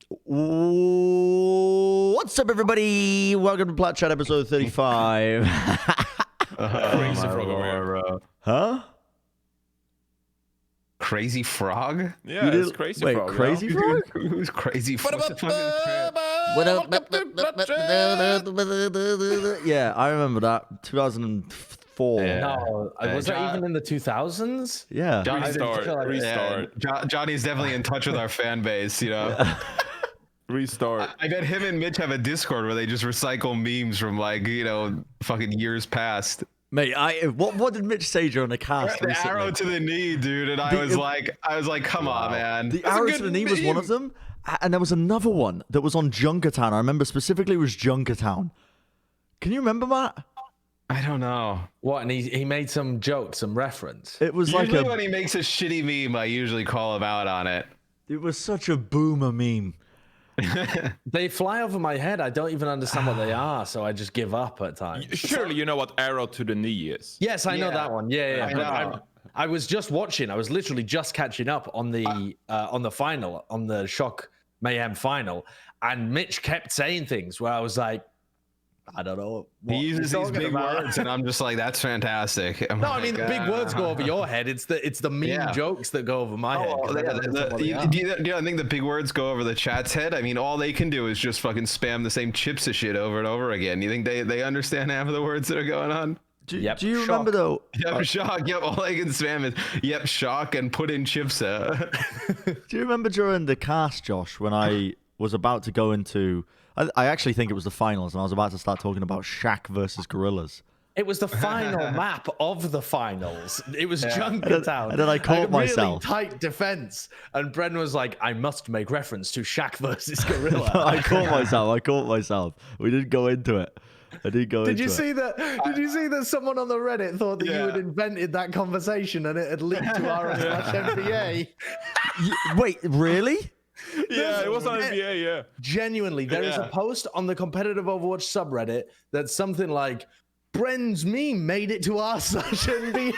What's up, everybody? Welcome to Plat Chat episode 35. Crazy frog over here. Huh? Crazy frog? Yeah, it's crazy Wait, frog. crazy frog? Who's crazy frog? Yeah, I remember that. 2004. Yeah. No, was that even in the 2000s? Yeah. Restart. Johnny's definitely in touch with our fan base, you know. Restart. I bet him and Mitch have a Discord where they just recycle memes from fucking years past. Mate, what did Mitch say during the cast The recently? arrow to the knee, dude, and I was like, come on, man. The arrow to the knee was one of them, and there was another one that was on Junkertown. I remember specifically it was Junkertown. Can you remember that? I don't know. What? And he made some joke, some reference. It was Usually like when he makes a shitty meme, I usually call him out on it. it was such a boomer meme. They fly over my head. I don't even understand what they are, so I just give up at times. Surely you know what arrow to the knee is. Yes, I know that one. Yeah. I But know. I was just watching. I was literally just catching up on the final, on the Shock Mayhem final, and Mitch kept saying things where I was like, I don't know. What He uses you're these talking big about. words, and I'm just like, that's fantastic. No, I mean the big words go over your head. It's the meme jokes that go over my head. 'cause I don't understand what they are. Do you think the big words go over the chat's head? I mean, all they can do is just fucking spam the same chips of shit over and over again. You think they understand half of the words that are going on? Do you Shock. remember though? Yep, shock. Yep, all they can spam is yep, shock, and put in chips. Do you remember during the cast, Josh, when I was about to go into? I actually think it was the finals, and I was about to start talking about Shaq versus Gorillas. It was the final map of the finals. It was Junkertown. And then I caught myself. Really tight defense. And Bren was like, I must make reference to Shaq versus Gorilla. I caught myself. We didn't go into it. I did go Did into you it. see that? Did you see that someone on the Reddit thought that you had invented that conversation and it had leaked to r/NBA? Wait, really? Yeah, it was on NBA, yeah. Genuinely, there is a post on the competitive Overwatch subreddit that's something like, Bren's meme made it to r/NBA.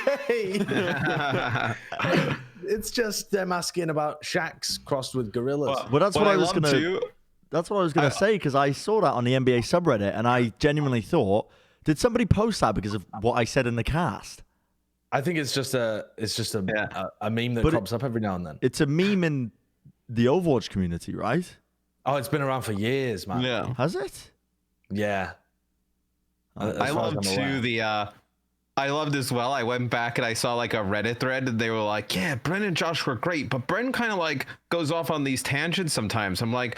It's just them asking about Shaq's crossed with gorillas. Well, that's what I was love gonna. too- That's what I was gonna say because I saw that on the NBA subreddit, and I genuinely thought, did somebody post that because of what I said in the cast? I think it's just a meme that crops up every now and then. It's a meme in the Overwatch community, right? Oh, it's been around for years, man. Yeah. Has it? Yeah. I love too I loved as well. I went back and I saw like a Reddit thread and they were like, yeah, Bren and Josh were great, but Bren kind of like goes off on these tangents sometimes. I'm like,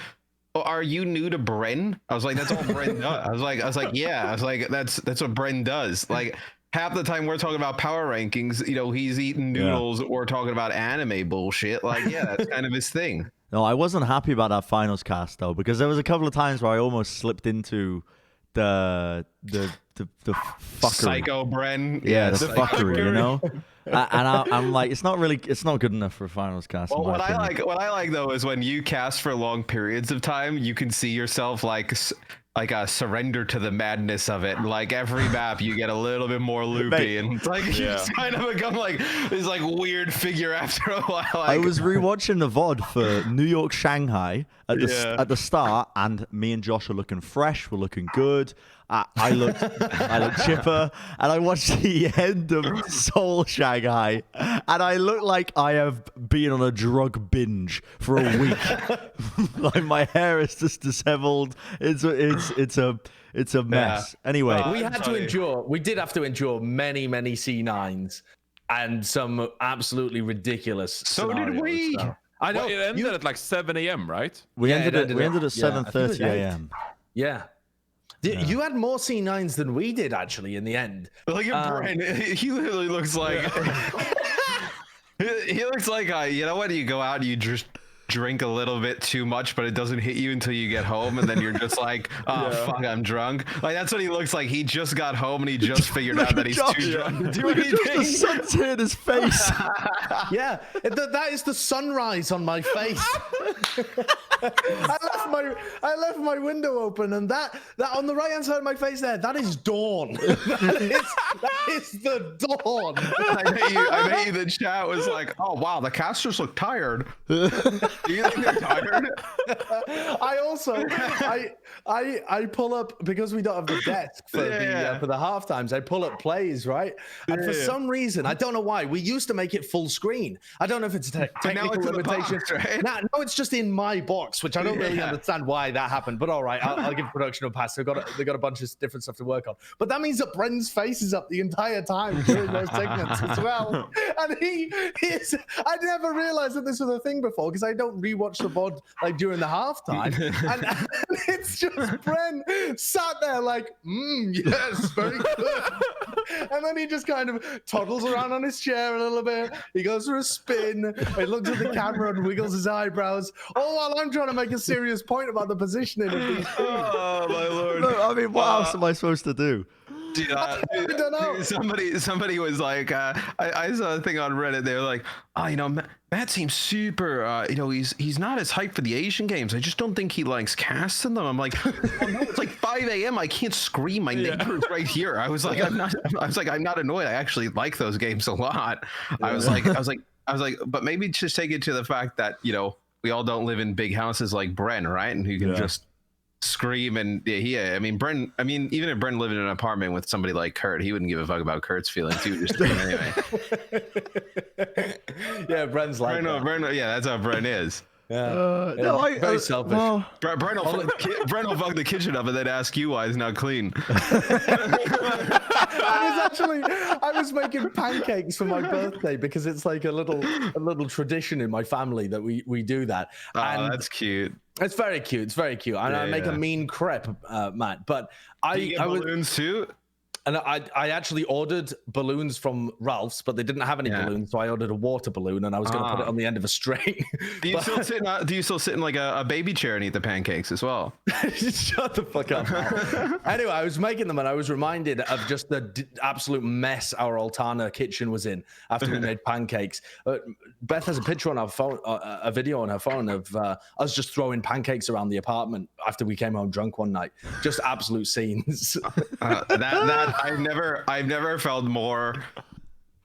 oh, are you new to Bren? I was like, that's all Bren does. I was like, yeah. I was like, that's what Bren does. Like half the time we're talking about power rankings, you know, he's eating noodles or talking about anime bullshit. Like, yeah, that's kind of his thing. No, I wasn't happy about that finals cast though, because there was a couple of times where I almost slipped into the fuckery. Psycho Bren. Yeah, the fuckery, you know. And I'm like, it's not good enough for a finals cast. Well, in my opinion. what I like though is when you cast for long periods of time, you can see yourself like a surrender to the madness of it. Like every map, you get a little bit more loopy, and it's like you just kind of become like this like weird figure after a while. Like, I was rewatching the VOD for New York Shanghai at the start, and me and Josh are looking fresh. We're looking good. I look chipper, and I watched the end of Seoul Shanghai, and I look like I have been on a drug binge for a week. Like my hair is just disheveled. It's a mess. Anyway, we did have to endure many C9s and some absolutely ridiculous So did we. So. I know. Well, it ended at like 7 a.m., right? we Yeah, ended at 7:30 7:30 a.m. Yeah. You had more C9s than we did actually in the end. Look at Bren. He literally looks like he looks like you know what? You go out and you just drink a little bit too much, but it doesn't hit you until you get home, and then you're just like, oh fuck, I'm drunk. Like that's what he looks like. He just got home and he just figured out that he's too drunk to do anything. The sun's hit his face. Yeah, that is the sunrise on my face. I left my window open, and that on the right hand side of my face there, that is dawn. that is the dawn. I bet you the chat was like, "Oh wow, the casters look tired." Do you think they're tired? I also I pull up because we don't have the desk for the half times. I pull up plays, right? And for some reason, I don't know why, we used to make it full screen. I don't know if it's a technical limitation. Right? No, it's just in my box, which I don't really understand why that happened. But all right, I'll give production a pass. They got a bunch of different stuff to work on. But that means that Bren's face is up the entire time during those segments as well. And he's I never realized that this was a thing before because I don't rewatch the VOD like during the halftime. and it's just Bren sat there like, yes, very good. And then he just kind of toddles around on his chair a little bit. He goes for a spin. He looks at the camera and wiggles his eyebrows. All while I'm trying to make a serious point about the positioning of these things. Oh my lord! No, I mean, what else am I supposed to do? Dude, I don't know. Somebody was like, I saw a thing on Reddit. They were like, oh, you know, Matt seems super. You know, he's not as hyped for the Asian games. I just don't think he likes casting them. I'm like, oh, no, it's like 5 a.m. I can't scream. My neighbor's right here. I was like, I'm not annoyed. I actually like those games a lot. I was like, but maybe just take it to the fact that, you know, we all don't live in big houses like Bren, right? And who can just scream. And I mean, even if Bren lived in an apartment with somebody like Kurt, he wouldn't give a fuck about Kurt's feelings. He would just scream anyway. Yeah, Bren's like Bren, yeah, that's how Bren is. Yeah, very selfish. Well, Bren will fuck the kitchen up and then ask you why it's not clean. I was making pancakes for my birthday because it's like a little tradition in my family that we do that. Oh, that's cute. It's very cute. It's very cute. And I make a mean crepe, Matt. But Do you get balloons too? And I actually ordered balloons from Ralph's, but they didn't have any balloons, so I ordered a water balloon, and I was going to put it on the end of a string. Do you still sit in like a baby chair and eat the pancakes as well? Shut the fuck up. Anyway, I was making them, and I was reminded of just the absolute mess our Altana kitchen was in after we made pancakes. Beth has a picture on our phone, a video on her phone of us just throwing pancakes around the apartment after we came home drunk one night. Just absolute scenes. I've never felt more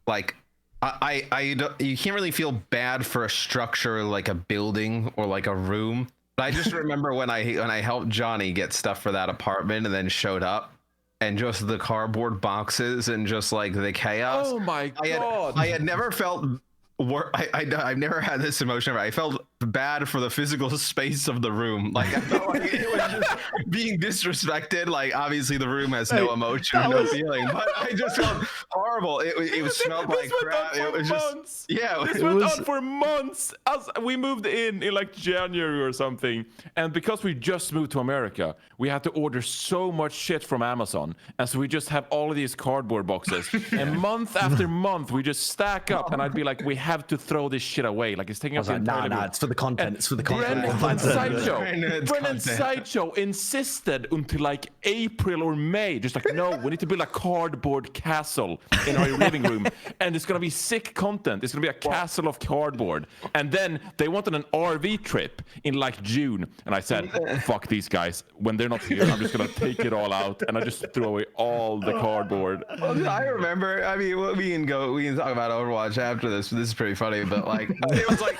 like you can't really feel bad for a structure like a building or like a room. But I just remember when I helped Johnny get stuff for that apartment and then showed up and just the cardboard boxes and just like the chaos. Oh my god! I had never felt. I've never had this emotion. I felt bad for the physical space of the room. Like I felt like it was just being disrespected. Like obviously the room has no emotion, no feeling, but I just felt horrible. It was smelled like crap. It was just This went on for months. As we moved in like January or something, and because we just moved to America, we had to order so much shit from Amazon, and so we just have all of these cardboard boxes. And month after month, we just stack up, and I'd be like, we have to throw this shit away. Like it's taking up the entire room. It's for the content. It's for the content. Brennan Sideshow insisted until like April or May, just like, no, we need to build a cardboard castle in our living room, and it's gonna be sick content. It's gonna be a castle of cardboard. And then they wanted an RV trip in like June, and I said, fuck these guys. When they're not here, I'm just gonna take it all out, and I just threw away all the cardboard. Well, I remember. I mean, we can talk about Overwatch after this. This is pretty funny, but like it was like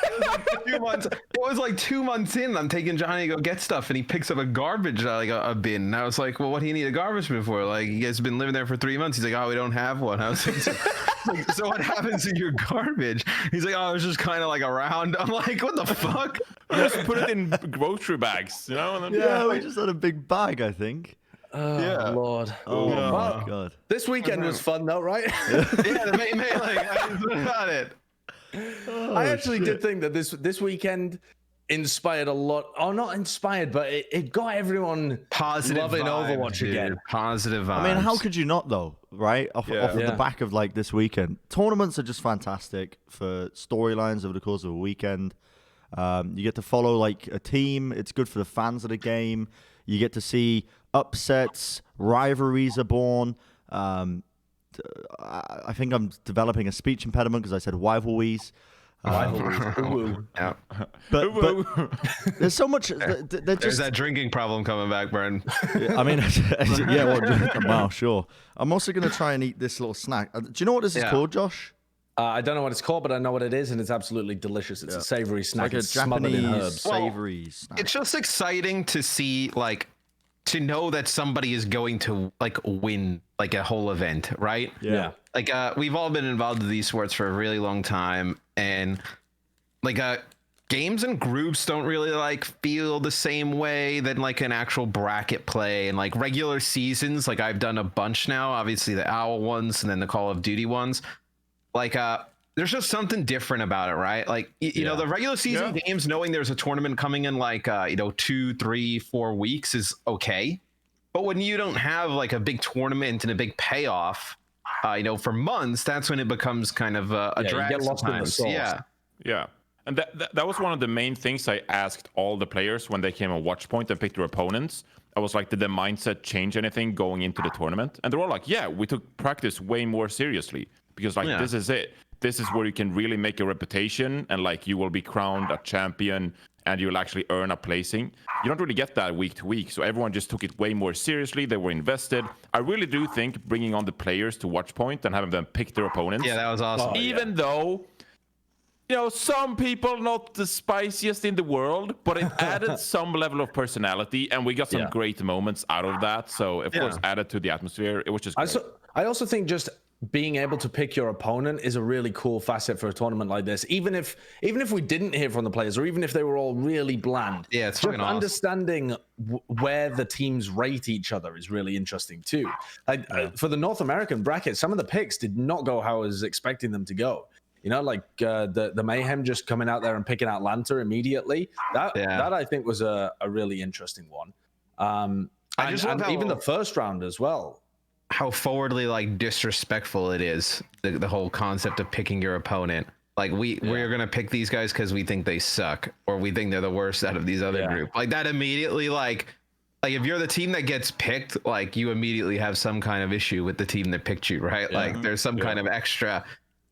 2 months. It was like 2 months in. I'm taking Johnny to go get stuff, and he picks up a garbage like a bin. And I was like, well, what do you need a garbage bin for? Like, you guys have been living there for 3 months. He's like, oh, we don't have one. I was like, so what happens in your garbage? He's like, oh, it's just kind of like around. I'm like, what the fuck? Just put it in grocery bags, you know? And then, we just had a big bag, I think. Oh, Lord. Oh, my God. This weekend was fun, though, right? The main like, I just about it. I actually did think that this weekend inspired a lot. Oh, not inspired, but it got everyone positive loving vibes, Overwatch dude. again. Positive vibes. I mean, how could you not, though, right? Off of the back of like this weekend. Tournaments are just fantastic for storylines over the course of a weekend. You get to follow like a team. It's good for the fans of the game. You get to see upsets, rivalries are born. I think I'm developing a speech impediment because I said rivalries. Yeah. But there's so much. There's that drinking problem coming back, Bren. I mean, yeah. Well, wow, sure. I'm also gonna try and eat this little snack. Do you know what this is called, Josh? I don't know what it's called, but I know what it is, and it's absolutely delicious. It's a savory snack. Like a Japanese savory snack. It's just exciting to see, like, to know that somebody is going to like win like a whole event, right? Yeah. Like, we've all been involved in these sports for a really long time, and like, games and groups don't really like feel the same way than like an actual bracket play and like regular seasons. Like, I've done a bunch now, obviously the OWL ones and then the Call of Duty ones. Like, there's just something different about it, right? Like, you know, the regular season games, knowing there's a tournament coming in like, 2, 3, 4 weeks is okay. But when you don't have like a big tournament and a big payoff, for months, that's when it becomes kind of a drag. You get lost in the sauce. Yeah. And that was one of the main things I asked all the players when they came on Watchpoint and picked their opponents. I was like, did the mindset change anything going into the tournament? And they're all like, yeah, we took practice way more seriously. Because this is it. This is where you can really make a reputation, and like you will be crowned a champion and you'll actually earn a placing. You don't really get that week to week. So everyone just took it way more seriously. They were invested. I really do think bringing on the players to Watchpoint and having them pick their opponents. Yeah, that was awesome. Even though, some people not the spiciest in the world, but it added some level of personality, and we got some great moments out of that. So of course, added to the atmosphere. It was just great. I also think just being able to pick your opponent is a really cool facet for a tournament like this. Even if we didn't hear from the players, or even if they were all really bland, it's just understanding where the teams rate each other is really interesting too. For the North American bracket, some of the picks did not go how I was expecting them to go. Like the Mayhem just coming out there and picking Atlanta immediately. That I think was a really interesting one. And even the first round as well. How forwardly like disrespectful it is, the whole concept of picking your opponent. Like we're gonna pick these guys because we think they suck, or we think they're the worst out of these other group. Like that immediately, like if you're the team that gets picked, like you immediately have some kind of issue with the team that picked you, right? Like there's some kind of extra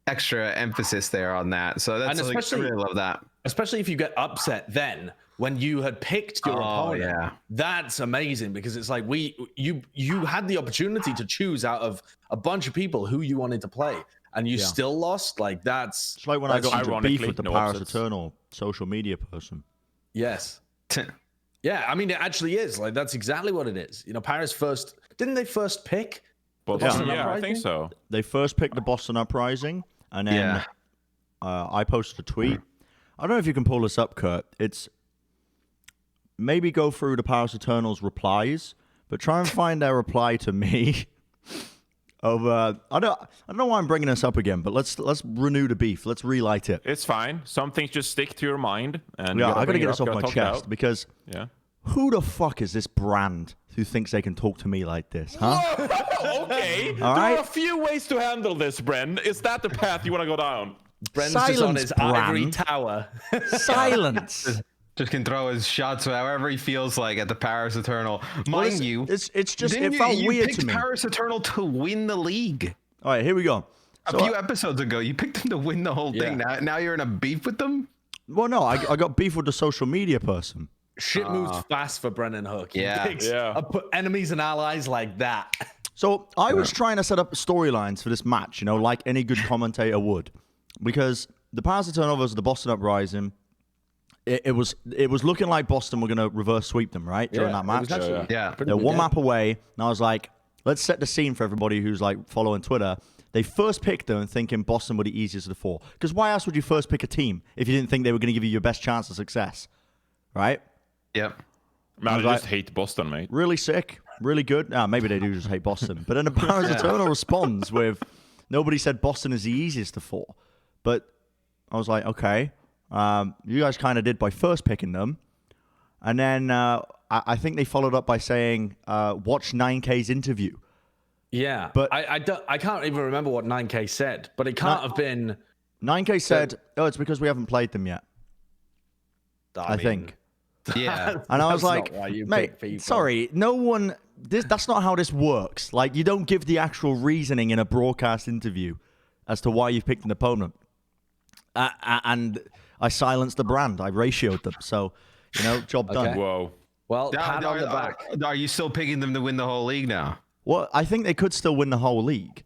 emphasis there on that. So that's, and especially, I really love that. Especially if you get upset then when you had picked your opponent. That's amazing, because it's like you had the opportunity to choose out of a bunch of people who you wanted to play, and you still lost. Like that's it's like when I got into beef with the Paris Eternal social media person. Yes. Yeah, I mean it actually is. Like that's exactly what it is. Paris didn't they first pick Boston Uprising? I think so. They first picked the Boston Uprising, and then I posted a tweet. I don't know if you can pull this up, Kurt. It's maybe go through the Paris Eternals replies, but try and find their reply to me. I don't know why I'm bringing this up again, but let's renew the beef. Let's relight it. It's fine. Some things just stick to your mind, and I gotta get this off my chest because who the fuck is this brand who thinks they can talk to me like this, huh? Okay. There are a few ways to handle this, Bren. Is that the path you want to go down? Bren's just on his ivory tower. Silence. Just can throw his shots however he feels like at the Paris Eternal. Mind you, it's just it felt weird to me. Paris Eternal to win the league. All right, here we go. A few episodes ago, you picked them to win the whole thing. Now you're in a beef with them? Well, no, I got beef with the social media person. Shit moves fast for Brennan Hook. I put enemies and allies like that. So I was trying to set up storylines for this match, like any good commentator would, because the Paris Eternal versus the Boston Uprising. It was looking like Boston were going to reverse sweep them, right, during that match. They're one map away, and I was like, let's set the scene for everybody who's like following Twitter. They first picked them thinking Boston were the easiest of the four. Because why else would you first pick a team if you didn't think they were going to give you your best chance of success, right? Yep. Man, I just hate Boston, mate. Really sick, really good. Maybe they do just hate Boston. But then the Paris Eternal responds with, nobody said Boston is the easiest of four. But I was like, okay. You guys kind of did by first picking them, and then I think they followed up by saying, "Watch 9K's interview." Yeah, but I can't even remember what 9K said, but it can't have been. 9K said, "Oh, it's because we haven't played them yet." I think. Yeah, and I was like, "Mate, sorry, no one. That's not how this works. Like, you don't give the actual reasoning in a broadcast interview as to why you've picked an opponent." and I silenced the brand. I ratioed them. So, job done. Whoa. Well, pat on the back. Are you still picking them to win the whole league now? Well, I think they could still win the whole league.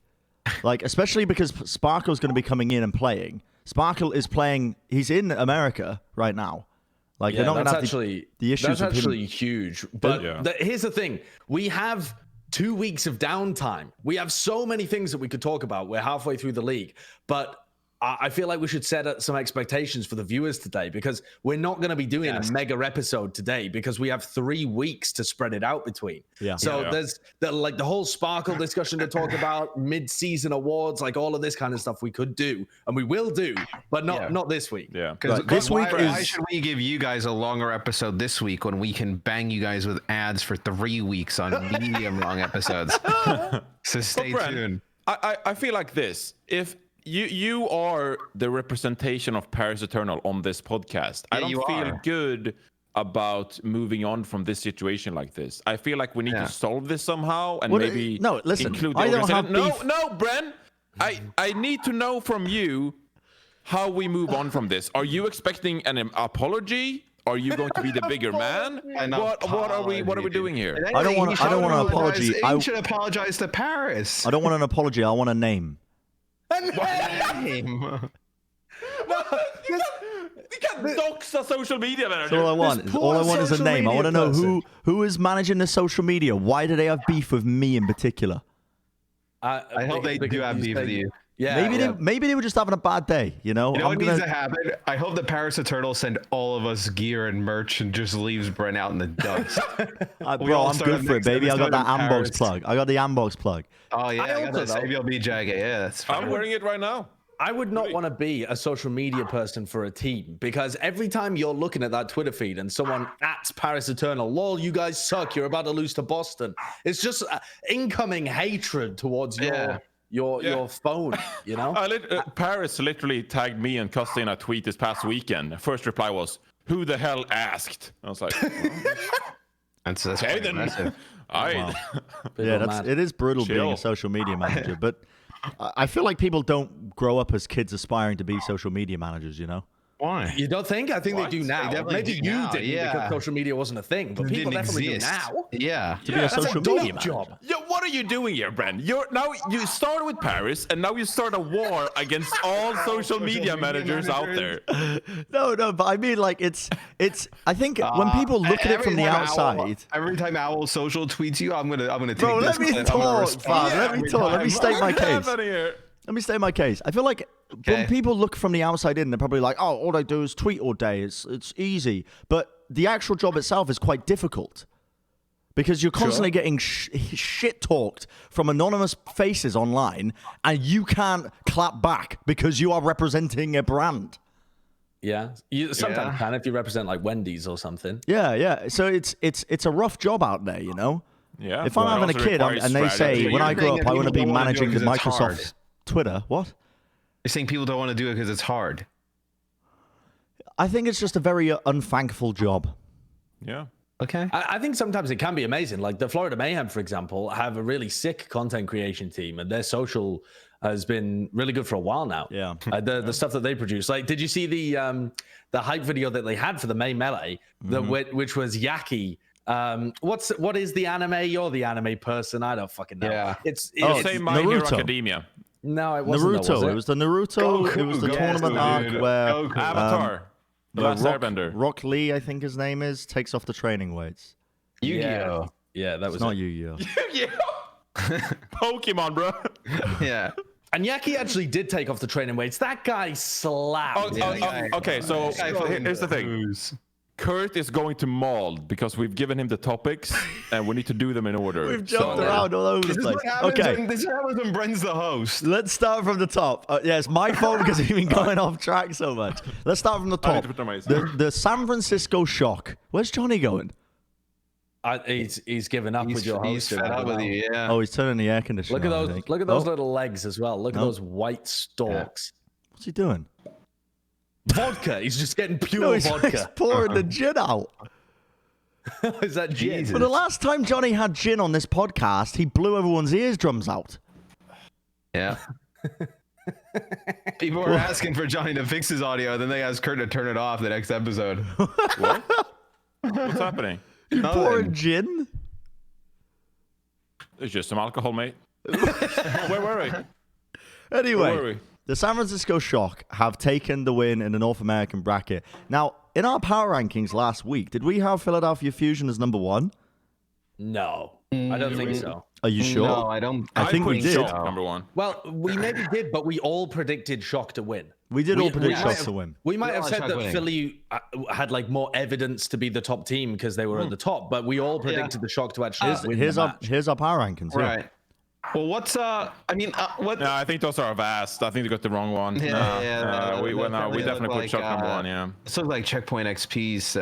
Like, especially because Sparkle's going to be coming in and playing. Sparkle is playing. He's in America right now. Like, they're not going to have the issues. That's actually huge. But here's the thing: we have 2 weeks of downtime. We have so many things that we could talk about. We're halfway through the league, but I feel like we should set some expectations for the viewers today, because we're not going to be doing a mega episode today because we have 3 weeks to spread it out between. Yeah. So there's the whole Sparkle discussion to talk about, mid-season awards, like all of this kind of stuff we could do, and we will do, but not this week. Yeah. Because this week why should we give you guys a longer episode this week when we can bang you guys with ads for 3 weeks on medium long episodes? So stay tuned. I feel like this. If you are the representation of Paris Eternal on this podcast. I don't feel good about moving on from this situation like this. I feel like we need to solve this somehow and maybe include the organization. No, Bren. I need to know from you how we move on from this. Are you expecting an apology? Are you going to be the bigger man? What are we doing here? I don't want an apology. You should apologize to Paris. I don't want an apology. I want a name. You can't dox a social media manager. That's all I want. All I want is a name. I want to know who is managing the social media. Why do they have beef with me in particular? I hope they do have beef with you. Yeah, maybe they were just having a bad day. You know what needs to happen? I hope the Paris Eternal send all of us gear and merch and just leaves Bren out in the dust. Bro, I'm good for it, baby. I got that Ambox plug. I got the Ambox plug. Oh yeah, I got that SaviLB jacket. Yeah, that's fine. I'm wearing it right now. I would not want to be a social media person for a team, because every time you're looking at that Twitter feed and someone at Paris Eternal, lol, you guys suck, you're about to lose to Boston. It's just incoming hatred towards your phone, you know? Paris literally tagged me and cussed in a tweet this past weekend. First reply was, "Who the hell asked?" I was like, that's okay, then. Wow. It is brutal being a social media manager, but I feel like people don't grow up as kids aspiring to be social media managers, you know? Why? You don't think? I think they do now. Maybe you didn't because social media wasn't a thing, but people definitely do now. Yeah. To be a social media manager. Yeah, what are you doing here, Bren? You started with Paris, and now you start a war against all social media managers out there. No, but I mean, like, it's. I think when people look at it from the outside. Every time Owl social tweets you, I'm gonna take Bro, this. Let me talk, fam. Let me talk. Let me state my case. Let me state my case. I feel like when people look from the outside in, they're probably like, "Oh, all I do is tweet all day. It's easy." But the actual job itself is quite difficult because you're constantly getting shit talked from anonymous faces online, and you can't clap back because you are representing a brand. Yeah, you sometimes can if you represent like Wendy's or something. Yeah. So it's a rough job out there, you know. Yeah. If I'm having a kid and they say, when I grow up, I want to be managing the Microsoft Twitter. What? You're saying people don't want to do it because it's hard. I think it's just a very unthankful job. Yeah. Okay. I think sometimes it can be amazing. Like the Florida Mayhem, for example, have a really sick content creation team, and their social has been really good for a while now. Yeah. The stuff that they produce. Like, did you see the hype video that they had for the May Melee, which was Yaki? What is the anime? You're the anime person. I don't fucking know. Yeah. It's say My Hero Academia. No, it wasn't. Naruto. It was the Naruto. It was the tournament arc where Avatar. The Last Airbender. Rock Lee, I think his name is, takes off the training weights. Yu-Gi-Oh. Yeah, that was not Yu-Gi-Oh. Pokemon, bro. Yeah. And Yaki actually did take off the training weights. That guy slapped. Okay, so here's the thing. Kurt is going to mauled because we've given him the topics and we need to do them in order. We've jumped around all over the place. This happens when Bren's the host. Let's start from the top. Yeah, it's my fault because we've been going off track so much. Let's start from the top. The San Francisco Shock. Where's Johnny going? He's given up with your host. He's fed up with you, yeah. Oh, he's turning the air conditioner. Look at those little legs as well. Look at those white stalks. Yeah. What's he doing? Vodka. He's just getting pure vodka. He's pouring the gin out. Is that gin? For the last time Johnny had gin on this podcast, he blew everyone's eardrums out. Yeah. People are asking for Johnny to fix his audio, then they ask Kurt to turn it off the next episode. What? What's happening? You pouring gin? It's just some alcohol, mate. Where were we? Anyway, the San Francisco Shock have taken the win in the North American bracket. Now, in our power rankings last week, did we have Philadelphia Fusion as number 1? No, I don't think so. Are you sure? No, I don't. I think we did. Shock number 1. Well, we maybe did, but we all predicted Shock to win. We did all predict Shock to win. We might have said that winning. Philly had like more evidence to be the top team because they were at the top, but we all predicted the Shock to actually win Here's the our match. here's our power rankings. Yeah. Right. Well, what's what? No, I think those are vast. I think they got the wrong one. We definitely put Shock number 1. Yeah. This looks like Checkpoint XP's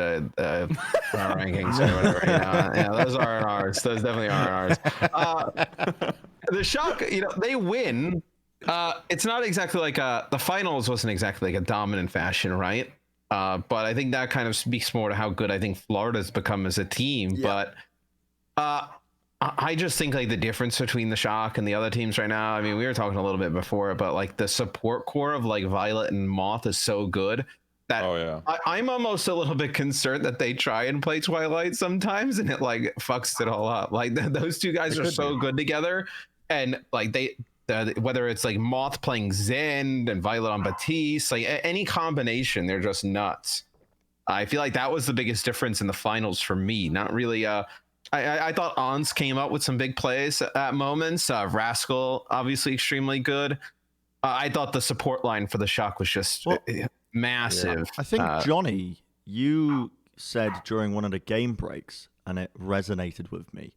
rankings or whatever. Yeah, those aren't ours. Those definitely aren't ours. The Shock, they win. It's not exactly like the finals wasn't exactly like a dominant fashion, right? But I think that kind of speaks more to how good I think Florida's become as a team. Yeah. But I just think like the difference between the Shock and the other teams right now. I mean, we were talking a little bit before, but like the support core of like Violet and Moth is so good that I'm almost a little bit concerned that they try and play Twilight sometimes and it like fucks it all up. Like those two guys are so good together, and like whether it's like Moth playing Zen and Violet on Batiste, like any combination, they're just nuts. I feel like that was the biggest difference in the finals for me. Not really. I thought Ons came up with some big plays at moments. Rascal, obviously extremely good. I thought the support line for the Shock was just massive. I think, Johnny, you said during one of the game breaks, and it resonated with me.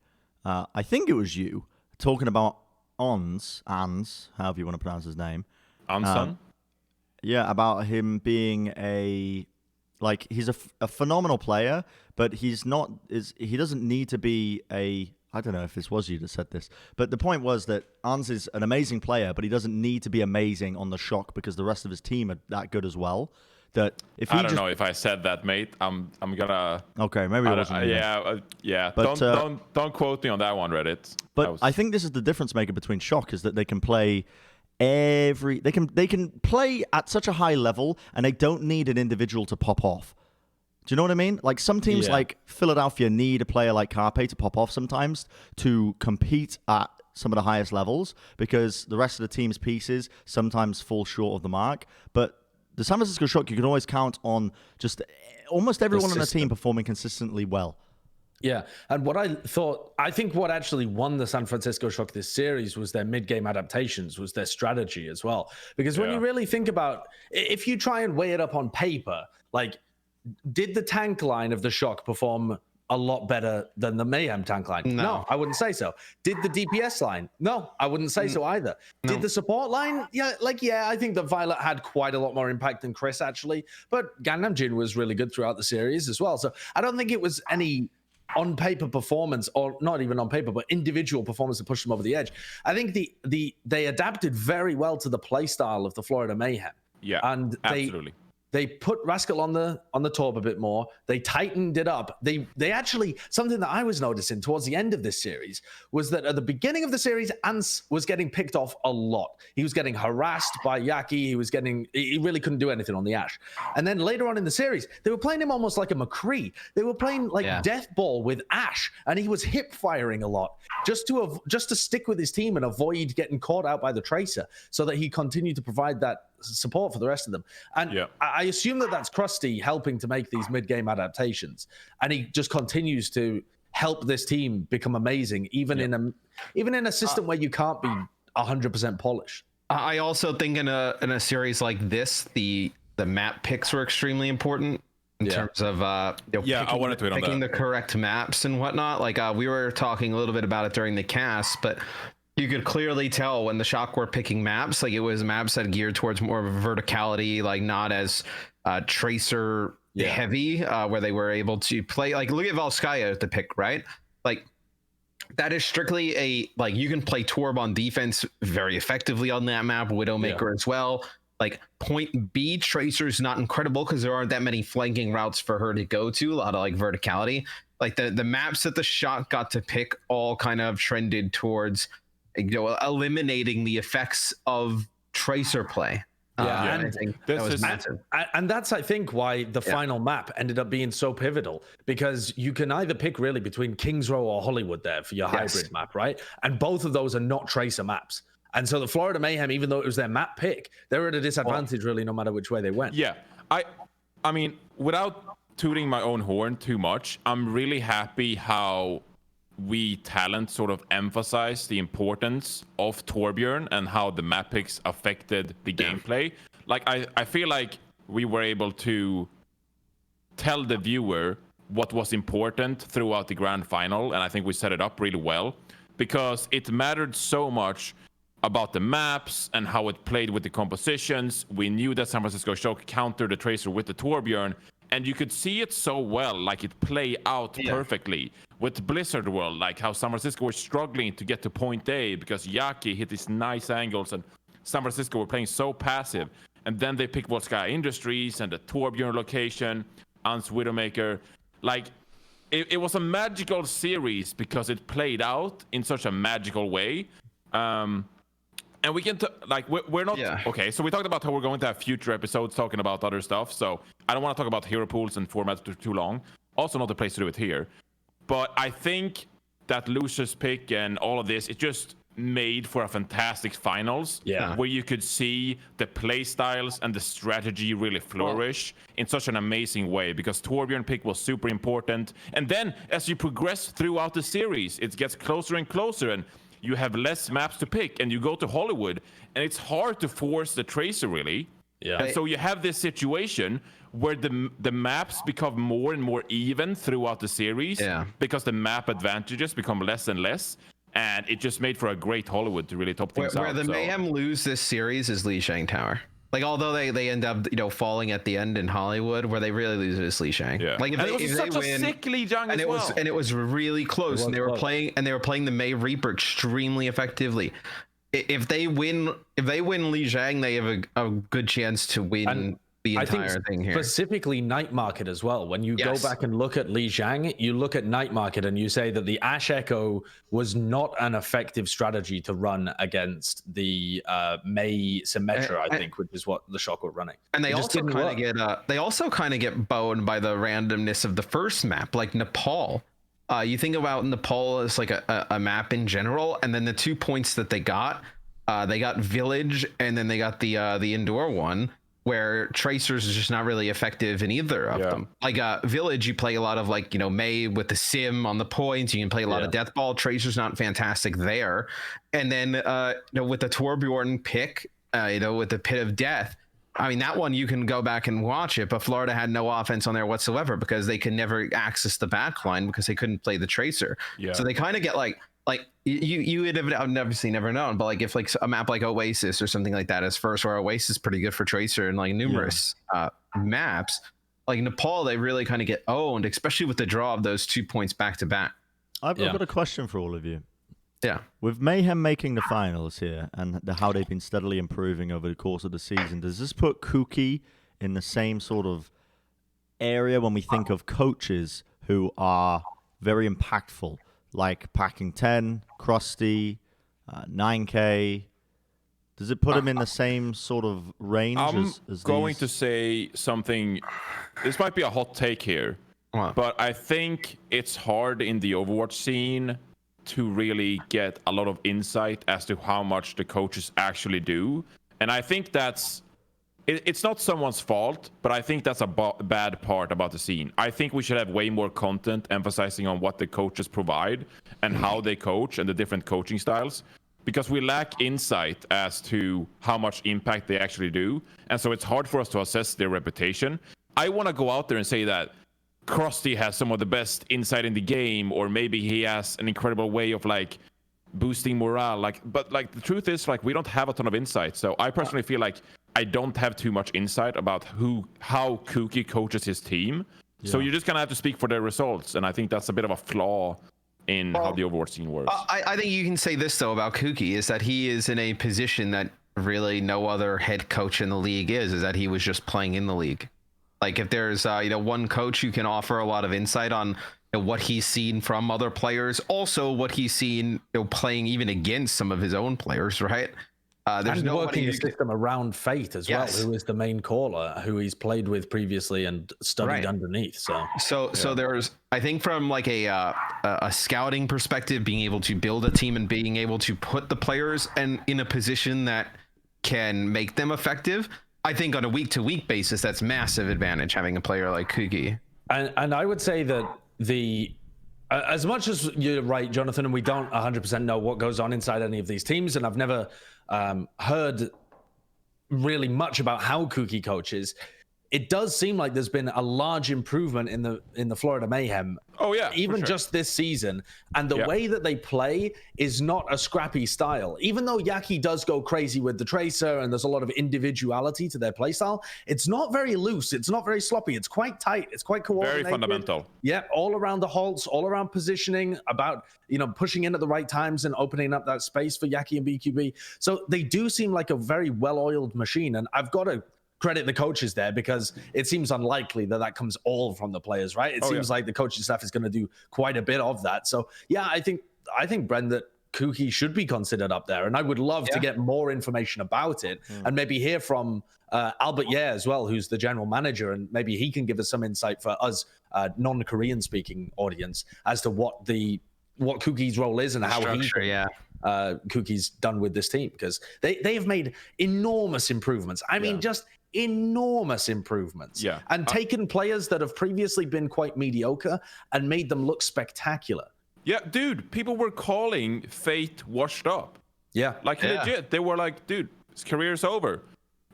I think it was you talking about Ons, however you want to pronounce his name. Anson? Yeah, about him being he's a phenomenal player, but he doesn't need to be I don't know if this was you that said this, but the point was that Ans is an amazing player, but he doesn't need to be amazing on the Shock because the rest of his team are that good as well. That if he I don't know if I said that, mate. I'm gonna. Okay, maybe it wasn't. Yeah. But, don't quote me on that one, Reddit. But I think this is the difference maker between Shock is that they can play they can play at such a high level and they don't need an individual to pop off. Do you know what I mean? Like some teams like Philadelphia need a player like Carpe to pop off sometimes to compete at some of the highest levels because the rest of the team's pieces sometimes fall short of the mark. But the San Francisco Shock, you can always count on just almost everyone on the team performing consistently well. Yeah, and I think what actually won the San Francisco Shock this series was their mid-game adaptations, was their strategy as well. Because when you really think about, if you try and weigh it up on paper, like, did the tank line of the Shock perform a lot better than the Mayhem tank line? No, I wouldn't say so. Did the DPS line? No, I wouldn't say so either. No. Did the support line? I think that Violet had quite a lot more impact than Chris, actually. But Gangnam Jin was really good throughout the series as well. So I don't think it was any on-paper performance, or not even on paper, but individual performance that pushed them over the edge. I think they adapted very well to the play style of the Florida Mayhem. Yeah, and absolutely. They put Rascal on the top a bit more. They tightened it up. They actually, something that I was noticing towards the end of this series was that at the beginning of the series, Ants was getting picked off a lot. He was getting harassed by Yaki. He really couldn't do anything on the Ashe. And then later on in the series, they were playing him almost like a McCree. They were playing like Death Ball with Ashe, and he was hip firing a lot just to stick with his team and avoid getting caught out by the Tracer, so that he continued to provide that support for the rest of them. And I assume that that's Krusty helping to make these mid-game adaptations, and he just continues to help this team become amazing, even in a system where you can't be 100% polished. I also think in a series like this, the map picks were extremely important in terms of I wanted to picking the correct maps and whatnot. Like we were talking a little bit about it during the cast, but you could clearly tell when the Shock were picking maps, like it was maps that geared towards more of a verticality, like not as tracer heavy, where they were able to play. Like look at Volskaya to pick, right? Like that is strictly you can play Torb on defense very effectively on that map, Widowmaker as well. Like point B, Tracer's not incredible because there aren't that many flanking routes for her to go to, a lot of like verticality. Like the maps that the Shock got to pick all kind of trended towards eliminating the effects of Tracer play. Yeah, I think that was massive. And that's, I think, why the final map ended up being so pivotal, because you can either pick really between Kings Row or Hollywood there for your hybrid map, right? And both of those are not Tracer maps. And so the Florida Mayhem, even though it was their map pick, they were at a disadvantage really no matter which way they went. Yeah, I mean, without tooting my own horn too much, I'm really happy how we talent sort of emphasize the importance of Torbjorn and how the map picks affected the gameplay. Like, I feel like we were able to tell the viewer what was important throughout the grand final, and I think we set it up really well, because it mattered so much about the maps and how it played with the compositions. We knew that San Francisco Shock countered the Tracer with the Torbjorn, and you could see it so well, like it play out perfectly. With Blizzard World, like how San Francisco was struggling to get to point A because Yaki hit these nice angles and San Francisco were playing so passive. And then they picked Volskaya Industries and the Torbjorn location, Ans Widowmaker. Like, it was a magical series because it played out in such a magical way. And we can, we're not, okay, so we talked about how we're going to have future episodes talking about other stuff. So I don't want to talk about hero pools and formats too long. Also not the place to do it here. But I think that loser's pick and all of this, it just made for a fantastic finals. Yeah. Where you could see the play styles and the strategy really flourish in such an amazing way, because Torbjorn pick was super important. And then as you progress throughout the series, it gets closer and closer, and you have less maps to pick, and you go to Hollywood, and it's hard to force the Tracer really. Yeah. And so you have this situation where the maps become more and more even throughout the series, because the map advantages become less and less, and it just made for a great Hollywood to really top things out. Where the Mayhem lose this series is Lijiang Tower. Like, although they end up, falling at the end in Hollywood, where they really lose it is Lijiang. Yeah. Like, it was such a sick Lijiang as well. And it was really close, and they were playing the May Reaper extremely effectively. If they win Lijiang, they have a good chance to win the entire thing here. Specifically Night Market as well. When you go back and look at Lijiang, you look at Night Market and you say that the Ash Echo was not an effective strategy to run against the May Symmetra, I think, which is what the Shock were running. And they also kind of get boned by the randomness of the first map, like Nepal. You think about Nepal as like a map in general, and then the 2 points that they got Village, and then they got the Indoor one, where Tracers is just not really effective in either of them. Like Village, you play a lot of May with the Sim on the points. You can play a lot of Death Ball. Tracer's not fantastic there. And then with the Torbjorn pick, with the Pit of Death, I mean, that one you can go back and watch it, but Florida had no offense on there whatsoever because they could never access the back line because they couldn't play the Tracer. Yeah. So they kind of get like you would have obviously never known, but if a map like Oasis or something like that is first, or Oasis is pretty good for Tracer and numerous maps, like Nepal, they really kind of get owned, especially with the draw of those 2 points back to back. I've got a question for all of you. Yeah. With Mayhem making the finals here and how they've been steadily improving over the course of the season, does this put Cooky in the same sort of area when we think of coaches who are very impactful, like Packing 10, Krusty, 9K? Does it put him in the same sort of range as going to say something. This might be a hot take here, but I think it's hard in the Overwatch scene to really get a lot of insight as to how much the coaches actually do. And I think it's not someone's fault, but I think that's a bad part about the scene. I think we should have way more content emphasizing on what the coaches provide and how they coach and the different coaching styles, because we lack insight as to how much impact they actually do. And so it's hard for us to assess their reputation. I want to go out there and say that Krusty has some of the best insight in the game, or maybe he has an incredible way of boosting morale. But the truth is, we don't have a ton of insight. So I personally feel like I don't have too much insight about how Cooky coaches his team. Yeah. So you're just gonna have to speak for their results, and I think that's a bit of a flaw in how the Overwatch scene works. I think you can say this though about Cooky, is that he is in a position that really no other head coach in the league is that he was just playing in the league. If there's one coach who can offer a lot of insight on what he's seen from other players, also what he's seen playing even against some of his own players, right? There's and nobody working who the can- system around Fate as Yes. well, who is the main caller, who he's played with previously and studied Right. underneath. So there's, I think, from like a scouting perspective, being able to build a team and being able to put the players in a position that can make them effective. I think on a week-to-week basis, that's massive advantage having a player like Cooky. And I would say that as much as you're right, Jonathan, and we don't 100% know what goes on inside any of these teams, and I've never heard really much about how Cooky coaches, it does seem like there's been a large improvement in the Florida Mayhem. Oh yeah, even for sure. just this season, and the way that they play is not a scrappy style. Even though Yaki does go crazy with the Tracer and there's a lot of individuality to their playstyle, it's not very loose, it's not very sloppy, it's quite tight, it's quite coordinated. Very fundamental. Yeah, all around the halts, all around positioning, about pushing in at the right times and opening up that space for Yaki and BQB. So they do seem like a very well-oiled machine, and I've got to credit the coaches there, because it seems unlikely that comes all from the players, right? It seems like the coaching staff is going to do quite a bit of that. So yeah, I think Bren, that Cooky should be considered up there, and I would love to get more information about it and maybe hear from Albert Ye as well, who's the general manager, and maybe he can give us some insight for us non-Korean speaking audience as to what Cooky's role is and how Cooky's done with this team, because they have made enormous improvements. I mean, just enormous improvements. And taken players that have previously been quite mediocre and made them look spectacular. Yeah, dude, people were calling Fate washed up. Yeah. Legit. They were like, dude, his career's over.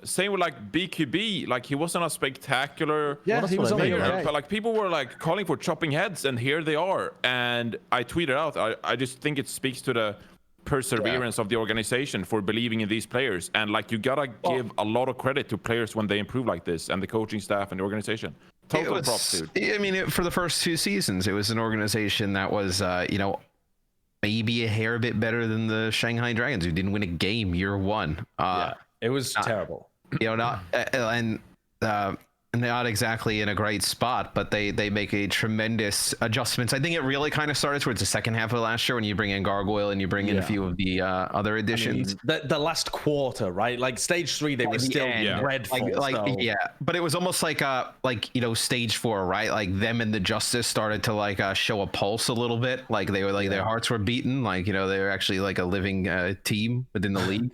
Same with like BQB, like he wasn't a spectacular he was only player, but like people were like calling for chopping heads, and here they are. And I tweeted out, I just think it speaks to the perseverance of the organization for believing in these players. And like you gotta give a lot of credit to players when they improve like this, and the coaching staff and the organization. Total props, dude. I mean, for the first 2 seasons, it was an organization that was maybe a hair bit better than the Shanghai Dragons, who didn't win a game year one. It was terrible. Not exactly in a great spot, but they make a tremendous adjustments. I think it really kind of started towards the second half of last year when you bring in Gargoyle and you bring in a few of the other additions. I mean, the last quarter, right? Like stage 3, they were still dreadful. But it was almost like stage 4, right? Like them and the Justice started to show a pulse a little bit. Like they were their hearts were beaten. Like they were actually like a living team within the league.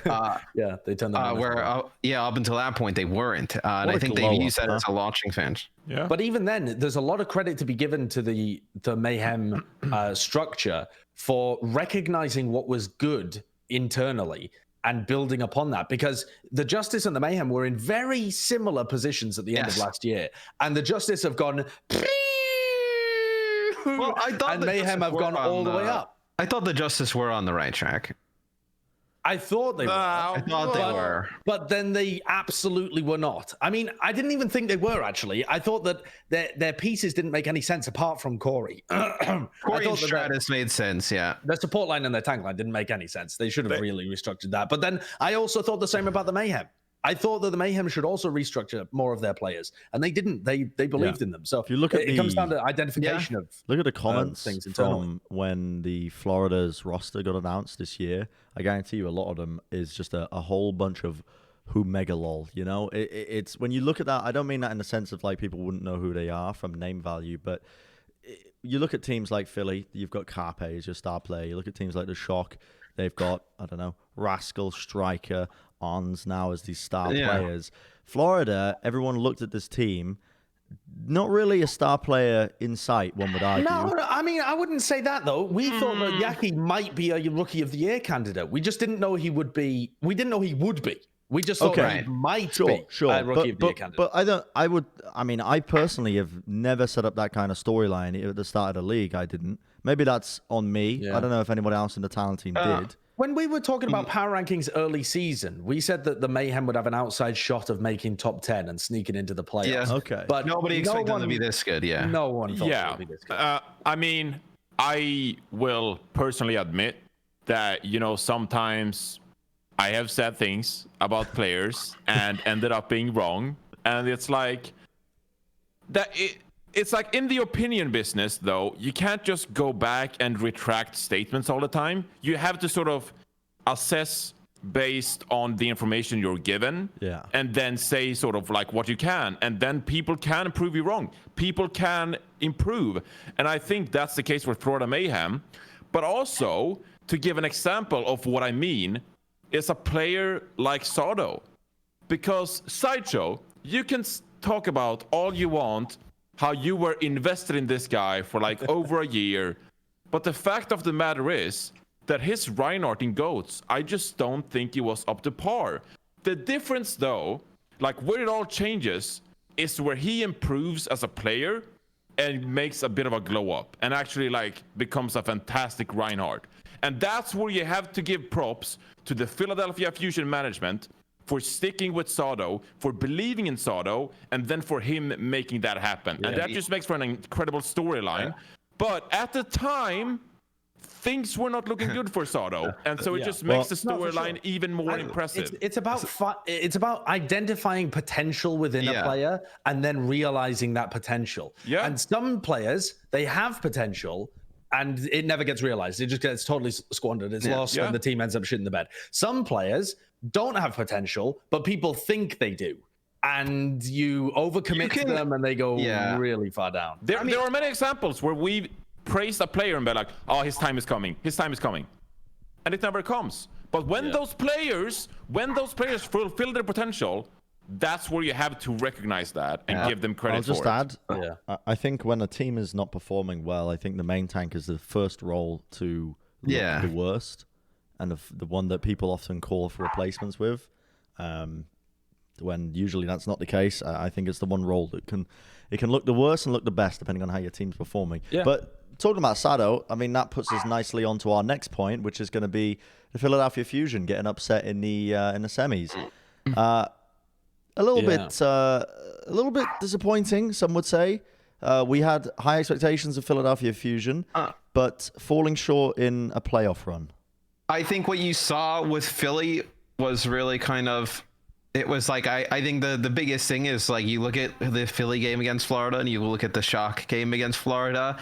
They turned up until that point they weren't, and I think they used that as a launching fence. But even then, there's a lot of credit to be given to the Mayhem structure for recognizing what was good internally and building upon that, because the Justice and the Mayhem were in very similar positions at the end of last year, and the Justice have gone and Mayhem have gone all the way up. I thought the Justice were on the right track. I thought they were. I thought they were. But then they absolutely were not. I mean, I didn't even think they were, actually. I thought that their pieces didn't make any sense apart from Corey. Corey and Stratus made sense, yeah. Their support line and their tank line didn't make any sense. They should have really restructured that. But then I also thought the same about the Mayhem. I thought that the Mayhem should also restructure more of their players, and they didn't. They believed in them. So if you look at it comes down to identification of look at the comments things from when the Florida's roster got announced this year. I guarantee you, a lot of them is just a whole bunch of who mega lol. It's when you look at that. I don't mean that in the sense of like people wouldn't know who they are from name value, but you look at teams like Philly. You've got Carpe as your star player. You look at teams like the Shock. They've got Rascal, Striker, Ons now as these star players. Florida, everyone looked at this team, not really a star player in sight, one would argue. No, I mean, I wouldn't say that, though. We thought that Yaki might be a Rookie of the Year candidate. We just didn't know he would be. We didn't know he would be. We just thought he might be a Rookie of the Year candidate. But I personally have never set up that kind of storyline at the start of the league. I didn't. Maybe that's on me. Yeah. I don't know if anybody else in the talent team did. When we were talking about power rankings early season, we said that the Mayhem would have an outside shot of making top 10 and sneaking into the playoffs. Yeah, okay. But nobody expected them to be this good, No one thought it would be this good. I mean, I will personally admit that, sometimes I have said things about players and ended up being wrong. And it's like that. It's like in the opinion business, though, you can't just go back and retract statements all the time. You have to sort of assess based on the information you're given, and then say sort of like what you can, and then people can prove you wrong. People can improve, and I think that's the case with Florida Mayhem. But also, to give an example of what I mean, is a player like Sado, because Sideshow, you can talk about all you want, how you were invested in this guy for like over a year, but the fact of the matter is that his Reinhardt in GOATs, I just don't think he was up to par. The difference though, like where it all changes, is where he improves as a player and makes a bit of a glow up and actually like becomes a fantastic Reinhardt. And that's where you have to give props to the Philadelphia Fusion management for sticking with Sado, for believing in Sado, and then for him making that happen. And that just makes for an incredible storyline. But at the time, things were not looking good for Sado, and so it just makes the storyline even more impressive. It's about identifying potential within a player and then realizing that potential. And some players, they have potential and it never gets realized. It just gets totally squandered. It's lost and the team ends up shitting the bed. Some players don't have potential, but people think they do. And you overcommit to them and they go really far down. There are many examples where we praise a player and be like, oh, his time is coming, and it never comes. But when those players fulfill their potential, that's where you have to recognize that and give them credit. I'll just add, I think when a team is not performing well, I think the main tank is the first role to look the worst, and the one that people often call for replacements with, when usually that's not the case. I think it's the one role that can look the worst and look the best depending on how your team's performing. But talking about Sado, I mean, that puts us nicely onto our next point, which is going to be the Philadelphia Fusion getting upset in the semis. A little bit disappointing, some would say. We had high expectations of Philadelphia Fusion, but falling short in a playoff run. I think what you saw with Philly was really kind of, it was like, I think the biggest thing is like you look at the Philly game against Florida and you look at the Shock game against Florida,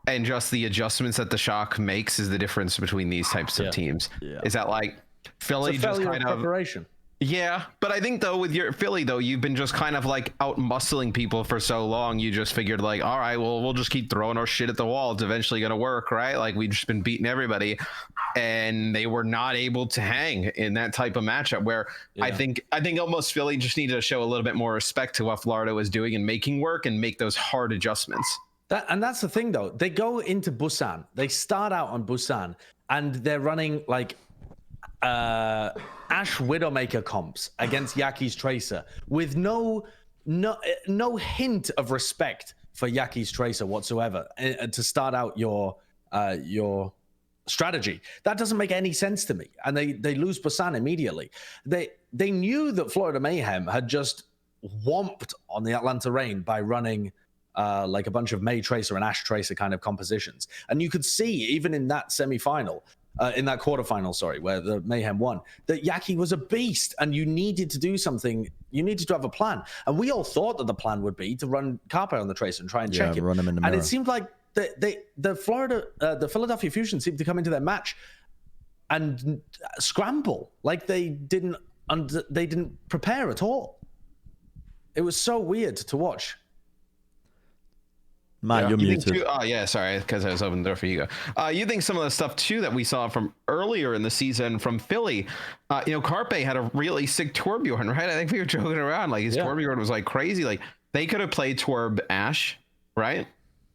and just the adjustments that the Shock makes is the difference between these types of teams. Is that like Philly just kind of preparation? Yeah, but I think though with your Philly though, you've been just kind of like out muscling people for so long. You just figured like, all right, well, we'll just keep throwing our shit at the wall. It's eventually gonna work, right? Like we've just been beating everybody, and they were not able to hang in that type of matchup. Where I think almost Philly just needed to show a little bit more respect to what Florida was doing and making work and make those hard adjustments. And that's the thing though. They go into Busan. They start out on Busan, and they're running like Ash Widowmaker comps against Yaki's Tracer with no hint of respect for Yaki's Tracer whatsoever to start out your strategy. That doesn't make any sense to me. And they lose Busan immediately. They knew that Florida Mayhem had just whomped on the Atlanta Reign by running like a bunch of May Tracer and Ash Tracer kind of compositions. And you could see even in that semifinal, in that quarterfinal, sorry, where the Mayhem won, that Yaki was a beast and you needed to do something. You needed to have a plan. And we all thought that the plan would be to run Carpe on the Tracer and try and check him. Run him in the mirror. And it seemed like the Philadelphia Fusion seemed to come into their match and scramble like they didn't prepare at all. It was so weird to watch. Matt, you're muted. Sorry, because I was opening the door for you. You think some of the stuff too that we saw from earlier in the season from Philly, Carpe had a really sick Torbjorn, right? I think we were joking around, like his Torbjorn was like crazy. Like they could have played Torb Ash, right?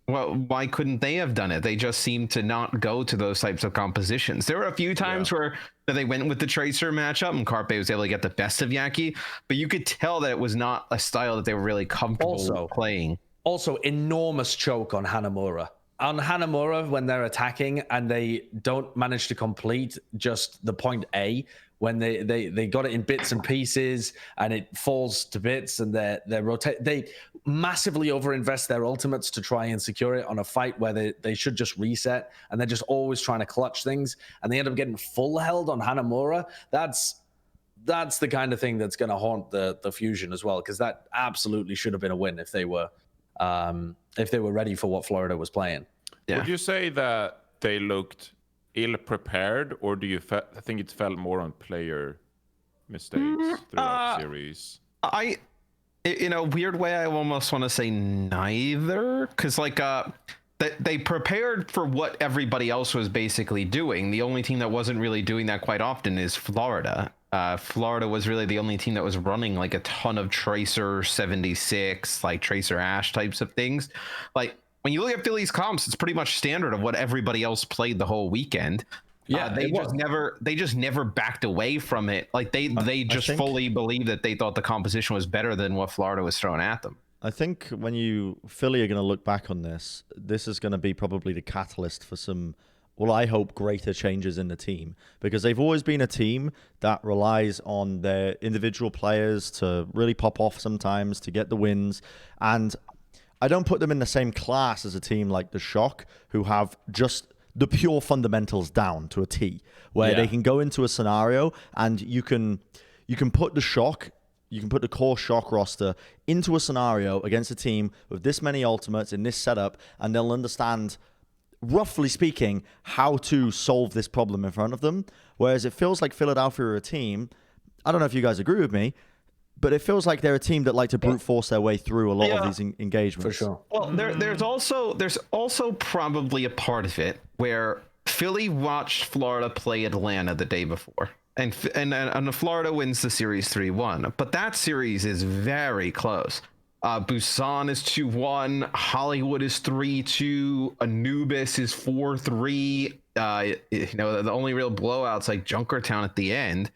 Well, why couldn't they have done it? They just seemed to not go to those types of compositions. There were a few times where they went with the Tracer matchup and Carpe was able to get the best of Yaki, but you could tell that it was not a style that they were really comfortable playing. Also, enormous choke on Hanamura. On Hanamura, when they're attacking and they don't manage to complete just the point A, when they got it in bits and pieces and it falls to bits and they massively overinvest their ultimates to try and secure it on a fight where they should just reset, and they're just always trying to clutch things, and they end up getting full held on Hanamura. That's the kind of thing that's going to haunt the Fusion as well, because that absolutely should have been a win if they were ready for what Florida was playing. Would you say that they looked ill-prepared, or do you think it fell more on player mistakes throughout the series? In a weird way, I almost want to say neither, because like they prepared for what everybody else was basically doing. The only team that wasn't really doing that quite often is Florida. Florida was really the only team that was running like a ton of Tracer 76, like Tracer Ash types of things. Like when you look at Philly's comps, it's pretty much standard of what everybody else played the whole weekend. Yeah, they just never backed away from it. Like they just fully believed that they thought the composition was better than what Florida was throwing at them. I think when Philly are going to look back on this is going to be probably the catalyst for some, well, I hope greater changes in the team, because they've always been a team that relies on their individual players to really pop off sometimes to get the wins. And I don't put them in the same class as a team like the Shock, who have just the pure fundamentals down to a T, where they can go into a scenario and you can put the Shock, you can put the core Shock roster into a scenario against a team with this many ultimates in this setup, and they'll understand, roughly speaking, how to solve this problem in front of them. Whereas it feels like Philadelphia are a team, I don't know if you guys agree with me, but it feels like they're a team that like to brute force their way through a lot of these engagements. For sure. Well, there's also probably a part of it where Philly watched Florida play Atlanta the day before, and Florida wins the series 3-1. But that series is very close. Busan is 2-1. Hollywood is 3-2. Anubis is 4-3. The only real blowouts like Junkertown at the end,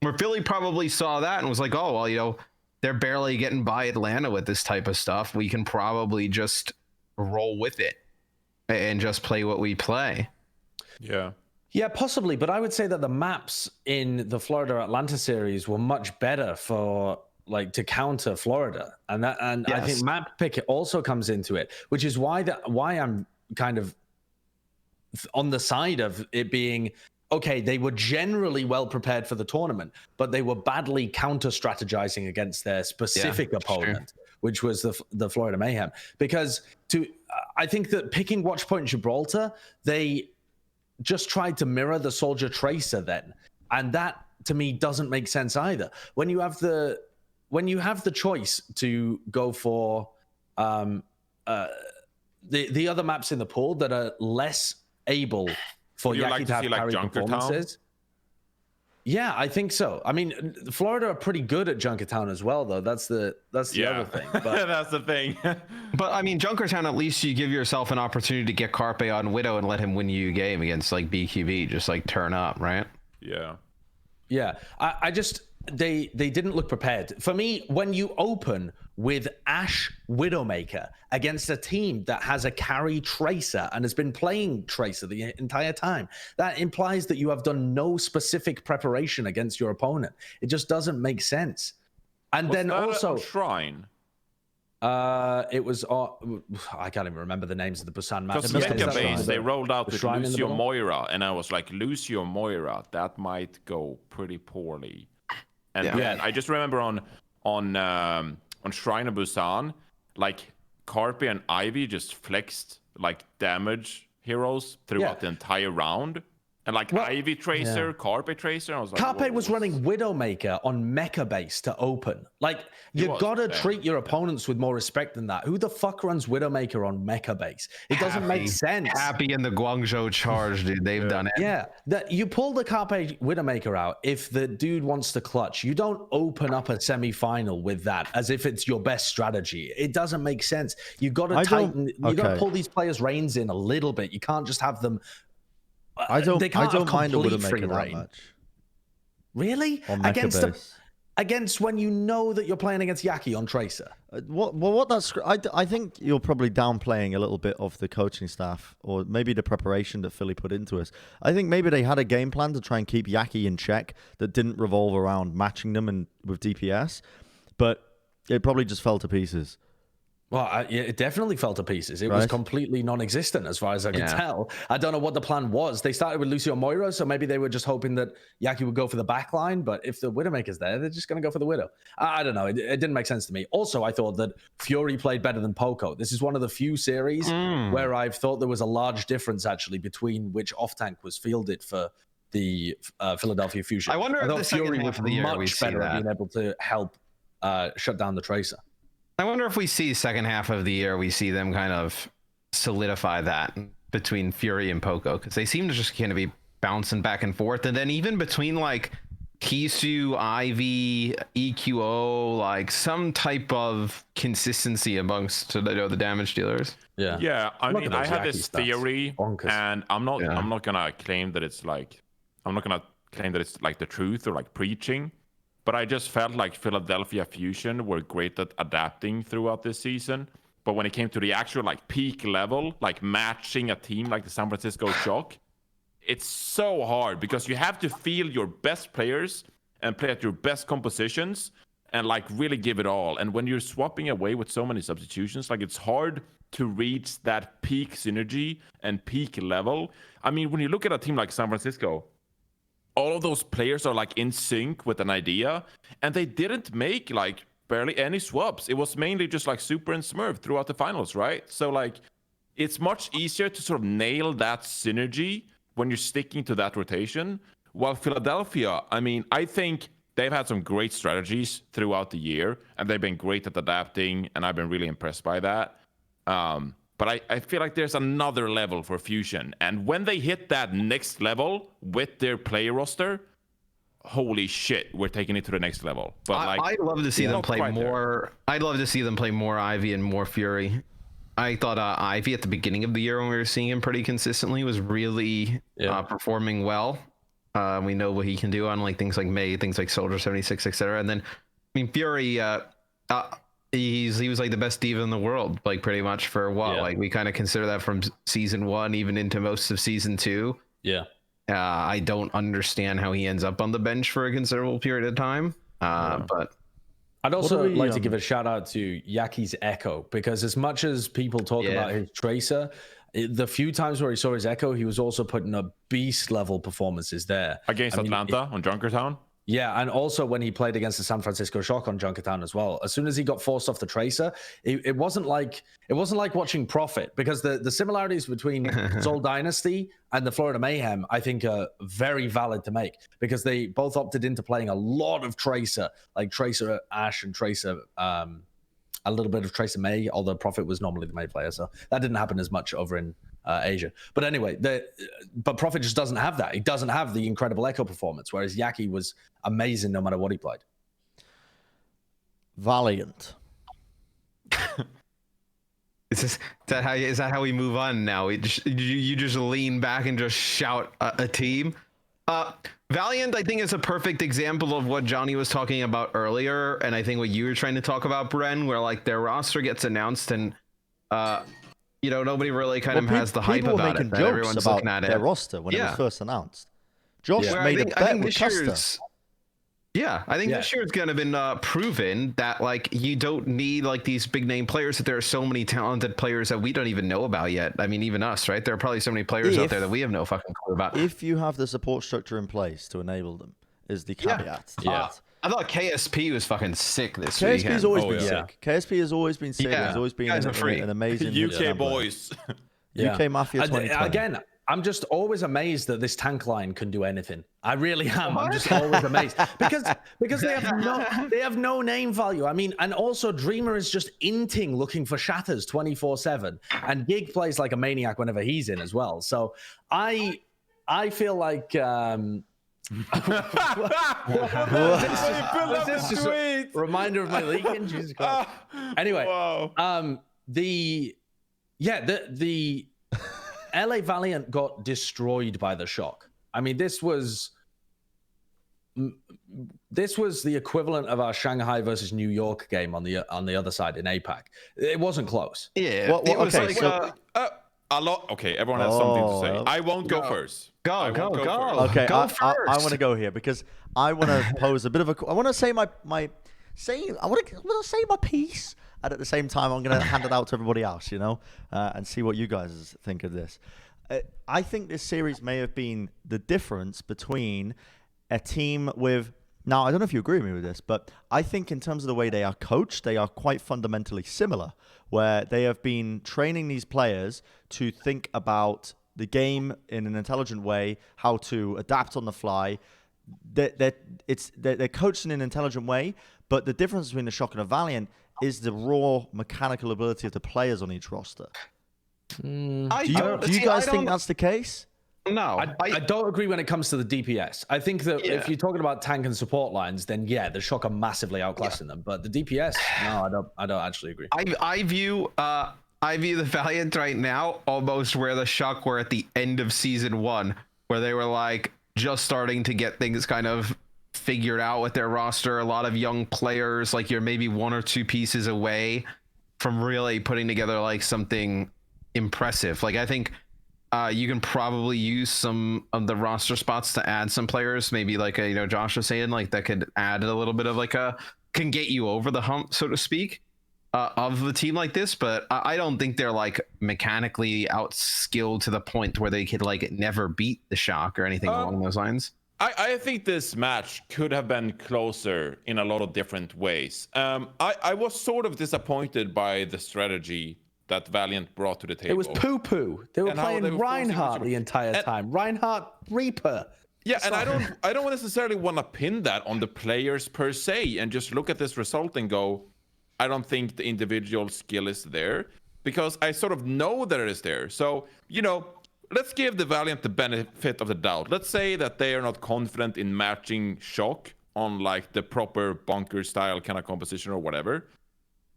where Philly probably saw that and was like, oh, well, they're barely getting by Atlanta with this type of stuff. We can probably just roll with it and just play what we play. Yeah. Yeah, possibly. But I would say that the maps in the Florida Atlanta series were much better for to counter Florida. And I think map pick also comes into it, which is why I'm kind of on the side of it being, okay, they were generally well prepared for the tournament, but they were badly counter-strategizing against their specific opponent, which was the Florida Mayhem. Because I think that picking Watchpoint and Gibraltar, they just tried to mirror the Soldier Tracer then, and that to me doesn't make sense either. When you have the choice to go for the other maps in the pool that are less able for Yaki to have carry performances. Yeah, I think so. I mean, Florida are pretty good at Junkertown as well, though. That's the other thing. But that's the thing. But I mean, Junkertown, at least you give yourself an opportunity to get Carpe on Widow and let him win you a game against like BQB. Just like turn up, right? Yeah. Yeah. I just they didn't look prepared. For me, when you open with Ash Widowmaker against a team that has a carry Tracer and has been playing Tracer the entire time, that implies that you have done no specific preparation against your opponent. It just doesn't make sense. And then also Shrine. It was I can't even remember the names of the Busan match. Because base, they rolled out with Lucio Moira, and I was like, Lucio Moira, that might go pretty poorly. And I just remember on Shrine of Busan, like Carpe and Ivy just flexed like damage heroes throughout the entire round. And like Ivy Tracer, Carpe Tracer, I was like, Carpe was running Widowmaker on Mecha base to open. Like, you gotta treat your opponents with more respect than that. Who the fuck runs Widowmaker on Mecha base? It doesn't make sense. Happy in the Guangzhou charge, dude. They've done it. Yeah, you pull the Carpe Widowmaker out if the dude wants to clutch. You don't open up a semi-final with that as if it's your best strategy. It doesn't make sense. You gotta tighten. You gotta pull these players' reins in a little bit. You can't just have them. I don't mind a Widowmaker that much. Really? Against when you know that you're playing against Yaki on Tracer. I think you're probably downplaying a little bit of the coaching staff, or maybe the preparation that Philly put into us. I think maybe they had a game plan to try and keep Yaki in check that didn't revolve around matching them with DPS, but it probably just fell to pieces. Well, it definitely fell to pieces. It was completely non-existent as far as I could tell. I don't know what the plan was. They started with Lucio Moira, so maybe they were just hoping that Yaki would go for the back line. But if the Widowmaker's there, they're just going to go for the Widow. I don't know. It didn't make sense to me. Also, I thought that Fury played better than Poco. This is one of the few series where I've thought there was a large difference, actually, between which off-tank was fielded for the Philadelphia Fusion. I wonder if the Fury was much better at being able to help shut down the Tracer. I wonder if we see second half of the year, we see them kind of solidify that between Fury and Poco, because they seem to just kind of be bouncing back and forth. And then even between like Kisu, Ivy, EQO, like some type of consistency amongst the damage dealers. Yeah. I mean, I had this theory, and I'm not gonna claim that it's like the truth or like preaching. But I just felt like Philadelphia Fusion were great at adapting throughout this season. But when it came to the actual like peak level, like matching a team like the San Francisco Shock, it's so hard because you have to feel your best players and play at your best compositions and like really give it all. And when you're swapping away with so many substitutions, like it's hard to reach that peak synergy and peak level. I mean, when you look at a team like San Francisco, all of those players are like in sync with an idea, and they didn't make like barely any swaps. It was mainly just like Super and Smurf throughout the finals, right? So like it's much easier to sort of nail that synergy when you're sticking to that rotation. While Philadelphia, I mean, I think they've had some great strategies throughout the year, and they've been great at adapting, and I've been really impressed by that. But I feel like there's another level for Fusion. And when they hit that next level with their player roster, holy shit, we're taking it to the next level. But like, I'd love to see them play more. I'd love to see them play more Ivy and more Fury. I thought Ivy at the beginning of the year when we were seeing him pretty consistently was really performing well. We know what he can do on like things like May, things like Soldier 76, etc. And then, I mean, Fury, he was like the best diva in the world, like pretty much for a while. Like we kind of consider that from season 1 even into most of season 2. I don't understand how he ends up on the bench for a considerable period of time. But I'd also like to give a shout out to Yaki's Echo, because as much as people talk about his Tracer, the few times where he saw his Echo, he was also putting up beast level performances there against Atlanta on Junkertown. Yeah, and also when he played against the San Francisco Shock on Junkertown as well. As soon as he got forced off the Tracer, it wasn't like watching Prophet, because the similarities between Soul Dynasty and the Florida Mayhem, I think, are very valid to make, because they both opted into playing a lot of Tracer, like Tracer Ash and Tracer, a little bit of Tracer May, although Prophet was normally the May player, so that didn't happen as much over in Asia. But anyway, but Prophet just doesn't have that. He doesn't have the incredible Echo performance, whereas Yaki was amazing no matter what he played. Valiant. Is that how we move on now? You just lean back and just shout a team. Valiant, I think, is a perfect example of what Johnny was talking about earlier, and I think what you were trying to talk about, Bren, where like their roster gets announced and nobody really kind of has the hype about it. Everyone's about looking at their it. roster when it was first announced. Josh made a bet with Custer. I think this year it's going to been proven that like you don't need like these big name players, that there are so many talented players that we don't even know about yet. I mean, even us, right? There are probably so many players out there that we have no fucking clue about. If you have the support structure in place to enable them, is the caveat. I thought KSP was fucking sick this weekend. KSP's always been sick. KSP has always been sick. He's always been an amazing UK boys. UK Mafia 2020. Again, I'm just always amazed that this tank line can do anything. I really am. I'm just always amazed because they have no name value. I mean, and also Dreamer is just inting looking for shatters 24/7, and Gig plays like a maniac whenever he's in as well. So I feel like this just a reminder of my leaking. Jesus Christ. Anyway, the LA Valiant got destroyed by the Shock. I mean, this was the equivalent of our Shanghai versus New York game on the other side in APAC. It wasn't close. Yeah. A lot. Okay, everyone has something to say. I won't go first. Go. Okay, go first. I want to go here because I want to pose a bit of I want to say my piece and at the same time, I'm going to hand it out to everybody else, and see what you guys think of this. I think this series may have been the difference between a team with... Now, I don't know if you agree with me with this, but I think in terms of the way they are coached, they are quite fundamentally similar, where they have been training these players to think about the game in an intelligent way, how to adapt on the fly. They're coached in an intelligent way, but the difference between the Shock and the Valiant is the raw mechanical ability of the players on each roster. Do you guys think that's the case? No, I don't agree when it comes to the DPS. I think that if you're talking about tank and support lines, then the Shock are massively outclassing them. But the DPS, no, I don't actually agree. I view the Valiant right now almost where the Shock were at the end of season 1, where they were like just starting to get things kind of figured out with their roster. A lot of young players, like you're maybe 1 or 2 pieces away from really putting together like something impressive. Like I think you can probably use some of the roster spots to add some players, maybe like Josh was saying, like that could add a little bit of can get you over the hump, so to speak, of the team like this. But I don't think they're like mechanically outskilled to the point where they could like never beat the Shock or anything along those lines. I think this match could have been closer in a lot of different ways. I was sort of disappointed by the strategy that Valiant brought to the table. It was poo-poo. They were playing Reinhardt the entire time. Reinhardt Reaper. Yeah, and I don't necessarily want to pin that on the players per se and just look at this result and go, I don't think the individual skill is there, because I sort of know that it is there. So, let's give the Valiant the benefit of the doubt. Let's say that they are not confident in matching Shock on like the proper bunker style kind of composition or whatever.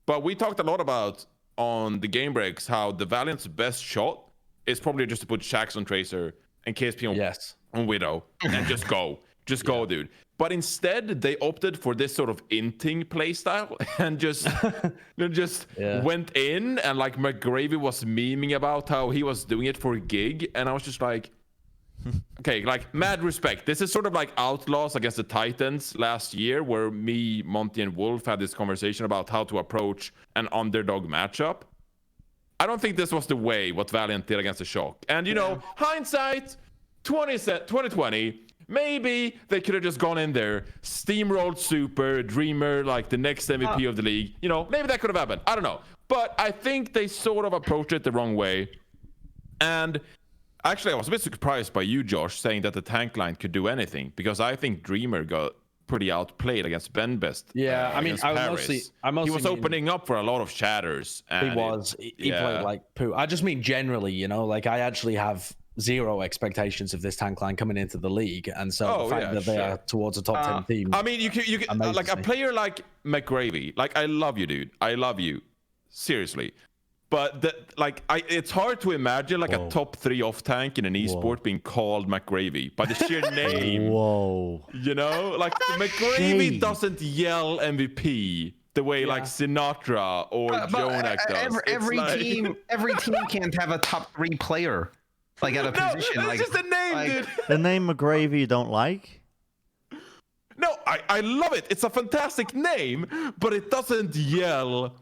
But we talked a lot about on the game breaks how the Valiant's best shot is probably just to put Shax on Tracer and KSP on Widow and just go. Just go, dude. But instead, they opted for this sort of inting playstyle and just went in, and like McGravy was memeing about how he was doing it for a gig, and I was just like, okay, like mad respect. This is sort of like Outlaws against the Titans last year, where me, Monty, and Wolf had this conversation about how to approach an underdog matchup. I don't think this was the way what Valiant did against the Shock. And hindsight, 2020, maybe they could have just gone in there, steamrolled Super, Dreamer, like the next MVP of the league. Maybe that could have happened. I don't know. But I think they sort of approached it the wrong way. And actually, I was a bit surprised by you, Josh, saying that the tank line could do anything, because I think Dreamer got pretty outplayed against Ben Best. Yeah, I mean, he was opening up for a lot of shatters. He was. He played like poo. I just mean generally, like I actually have zero expectations of this tank line coming into the league, and so the fact that they are towards a top 10 team. I mean, you can like a player like McGravy. Like, I love you, dude. I love you, seriously. But it's hard to imagine like a top 3 off tank in an esport being called McGravy by the sheer name. Whoa. Like McGravy doesn't yell MVP the way like Sinatra or Jonak does. Every team can't have a top 3 player like at a position. It's just a name, dude. The name McGravy you don't like? No, I love it. It's a fantastic name, but it doesn't yell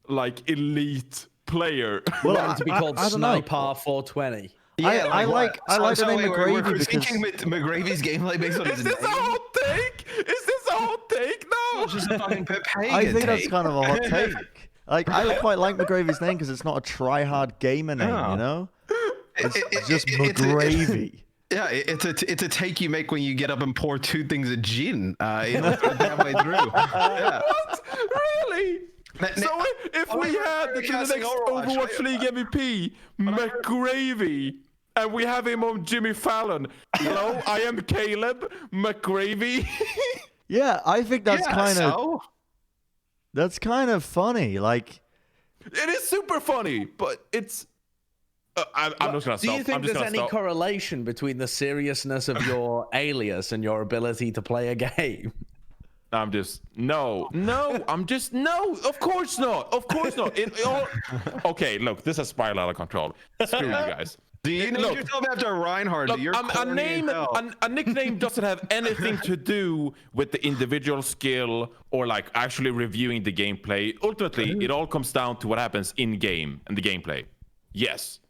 like elite player. Well, to be called Sniper 420. Yeah, I like the name McGravy because because McGravy's gameplay based on his name. Is this a hot take? No. It's just a fucking I think that's kind of a hot take. Like, I quite like McGravy's name because it's not a try-hard gamer name, It's just McGravy. It's a take you make when you get up and pour 2 things of gin halfway through. Yeah. What? Really? So if we had the next Overwatch League MVP, McGravy, and we have him on Jimmy Fallon. Hello, I am Caleb McGravy. Yeah, I think that's kind of funny. Like, it is super funny, but it's. I'm just gonna stop. Do you think there's any correlation between the seriousness of your alias and your ability to play a game? Of course not. Okay, look, this has spiraled out of control. Screw you guys. Do you name yourself after Reinhardt? Look, a nickname doesn't have anything to do with the individual skill or like actually reviewing the gameplay. Ultimately, it all comes down to what happens in game and the gameplay. Yes,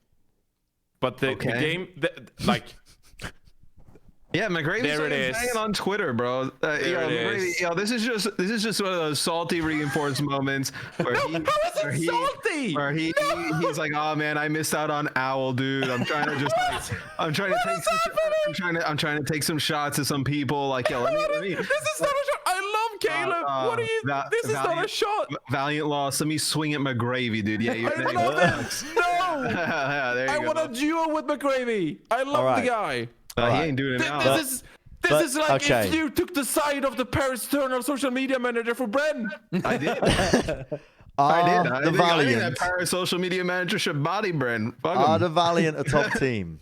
but the game, like. Yeah, McGravy's saying on Twitter, bro. This is just one of those salty reinforced moments where he's like, oh man, I missed out on Owl, dude. I'm trying to take some shots at some people. Like, yo, let me. This is not a shot. I love Caleb. What are you? This is not a shot. Valiant lost. Let me swing at McGravy, dude. Yeah, I love it. No. I want a duel with McGravy. I love the guy. He ain't doing it now. This is like if you took the side of the Paris Turner social media manager for Bren. I did. I think Valiant. That Paris social media manager should body Bren. The Valiant a top team?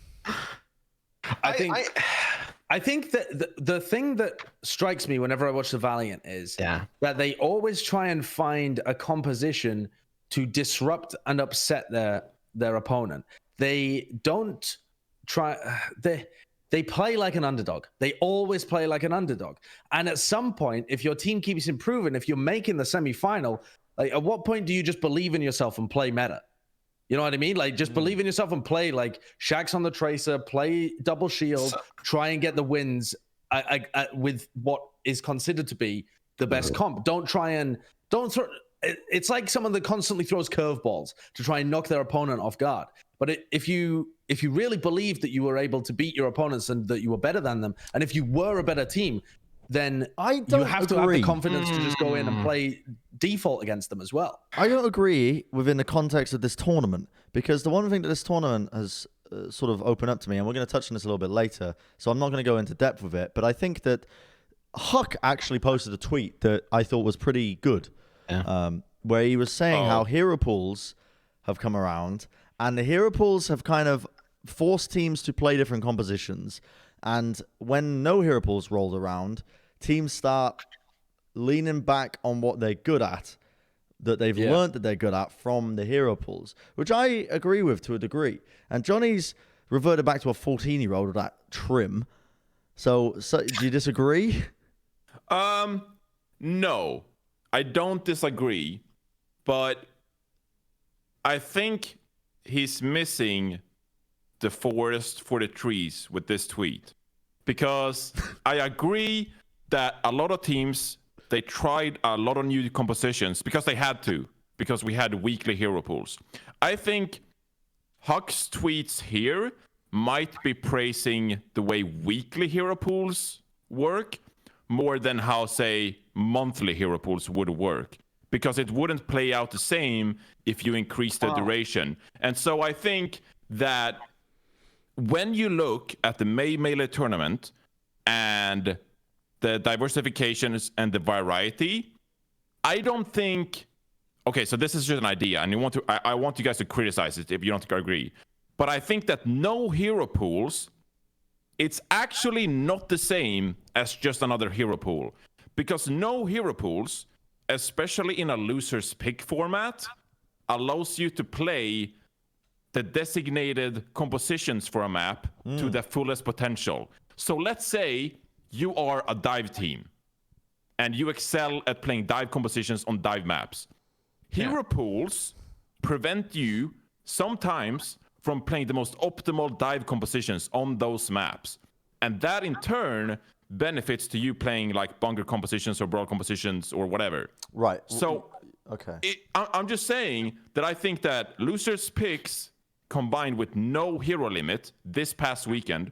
I think that the thing that strikes me whenever I watch the Valiant is that they always try and find a composition to disrupt and upset their opponent. They don't try. They play like an underdog. They always play like an underdog. And at some point, if your team keeps improving, if you're making the semifinal, like at what point do you just believe in yourself and play meta? You know what I mean? Like just believe in yourself and play like Shaxx on the Tracer, play double shield, try and get the wins with what is considered to be the best comp. Don't throw. It's like someone that constantly throws curveballs to try and knock their opponent off guard. But if you really believe that you were able to beat your opponents and that you were better than them, and if you were a better team, then you have to have the confidence to just go in and play default against them as well. I don't agree within the context of this tournament, because the one thing that this tournament has sort of opened up to me, and we're going to touch on this a little bit later, so I'm not going to go into depth with it, but I think that Huck actually posted a tweet that I thought was pretty good, where he was saying how hero pools have come around, and the hero pools have kind of forced teams to play different compositions. And when no hero pools rolled around, teams start leaning back on what they're good at, that they've learned that they're good at from the hero pools, which I agree with to a degree. And Johnny's reverted back to a 14-year-old with that trim. So do you disagree? No, I don't disagree, but I think he's missing the forest for the trees with this tweet, because I agree that a lot of teams, they tried a lot of new compositions because they had to, because we had weekly hero pools. I think Huck's tweets here might be praising the way weekly hero pools work more than how, say, monthly hero pools would work, because it wouldn't play out the same if you increase the duration. And so I think that when you look at the Melee tournament and the diversifications and the variety, I don't think... Okay, so this is just an idea, and I want you guys to criticize it if you don't agree. But I think that no hero pools, it's actually not the same as just another hero pool. Because no hero pools, especially in a loser's pick format, allows you to play the designated compositions for a map to the fullest potential. So let's say you are a dive team and you excel at playing dive compositions on dive maps. Hero pools prevent you sometimes from playing the most optimal dive compositions on those maps. And that in turn benefits to you playing like bunker compositions or brawl compositions or whatever. Right. So I'm just saying that I think that losers picks combined with no hero limit this past weekend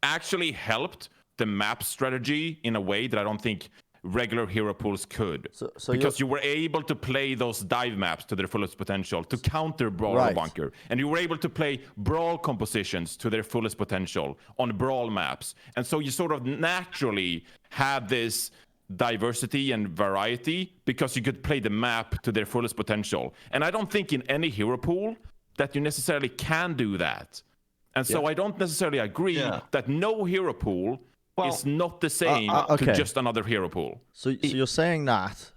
actually helped the map strategy in a way that I don't think regular hero pools could. Because you were able to play those dive maps to their fullest potential to counter brawl or bunker. And you were able to play brawl compositions to their fullest potential on brawl maps. And so you sort of naturally have this diversity and variety because you could play the map to their fullest potential. And I don't think in any hero pool that you necessarily can do that. And so I don't necessarily agree that no hero pool is not the same to just another hero pool. So you're saying that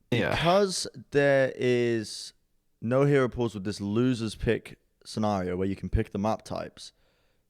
because there is no hero pools with this loser's pick scenario where you can pick the map types,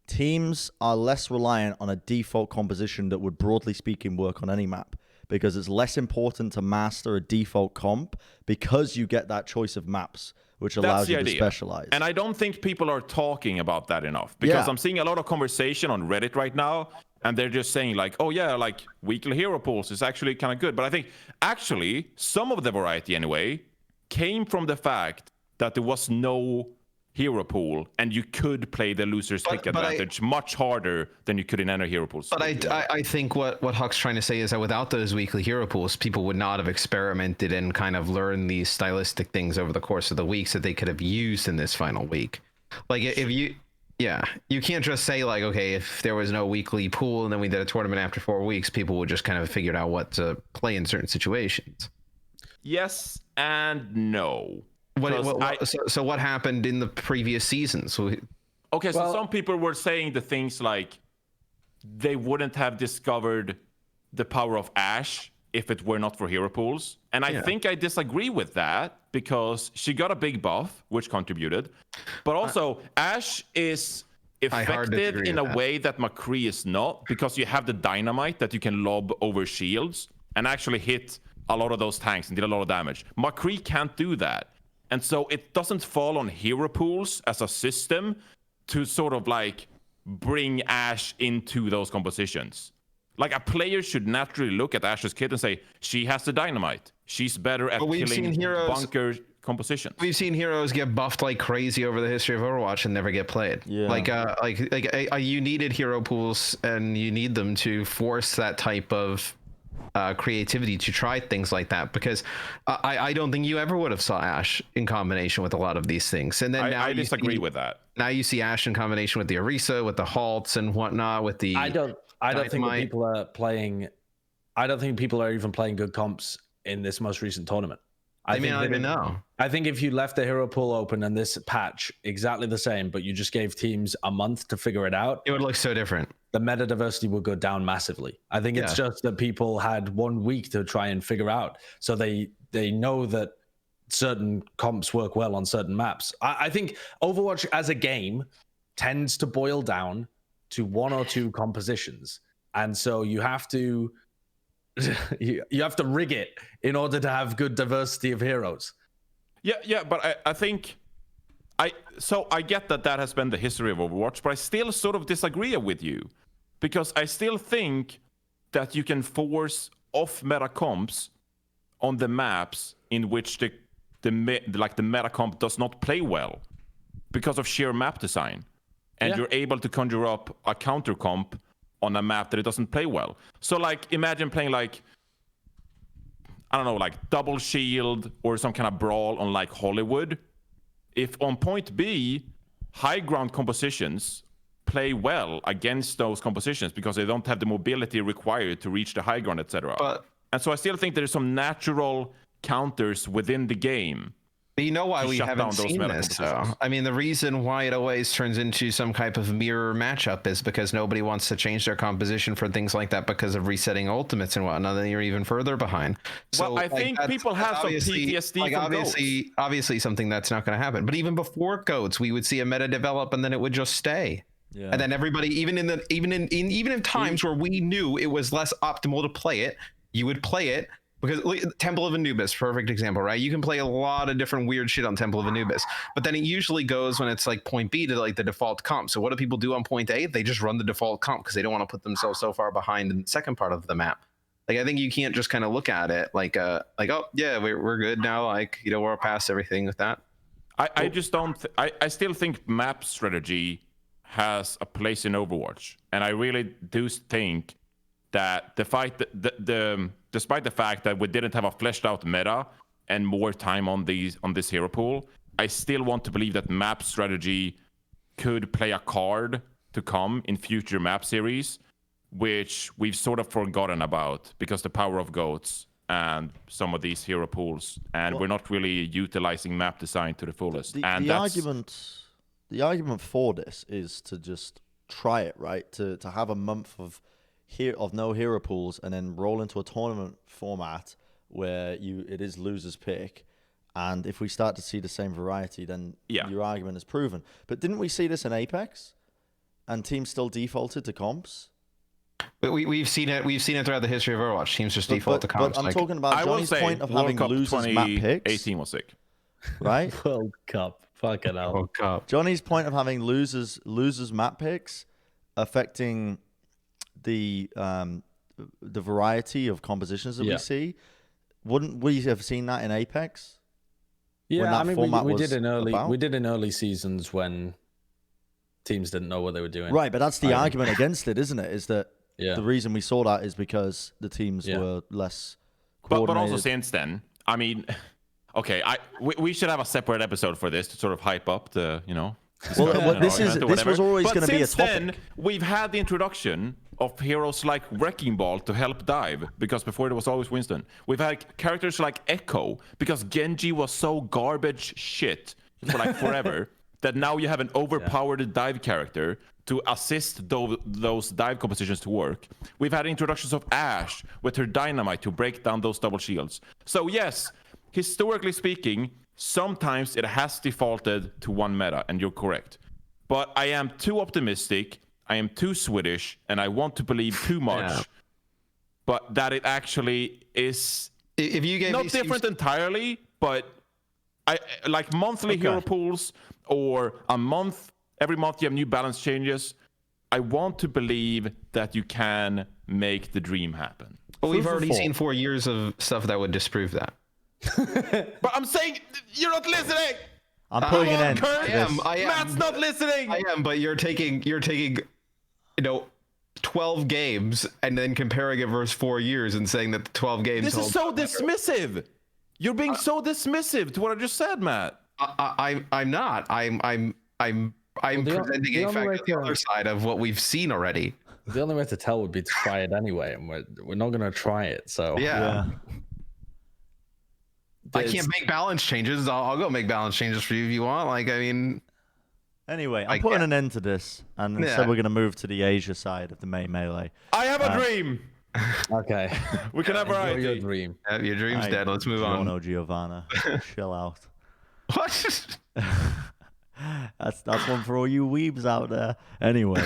teams are less reliant on a default composition that would, broadly speaking, work on any map, because it's less important to master a default comp because you get that choice of maps, which allows you to specialize. And I don't think people are talking about that enough, because I'm seeing a lot of conversation on Reddit right now, and they're just saying like, oh yeah, like weekly hero pools is actually kind of good. But I think actually some of the variety anyway came from the fact that there was no hero pool, and you could play the loser's pick advantage much harder than you could in any hero pools. But I think what Huck's trying to say is that without those weekly hero pools, people would not have experimented and kind of learned these stylistic things over the course of the weeks that they could have used in this final week. Like if you can't just say like, okay, if there was no weekly pool and then we did a tournament after 4 weeks, people would just kind of figured out what to play in certain situations. Yes and no. So what happened in the previous seasons? So some people were saying the things like they wouldn't have discovered the power of Ashe if it were not for hero pools. And I think I disagree with that, because she got a big buff, which contributed. But also, Ashe is effective in a way that McCree is not, because you have the dynamite that you can lob over shields and actually hit a lot of those tanks and did a lot of damage. McCree can't do that. And so it doesn't fall on hero pools as a system to sort of like bring Ashe into those compositions. Like a player should naturally look at Ashe's kit and say, she has the dynamite. She's better at killing bunker compositions. We've seen heroes get buffed like crazy over the history of Overwatch and never get played. Yeah. You needed hero pools, and you need them to force that type of creativity to try things like that, because I don't think you ever would have saw Ashe in combination with a lot of these things. And then I disagree with that. Now you see Ashe in combination with the Orisa, with the halts and whatnot, with the I don't think that people are playing. I don't think people are even playing good comps in this most recent tournament. I don't even know. I think if you left the hero pool open and this patch exactly the same, but you just gave teams a month to figure it out, it would look so different. The meta diversity would go down massively. I think it's just that people had 1 week to try and figure out. So they know that certain comps work well on certain maps. I think Overwatch as a game tends to boil down to 1 or 2 compositions. And so you have to you have to rig it in order to have good diversity of heroes. Yeah, but I think I get that has been the history of Overwatch, but I still sort of disagree with you, because I still think that you can force off meta comps on the maps in which the meta comp does not play well because of sheer map design, and you're able to conjure up a counter comp on a map that it doesn't play well. So like imagine playing like, I don't know, like double shield or some kind of brawl on like Hollywood. If on point B, high ground compositions play well against those compositions because they don't have the mobility required to reach the high ground, etc. And so I still think there is some natural counters within the game. But you know why we haven't seen this, though? I mean, the reason why it always turns into some type of mirror matchup is because nobody wants to change their composition for things like that because of resetting ultimates and whatnot. Then you're even further behind. So, well, I think people have some PTSD from obviously something that's not going to happen. But even before GOATs, we would see a meta develop and then it would just stay. Yeah. And then everybody, even in times where we knew it was less optimal to play it, you would play it. Because Temple of Anubis, perfect example, right? You can play a lot of different weird shit on Temple of Anubis, but then it usually goes when it's like point B to like the default comp. So what do people do on point A? They just run the default comp because they don't want to put themselves so far behind in the second part of the map. Like, I think you can't just kind of look at it like oh yeah, we're good now. Like, you know, we're past everything with that. I just don't. I still think map strategy has a place in Overwatch, and I really do think that despite the fact that we didn't have a fleshed out meta and more time on this hero pool, I still want to believe that map strategy could play a card to come in future map series, which we've sort of forgotten about because the power of GOATs and some of these hero pools, and we're not really utilizing map design to the fullest. The argument for this is to just try it, right? To have a month of no hero pools and then roll into a tournament format where it is loser's pick, And if we start to see the same variety, then Yeah. your argument is proven. But didn't we see this in Apex? And teams still defaulted to comps? But we've seen it. We've seen it throughout the history of Overwatch. Teams just default to comps. But I'm talking about I will Johnny's say point of World having Cup losers map picks, 2018 was sick. right? World Cup. Fucking hell. World Cup. Johnny's point of having losers map picks affecting the variety of compositions that we see. Wouldn't we have seen that in Apex? Yeah, I mean, we did in in early seasons when teams didn't know what they were doing. Right, but that's the argument against it, isn't it? Is that the reason we saw that is because the teams were less coordinated. But also since then, I mean, okay, we should have a separate episode for this to sort of hype up the, Well, this was always going to be a topic. Then we've had the introduction of heroes like Wrecking Ball to help dive, because before it was always Winston. We've had characters like Echo, because Genji was so garbage shit for like forever that now you have an overpowered dive character to assist those dive compositions to work. We've had introductions of Ashe with her dynamite to break down those double shields. So yes, historically speaking, sometimes it has defaulted to one meta, and you're correct. But I am too optimistic, I am too Swedish, and I want to believe too much. But that it actually is if you gave not different entirely, but I like monthly hero pools or every month you have new balance changes. I want to believe that you can make the dream happen. Well, we've already seen 4 years of stuff that would disprove that. But I'm saying you're not listening. I'm putting an end. I am. Matt's not listening. I am, but you're taking 12 games and then comparing it versus 4 years and saying that the 12 games. This is so dismissive. You're being so dismissive to what I just said, Matt. I'm not. I'm presenting a fact on the other side of what we've seen already. The only way to tell would be to try it anyway, and we're not going to try it. So yeah. I can't make balance changes. I'll go make balance changes for you if you want. Anyway, I'm putting an end to this, and instead we're going to move to the Asia side of the main melee. I have a dream. Okay. We can have variety. Your dream. Your dream's dead. Let's move on. No, Giovanna. Chill out. What? That's one for all you weebs out there. Anyway,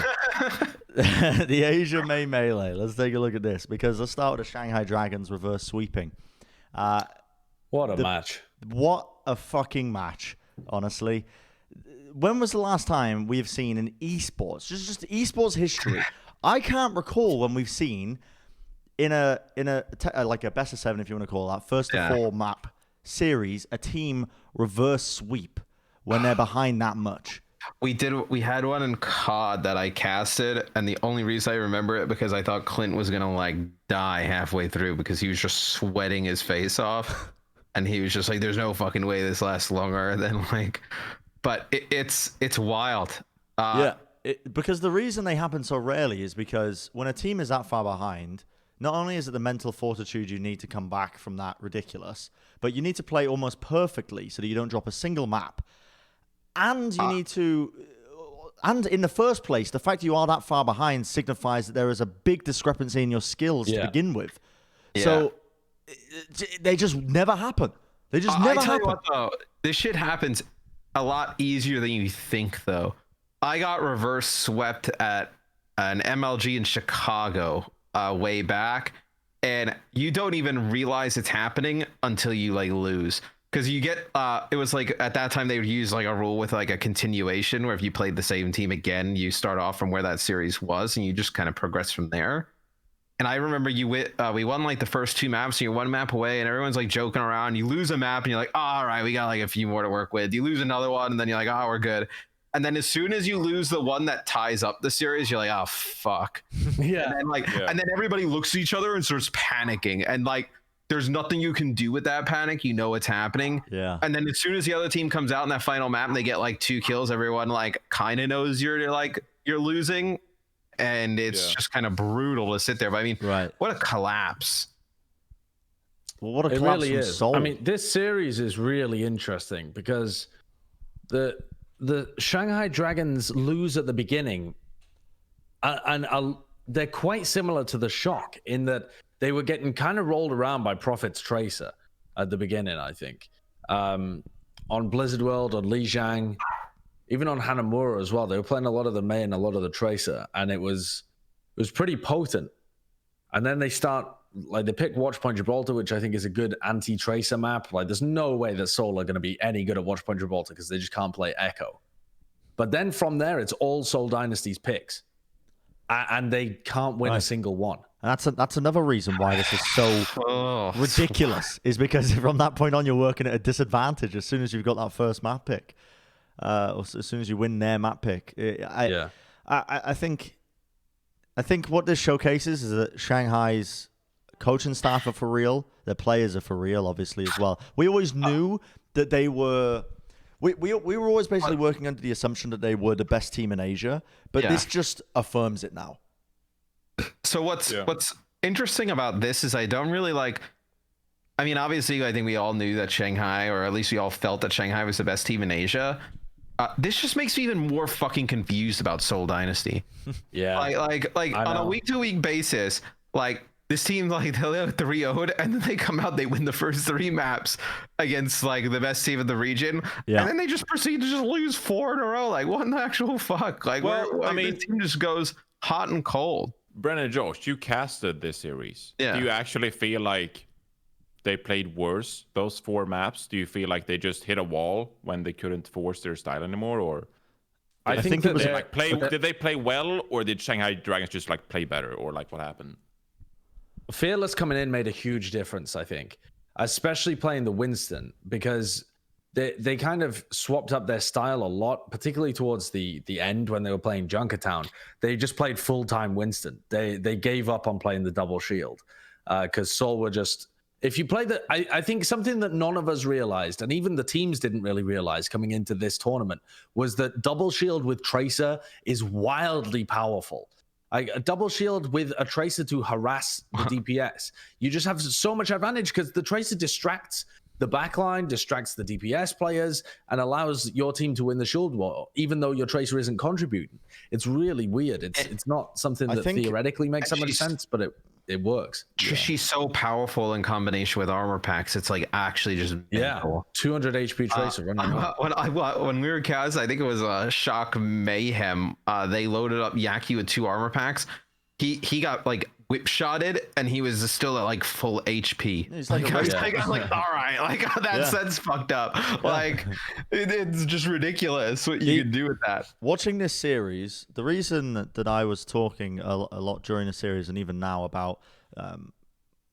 the Asia main melee. Let's take a look at this, because let's start with the Shanghai Dragons reverse sweeping. What a match. What a fucking match, honestly. When was the last time we've seen in esports, just esports history? I can't recall when we've seen in a like a best of 7, if you want to call that, first to 4 map series, a team reverse sweep when they're behind that much. We had one in COD that I casted, and the only reason I remember it because I thought Clint was gonna die halfway through because he was just sweating his face off, and he was just like, "There's no fucking way this lasts longer than But it's wild. Because the reason they happen so rarely is because when a team is that far behind, not only is it the mental fortitude you need to come back from that ridiculous, but you need to play almost perfectly so that you don't drop a single map. And you need to... And in the first place, the fact you are that far behind signifies that there is a big discrepancy in your skills to begin with. Yeah. So they just never happen. They just never happen. You what, though, this shit happens a lot easier than you think, though. I got reverse swept at an MLG in Chicago way back, and you don't even realize it's happening until you lose. Because you get, it was at that time they would use a rule with a continuation where if you played the same team again, you start off from where that series was and you just kind of progress from there. And I remember we won the first 2 maps, and you're 1 map away, and everyone's joking around. You lose a map, and you're like, oh, all right, we got a few more to work with. You lose another one, and then you're like, oh, we're good. And then as soon as you lose the one that ties up the series, you're like, oh, fuck. Yeah. And then everybody looks at each other and starts panicking, and there's nothing you can do with that panic. You know what's happening. Yeah. And then as soon as the other team comes out in that final map and they get 2 kills, everyone kind of knows you're losing. And it's just kind of brutal to sit there. But I mean, what a collapse. Well, what a collapse really is. Soul. I mean, this series is really interesting because the Shanghai Dragons lose at the beginning, and they're quite similar to the Shock in that they were getting kind of rolled around by Prophet's Tracer at the beginning, I think. on Blizzard World, on Lijiang, even on Hanamura as well. They were playing a lot of the Mei and a lot of the Tracer, and it was pretty potent. And then they pick Watchpoint Gibraltar, which I think is a good anti-Tracer map. Like, there's no way that Seoul are going to be any good at Watchpoint Gibraltar because they just can't play Echo. But then from there, it's all Seoul Dynasty's picks, and they can't win a single one. And that's another reason why this is so ridiculous, is because from that point on, you're working at a disadvantage as soon as you've got that first map pick, or as soon as you win their map pick. I think what this showcases is that Shanghai's coaching staff are for real. Their players are for real, obviously, as well. We always knew that they were. We were always basically working under the assumption that they were the best team in Asia, but this just affirms it now. So what's interesting about this is I don't really like. I mean, obviously, I think we all knew that Shanghai, or at least we all felt that Shanghai was the best team in Asia. This just makes me even more fucking confused about Seoul Dynasty. Yeah, like on a week-to-week basis, like this team, like they're 3-0'd, and then they come out, they win the first 3 maps against like the best team in the region, and then they just proceed to just lose 4 in a row. Like, what in the actual fuck? Like, I mean, the team just goes hot and cold. Brennan and Josh, you casted this series. Do you actually feel like they played worse those 4 maps? Do you feel like they just hit a wall when they couldn't force their style anymore, or I think it was like did they play well, or did Shanghai Dragons just like play better, or like what happened? Fearless coming in made a huge difference, I think, especially playing the Winston, because they kind of swapped up their style a lot, particularly towards the end when they were playing Junkertown. They just played full-time Winston. They gave up on playing the double shield because Seoul were just... If you play I think something that none of us realized, and even the teams didn't really realize coming into this tournament, was that double shield with Tracer is wildly powerful. Like a double shield with a Tracer to harass the DPS. You just have so much advantage because the Tracer distracts the backline, distracts the DPS players, and allows your team to win the shield war, even though your Tracer isn't contributing. It's really weird. It's not something that theoretically makes that much sense, but it works. She's so powerful in combination with armor packs. It's like actually just mental. 200 HP Tracer running when we were cast, I think it was Shock Mayhem. They loaded up Yaki with 2 armor packs. He got like whip shotted, and he was still at like full HP. He's like, I'm like, all right, like that's fucked up. Like it's just ridiculous what you can do with that. Watching this series, the reason that I was talking a lot during the series and even now about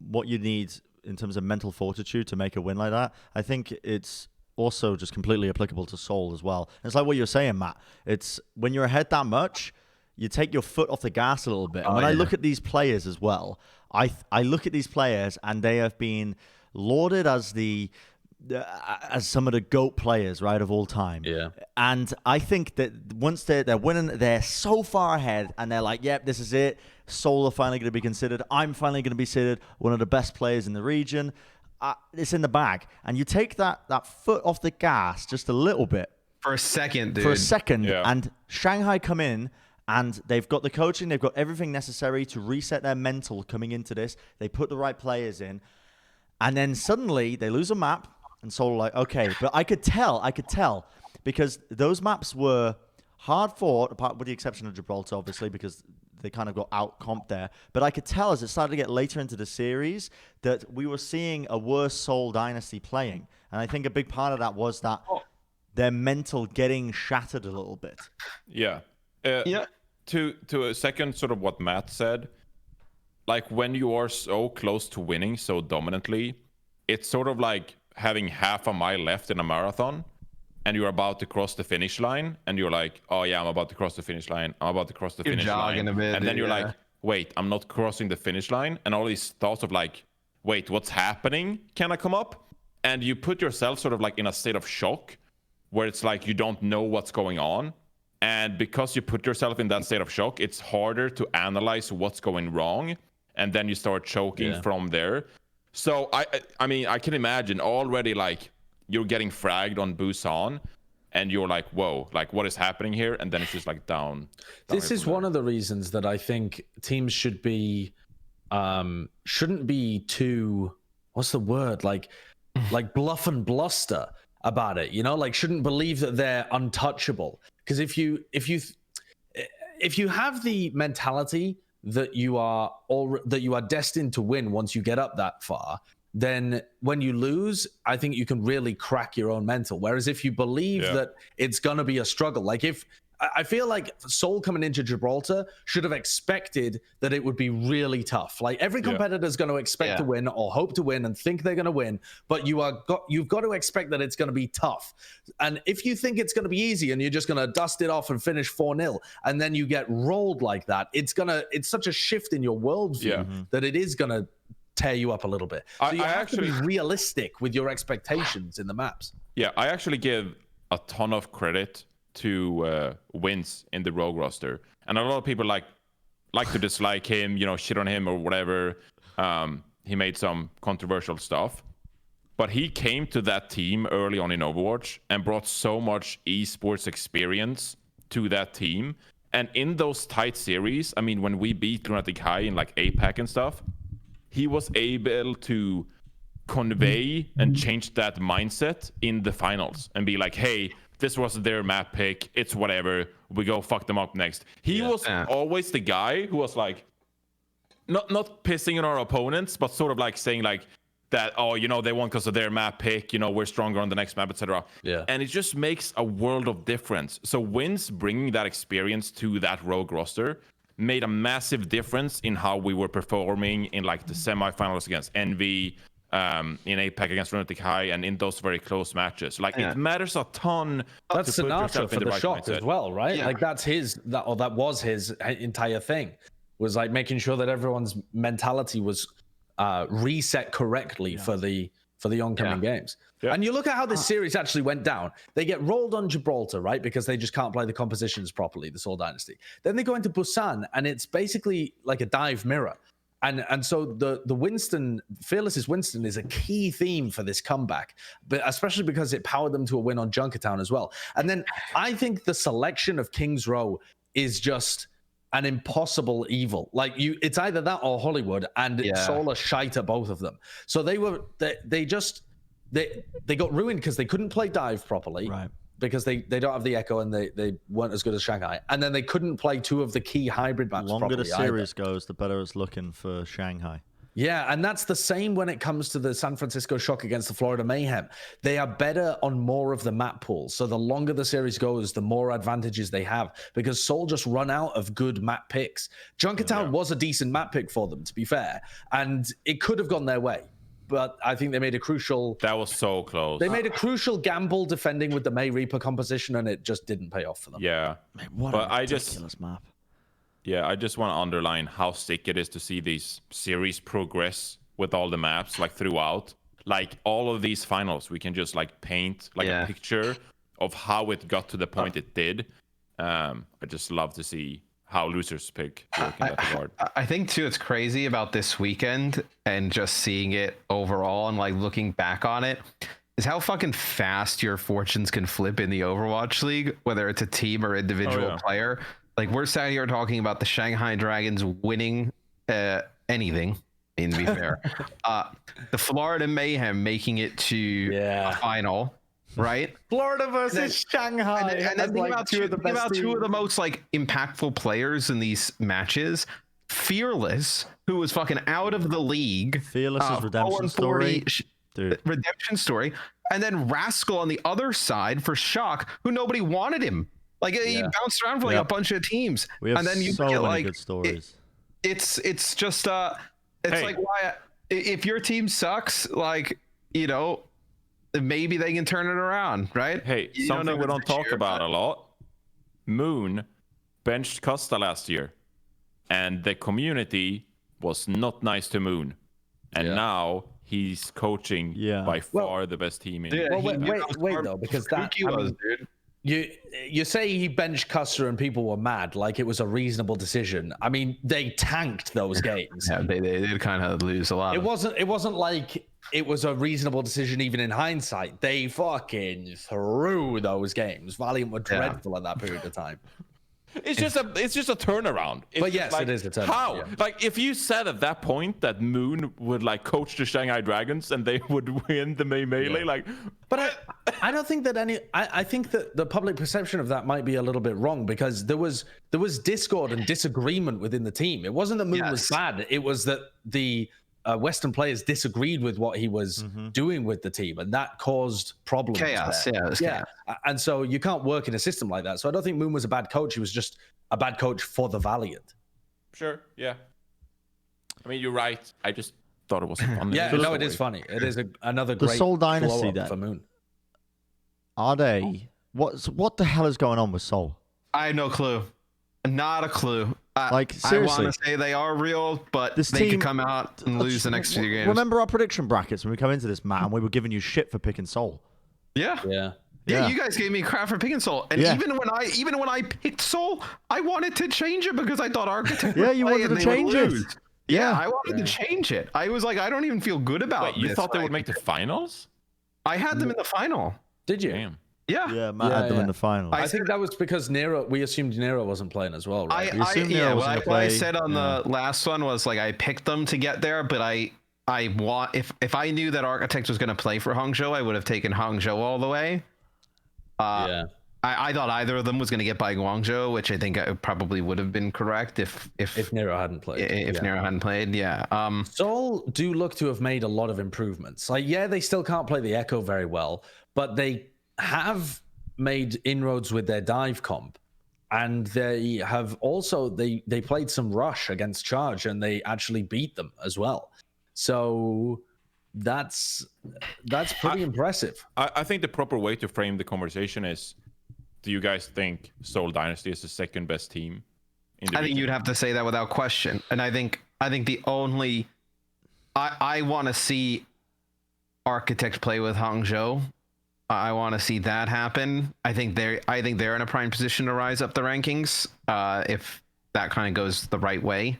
what you need in terms of mental fortitude to make a win like that, I think it's also just completely applicable to Seoul as well. And it's like what you're saying, Matt. It's when you're ahead that much, you take your foot off the gas a little bit. And when I look at these players as well, I look at these players and they have been lauded as as some of the GOAT players, right, of all time. Yeah. And I think that once they're winning, they're so far ahead and they're like, yep, this is it. Seoul are finally going to be considered. I'm finally going to be considered one of the best players in the region. It's in the bag. And you take that foot off the gas just a little bit. For a second, dude. For a second. Yeah. And Shanghai come in, and they've got the coaching, they've got everything necessary to reset their mental coming into this. They put the right players in. And then suddenly they lose a map, and Seoul are like, okay. But I could tell, because those maps were hard fought, apart with the exception of Gibraltar, obviously, because they kind of got out-comped there. But I could tell as it started to get later into the series that we were seeing a worse Seoul Dynasty playing. And I think a big part of that was that their mental getting shattered a little bit. Yeah. To a second, sort of what Matt said, like when you are so close to winning so dominantly, it's sort of like having half a mile left in a marathon, and you're about to cross the finish line, and you're like, oh yeah, I'm about to cross the finish line. I'm about to cross the finish line. A bit, and then you're like, wait, I'm not crossing the finish line. And all these thoughts of like, wait, what's happening? Can I come up? And you put yourself sort of like in a state of shock where it's like you don't know what's going on. And because you put yourself in that state of shock, it's harder to analyze what's going wrong. And then you start choking from there. So, I mean, I can imagine already, like, you're getting fragged on Busan, and you're like, whoa, like, what is happening here? And then it's just, like, down. This is one of the reasons that I think teams shouldn't be too, what's the word? Like, like bluff and bluster about it, you know, like shouldn't believe that they're untouchable. Because if you have the mentality that you are destined to win once you get up that far, then when you lose, I think you can really crack your own mental. Whereas if you believe that it's gonna be a struggle, like I feel like Seoul coming into Gibraltar should have expected that it would be really tough. Like every competitor is going to expect to win or hope to win and think they're going to win, but you've got to expect that it's going to be tough. And if you think it's going to be easy and you're just going to dust it off and finish 4-0, and then you get rolled like that, it's such a shift in your worldview that it is going to tear you up a little bit. So you have to be realistic with your expectations in the maps. Yeah, I actually give a ton of credit to wins in the rogue roster, and a lot of people like to dislike him, you know, shit on him or whatever. He made some controversial stuff, but he came to that team early on in Overwatch and brought so much esports experience to that team. And in those tight series, I mean, when we beat Lunatic High in like APAC and stuff, he was able to convey and change that mindset in the finals and be like, hey, this was their map pick. It's whatever. We go fuck them up next. He was always the guy who was like, not pissing on our opponents, but sort of like saying like that, oh, you know, they won because of their map pick. You know, we're stronger on the next map, etc. Yeah. And it just makes a world of difference. So Wins bringing that experience to that rogue roster made a massive difference in how we were performing in like the semifinals against Envy, in APAC against Lunatic High, and in those very close matches. Like it matters a ton. That's Sinatra for the right Shock mindset as well, right? Like that was his entire thing, was like making sure that everyone's mentality was reset correctly for the oncoming games. Yeah. And you look at how this series actually went down. They get rolled on Gibraltar, right? Because they just can't play the compositions properly, the Seoul Dynasty. Then they go into Busan, and it's basically like a dive mirror. And so the Fearless's Winston is a key theme for this comeback, but especially because it powered them to a win on Junkertown as well. And then I think the selection of Kings Row is just an impossible evil. Like it's either that or Hollywood, and Seoul are shite at both of them. So they got ruined because they couldn't play dive properly. Right. Because they don't have the echo, and they weren't as good as Shanghai. And then they couldn't play two of the key hybrid maps properly. The longer the series either. goes, the better it's looking for Shanghai. Yeah, and that's the same when it comes to the San Francisco Shock against the Florida Mayhem. They are better on more of the map pools. So the longer the series goes, the more advantages they have, because Seoul just run out of good map picks. Junkertown was a decent map pick for them, to be fair, and it could have gone their way. But I think they made a crucial... That was so close. They made a crucial gamble defending with the May Reaper composition, and it just didn't pay off for them. Yeah. Man, what a ridiculous map. Yeah, I just want to underline how sick it is to see these series progress with all the maps, like throughout. Like all of these finals, we can just like paint like a picture of how it got to the point it did. I just love to see how losers pick work in that regard. I think too, it's crazy about this weekend and just seeing it overall and like looking back on it is how fucking fast your fortunes can flip in the Overwatch League, whether it's a team or individual player. Like we're sat here talking about the Shanghai Dragons winning anything. To be fair, the Florida Mayhem making it to a final. Right, Florida versus Shanghai, and then think about two of the most like impactful players in these matches. Fearless, who was fucking out of the league. Fearless's redemption story, dude. Redemption story, and then Rascal on the other side for Shock, who nobody wanted him. Like he bounced around for like a bunch of teams, we have and then you so get many like good stories. It's just like why if your team sucks, like you know. Maybe they can turn it around, right? Hey, something we don't talk about a lot. Moon benched Costa last year, and the community was not nice to Moon. And now he's coaching by far the best team in. Well, wait though, because that dude. You say he benched Custer and people were mad, like it was a reasonable decision. I mean, they tanked those games. Yeah, they did kind of lose a lot. It wasn't like it was a reasonable decision even in hindsight. They fucking threw those games. Valiant were dreadful at that period of time. It's just a turnaround. It's but yes, like, it is a turnaround. How? Yeah. Like, if you said at that point that Moon would like coach the Shanghai Dragons and they would win the melee, like. But I don't think that I think that the public perception of that might be a little bit wrong, because there was discord and disagreement within the team. It wasn't that Moon was bad. It was that the Western players disagreed with what he was doing with the team, and that caused problems. Chaos, chaos. And so you can't work in a system like that. So I don't think Moon was a bad coach. He was just a bad coach for the Valiant. Sure, yeah. I mean, you're right. I just thought it was fun. Yeah, no, it is funny. It is another The great Seoul Dynasty blow-up for Moon. Are they? What the hell is going on with Seoul? I have no clue. Not a clue. Like, seriously. I want to say they are real, but This they team could come out and lose the next few games. Remember our prediction brackets when we come into this, Matt, and we were giving you shit for picking Seoul. Yeah, you guys gave me crap for picking Soul, and even when I picked Soul, I wanted to change it because I thought Architect. You wanted to change it. Yeah, I wanted to change it. I was like, I don't even feel good about. You thought they would make the finals? I had them in the final. Did you? Damn. Yeah, Matt had them in the final. I think that was because we assumed Nero wasn't playing as well, right? What I said on the last one was like I picked them to get there, but I want if I knew that Architect was going to play for Hangzhou, I would have taken Hangzhou all the way. I thought either of them was going to get by Guangzhou, which I think I probably would have been correct if Nero hadn't played. If Nero hadn't played, Seoul do look to have made a lot of improvements. Like, they still can't play the Echo very well, but they have made inroads with their dive comp, and they have also they played some rush against Charge, and they actually beat them as well. So that's pretty impressive. I think the proper way to frame the conversation is, do you guys think Seoul Dynasty is the second best team in the I think region? you'd have to say that without question. And I think the only I want to see Architect play with Hangzhou. I want to see that happen. I think they're in a prime position to rise up the rankings if that kind of goes the right way.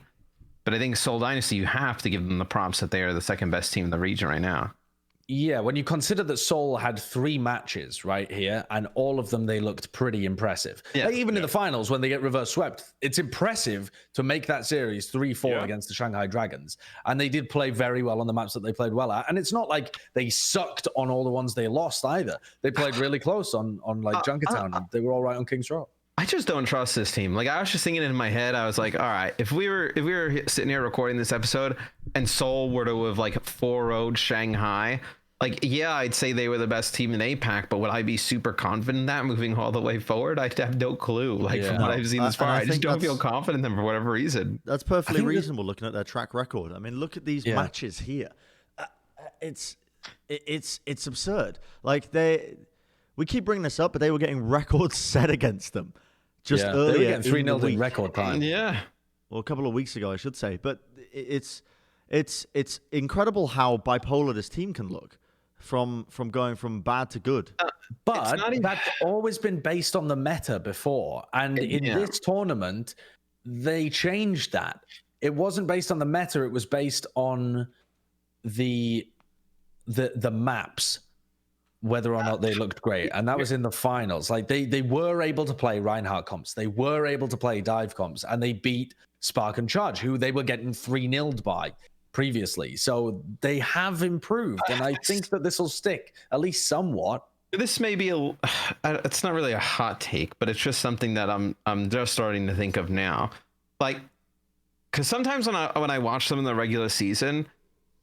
But I think Seoul Dynasty, you have to give them the props that they are the second best team in the region right now. Yeah, when you consider that Seoul had 3 matches right here, and all of them they looked pretty impressive. Yeah. Like, even in the finals when they get reverse swept, it's impressive to make that series 3-4 against the Shanghai Dragons. And they did play very well on the maps that they played well at. And it's not like they sucked on all the ones they lost either. They played really close on like Junkertown, and they were all right on King's Row. I just don't trust this team. Like, I was just thinking in my head, I was like, all right, if we were sitting here recording this episode and Seoul were to have like 4-0'd Shanghai, like, yeah, I'd say they were the best team in APAC, but would I be super confident in that moving all the way forward? I have no clue. Like, from what I've seen this far, I just don't feel confident in them for whatever reason. That's perfectly reasonable looking at their track record. I mean, look at these matches here. It's absurd. Like, we keep bringing this up, but they were getting records set against them just earlier. They were getting 3-0 in record time. Yeah. Well, a couple of weeks ago, I should say. But it's incredible how bipolar this team can look from going from bad to good. But that's always been based on the meta before. And in this tournament, they changed that. It wasn't based on the meta. It was based on the maps, whether or not they looked great. And that was in the finals. Like, they were able to play Reinhardt comps. They were able to play dive comps, and they beat Spark and Charge, who they were getting 3-0'd by previously. So they have improved, and I think that this will stick at least somewhat. This may be it's not really a hot take, but it's just something that I'm just starting to think of now. Like, because sometimes when I watch them in the regular season,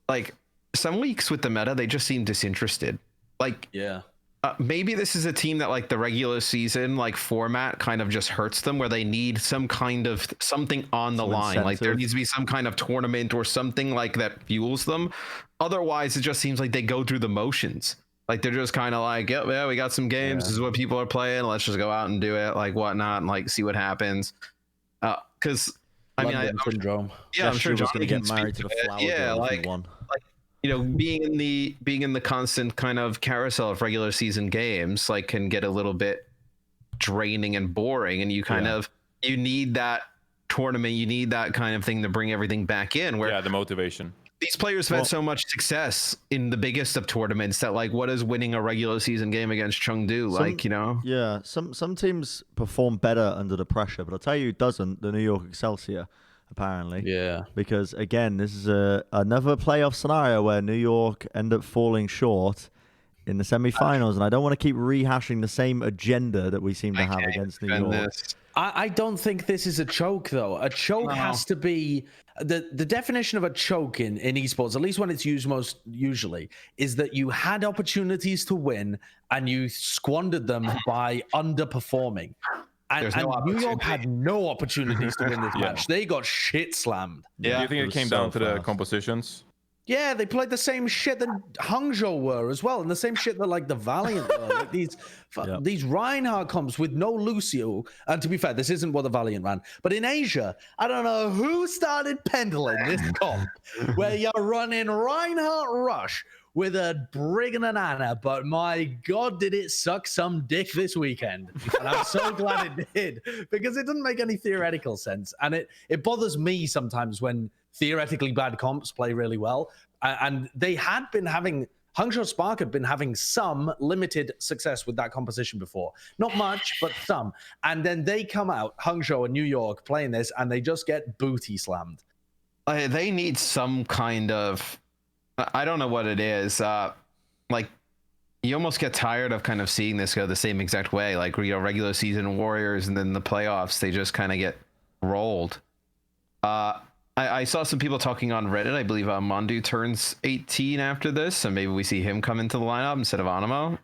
like, some weeks with the meta, they just seem disinterested. Like, maybe this is a team that, like, the regular season, like, format kind of just hurts them, where they need some kind of something on the line. Incentive. Like, there needs to be some kind of tournament or something like that fuels them. Otherwise, it just seems like they go through the motions. Like, they're just kind of like, yeah, we got some games. This is what people are playing. Let's just go out and do it, like, whatnot, and, like, see what happens. Because I mean, syndrome. I'm sure John's going to get married to the flower. Yeah, like, you know, being in the constant kind of carousel of regular season games, like, can get a little bit draining and boring, and you kind of you need that tournament, you need that kind of thing to bring everything back in. Where the motivation. These players have had so much success in the biggest of tournaments that, like, what is winning a regular season game against Chengdu? Like, you know? Yeah, some teams perform better under the pressure, but I'll tell you who doesn't, the New York Excelsior, apparently. Yeah. Because, again, this is another playoff scenario where New York end up falling short in the semifinals, and I don't want to keep rehashing the same agenda that we seem to have against New York. I don't think this is a choke, though. A choke has to be the definition of a choke in esports, at least when it's used most usually, is that you had opportunities to win and you squandered them by underperforming. And New York had no opportunities to win this match. They got shit slammed. Yeah, do you think it came down to the compositions? Yeah, they played the same shit that Hangzhou were as well, and the same shit that like the Valiant were. Like these Reinhardt comps with no Lucio. And to be fair, this isn't what the Valiant ran. But in Asia, I don't know who started pendling this comp where you're running Reinhardt Rush with a Brig and an Ana, but my God, did it suck some dick this weekend. And I'm so glad it did, because it doesn't make any theoretical sense. And it bothers me sometimes when theoretically bad comps play really well. And they had been having, Hangzhou Spark had been having some limited success with that composition before. Not much, but some. And then they come out, Hangzhou and New York, playing this, and they just get booty slammed. They need some kind of, I don't know what it is. Like, you almost get tired of kind of seeing this go the same exact way. Like, you know, regular season Warriors and then the playoffs, they just kind of get rolled. I saw some people talking on Reddit. I believe Mondu turns 18 after this, and maybe we see him come into the lineup instead of Animo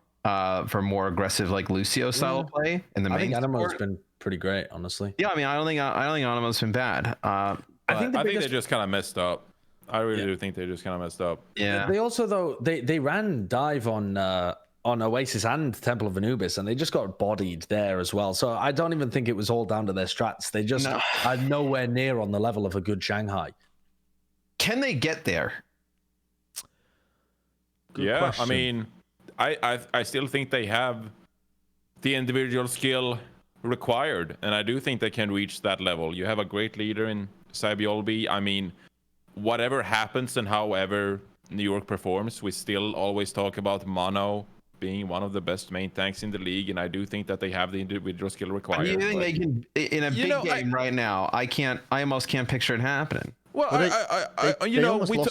for more aggressive, like Lucio style play in the main. I think Animo's been pretty great, honestly. Yeah, I mean, I don't think Animo's been bad. I think they just kind of messed up. I really do think they just kind of messed up. Yeah. They also, though, they ran dive on Oasis and Temple of Anubis, and they just got bodied there as well. So I don't even think it was all down to their strats. They just are nowhere near on the level of a good Shanghai. Can they get there? Good question. I mean, I still think they have the individual skill required, and I do think they can reach that level. You have a great leader in Sabiolbi. I mean, whatever happens and however New York performs, we still always talk about Mono being one of the best main tanks in the league, and I do think that they have the individual skill required. You think they can in a big game right now? I almost can't picture it happening. Well,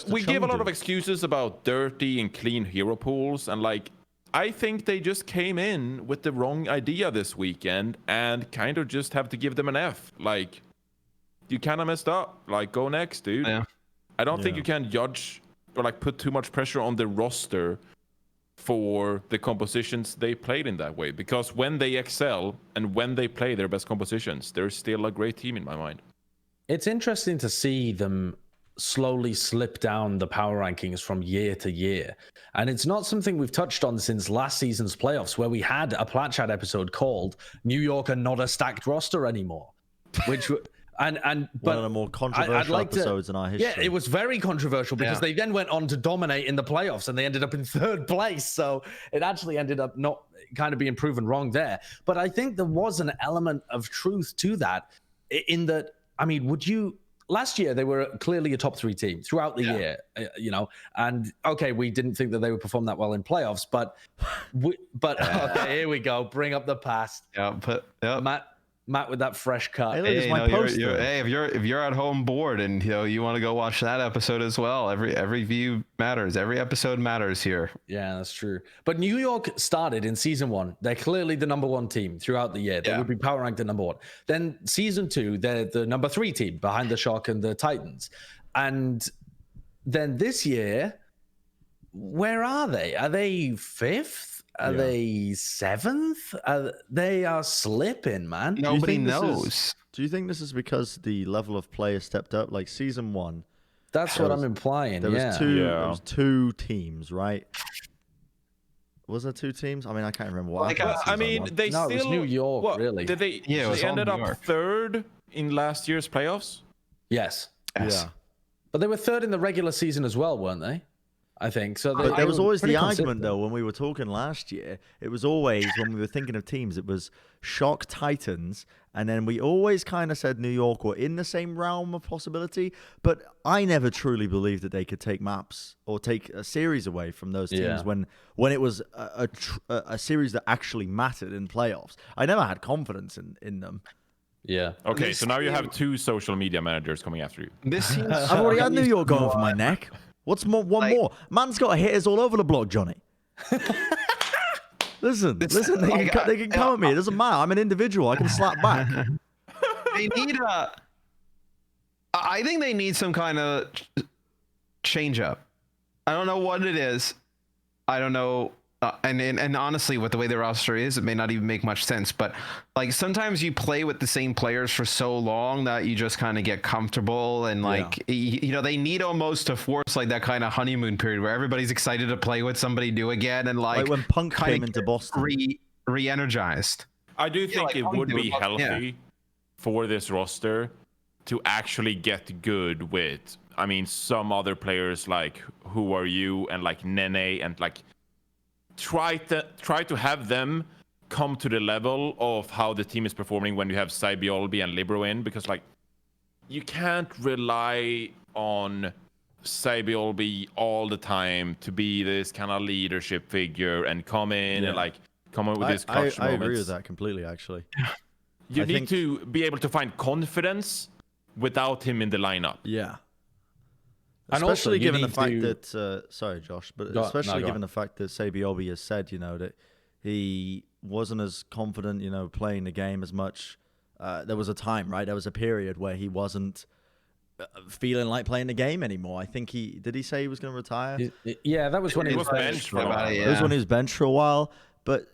we give a lot of excuses about dirty and clean hero pools, and like, I think they just came in with the wrong idea this weekend and kind of just have to give them an F. Like, you kind of messed up. Like, go next, dude. Yeah. I don't think you can judge or like put too much pressure on the roster for the compositions they played in that way, because when they excel and when they play their best compositions, they're still a great team in my mind. It's interesting to see them slowly slip down the power rankings from year to year. And it's not something we've touched on since last season's playoffs, where we had a Plat Chat episode called New York are not a stacked roster anymore, which but one of the more controversial episodes in our history. Yeah, it was very controversial because they then went on to dominate in the playoffs and they ended up in third place. So it actually ended up not kind of being proven wrong there. But I think there was an element of truth to that, in that, I mean, last year they were clearly a top 3 team throughout the year, you know, and okay, we didn't think that they would perform that well in playoffs, but okay, here we go. Bring up the past. Matt with that fresh cut. Hey, if you're at home bored and you want to go watch that episode as well, every view matters. Every episode matters here. Yeah, that's true. But New York started in season 1. They're clearly the number 1 team throughout the year. They would be power ranked at number 1. Then season 2, they're the number 3 team behind the Shock and the Titans. And then this year, where are they? Are they 5th? Are they 7th? They are slipping, man. Nobody knows. Do you think this is because the level of play has stepped up? Like season 1. That's what I'm implying. There was 2 teams, right? Was there 2 teams? I mean, I can't remember what. It was New York. Really? Did they? Yeah, they ended up 3rd in last year's playoffs. Yes. Yeah. But they were 3rd in the regular season as well, weren't they? I think so. But there was always the argument, consistent. though, when we were talking last year. It was always, when we were thinking of teams, it was Shock, Titans, and then we always kind of said New York were in the same realm of possibility. But I never truly believed that they could take maps or take a series away from those teams when it was a series that actually mattered in playoffs. I never had confidence in them. Yeah. Okay, so now you have 2 social media managers coming after you. This seems I've already had New York going for my neck. What's more? One more. Man's got hitters all over the block, Johnny. Listen. They can come at me. It doesn't matter. I'm an individual. I can slap back. They need I think they need some kind of change up. I don't know what it is. I don't know. And honestly, with the way the roster is, it may not even make much sense. But like sometimes you play with the same players for so long that you just kind of get comfortable, and like you know, they need almost to force like that kind of honeymoon period where everybody's excited to play with somebody new again, and like when Punk came into Boston, re-energized. I do think it would be healthy for this roster to actually get good with, I mean, some other players like Who Are You and like Nene, and like try to have them come to the level of how the team is performing when you have Cybiolbi and Libero in, because like you can't rely on Cybiolbi all the time to be this kind of leadership figure and come in and like come up with these clutch moments. I agree with that completely, actually. You need to be able to find confidence without him in the lineup. Yeah. And especially also, given the fact that, sorry, Josh, but especially given the fact that Sabiobi has said, you know, that he wasn't as confident, you know, playing the game as much. There was a time, right? There was a period where he wasn't feeling like playing the game anymore. I think did he say he was going to retire? Yeah, that was when he was benched for a while. It was when he was benched for a while. But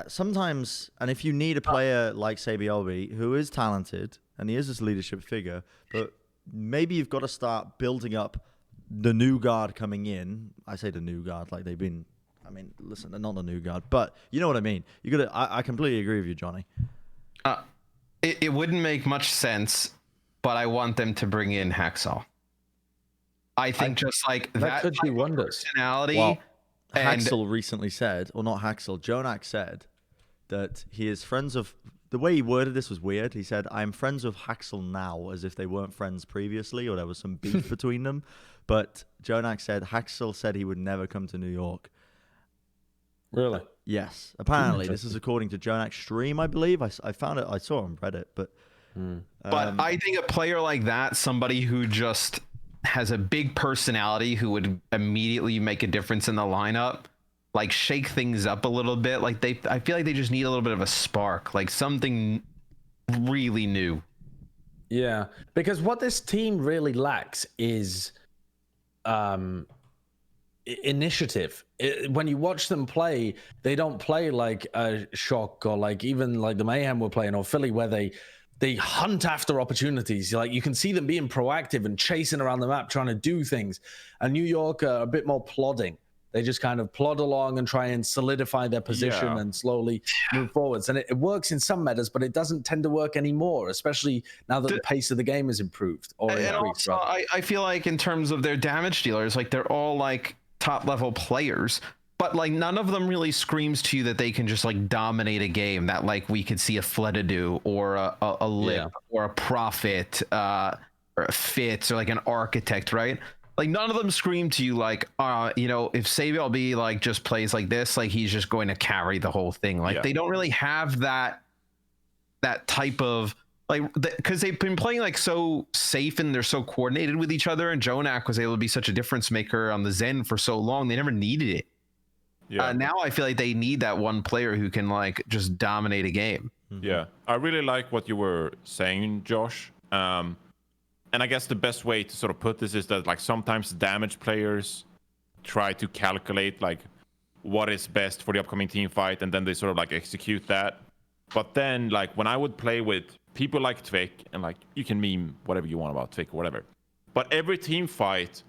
sometimes, and if you need a player like Sabiobi, who is talented, and he is this leadership figure, but maybe you've got to start building up the new guard coming in. I say the new guard like they've been. I mean, listen, they're not the new guard, but you know what I mean. You got to. I completely agree with you, Johnny. It wouldn't make much sense, but I want them to bring in Hacksaw. I think just like that could do wonders. Personality. Well, Haxel recently said, or not Haxel, Jonak said that he is friends of. The way he worded this was weird. He said, I'm friends with Haxel now, as if they weren't friends previously or there was some beef between them. But Jonak said Haxel said he would never come to New York. Really? Yes. Apparently. This is according to Jonak's stream, I believe. I found it. I saw it on Reddit. But I think a player like that, somebody who just has a big personality who would immediately make a difference in the lineup, like shake things up a little bit. Like I feel like they just need a little bit of a spark, like something really new. Yeah, because what this team really lacks is initiative. When you watch them play, they don't play like a Shock or like even like the Mayhem were playing or Philly, where they hunt after opportunities. Like you can see them being proactive and chasing around the map, trying to do things. And New York are a bit more plodding. They just kind of plod along and try and solidify their position and slowly move forwards. And it works in some metas, but it doesn't tend to work anymore, especially now that the pace of the game has improved. Or and increased, also, I feel like in terms of their damage dealers, like they're all like top level players, but like none of them really screams to you that they can just like dominate a game, that like we could see a Fleta do or a Lip or a Prophet or a Fitz or like an Architect, right? Like none of them scream to you like, you know, if Sabiobi like just plays like this, like he's just going to carry the whole thing. Like they don't really have that type of like, because they've been playing like so safe and they're so coordinated with each other. And Jonak was able to be such a difference maker on the Zen for so long. They never needed it. Yeah. Now I feel like they need that one player who can like just dominate a game. Yeah, I really like what you were saying, Josh. And I guess the best way to sort of put this is that like sometimes damage players try to calculate like what is best for the upcoming team fight, and then they sort of like execute that. But then like when I would play with people like Tvick, and like you can meme whatever you want about Tvick or whatever, but every team fight,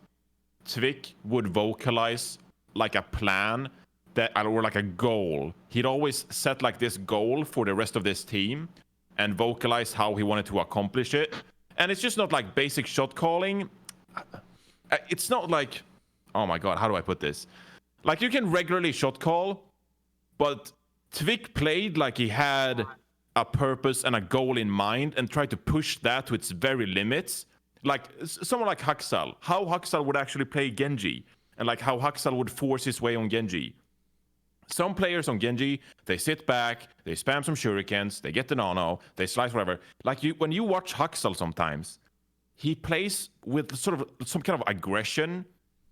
Tvick would vocalize like a plan that, or like a goal. He'd always set like this goal for the rest of this team and vocalize how he wanted to accomplish it. And it's just not like basic shot calling. It's not like, oh my god, how do I put this? Like you can regularly shot call, but Tvick played like he had a purpose and a goal in mind and tried to push that to its very limits. Like someone like Haksal, how Haksal would actually play Genji, and like how Haksal would force his way on Genji. Some players on Genji, they sit back, they spam some shurikens, they get the nano, they slice whatever. Like when you watch Haksal sometimes, he plays with sort of some kind of aggression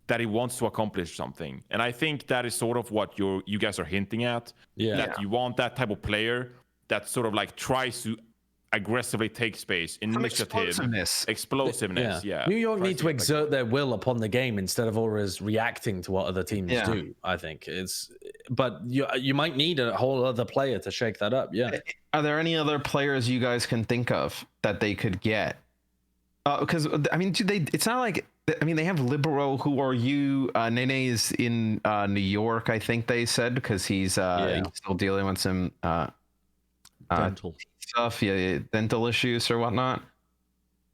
that he wants to accomplish something. And I think that is sort of what you guys are hinting at. That you want that type of player that sort of like tries to aggressively take space, initiative, explosiveness. Yeah. New York need to exert their will upon the game instead of always reacting to what other teams do. I think but you might need a whole other player to shake that up. Yeah. Are there any other players you guys can think of that they could get? Because I mean, it's not like, I mean, they have Libero. Who are you? Nene is in New York, I think they said, because he's still dealing with some dental stuff, dental issues or whatnot. Is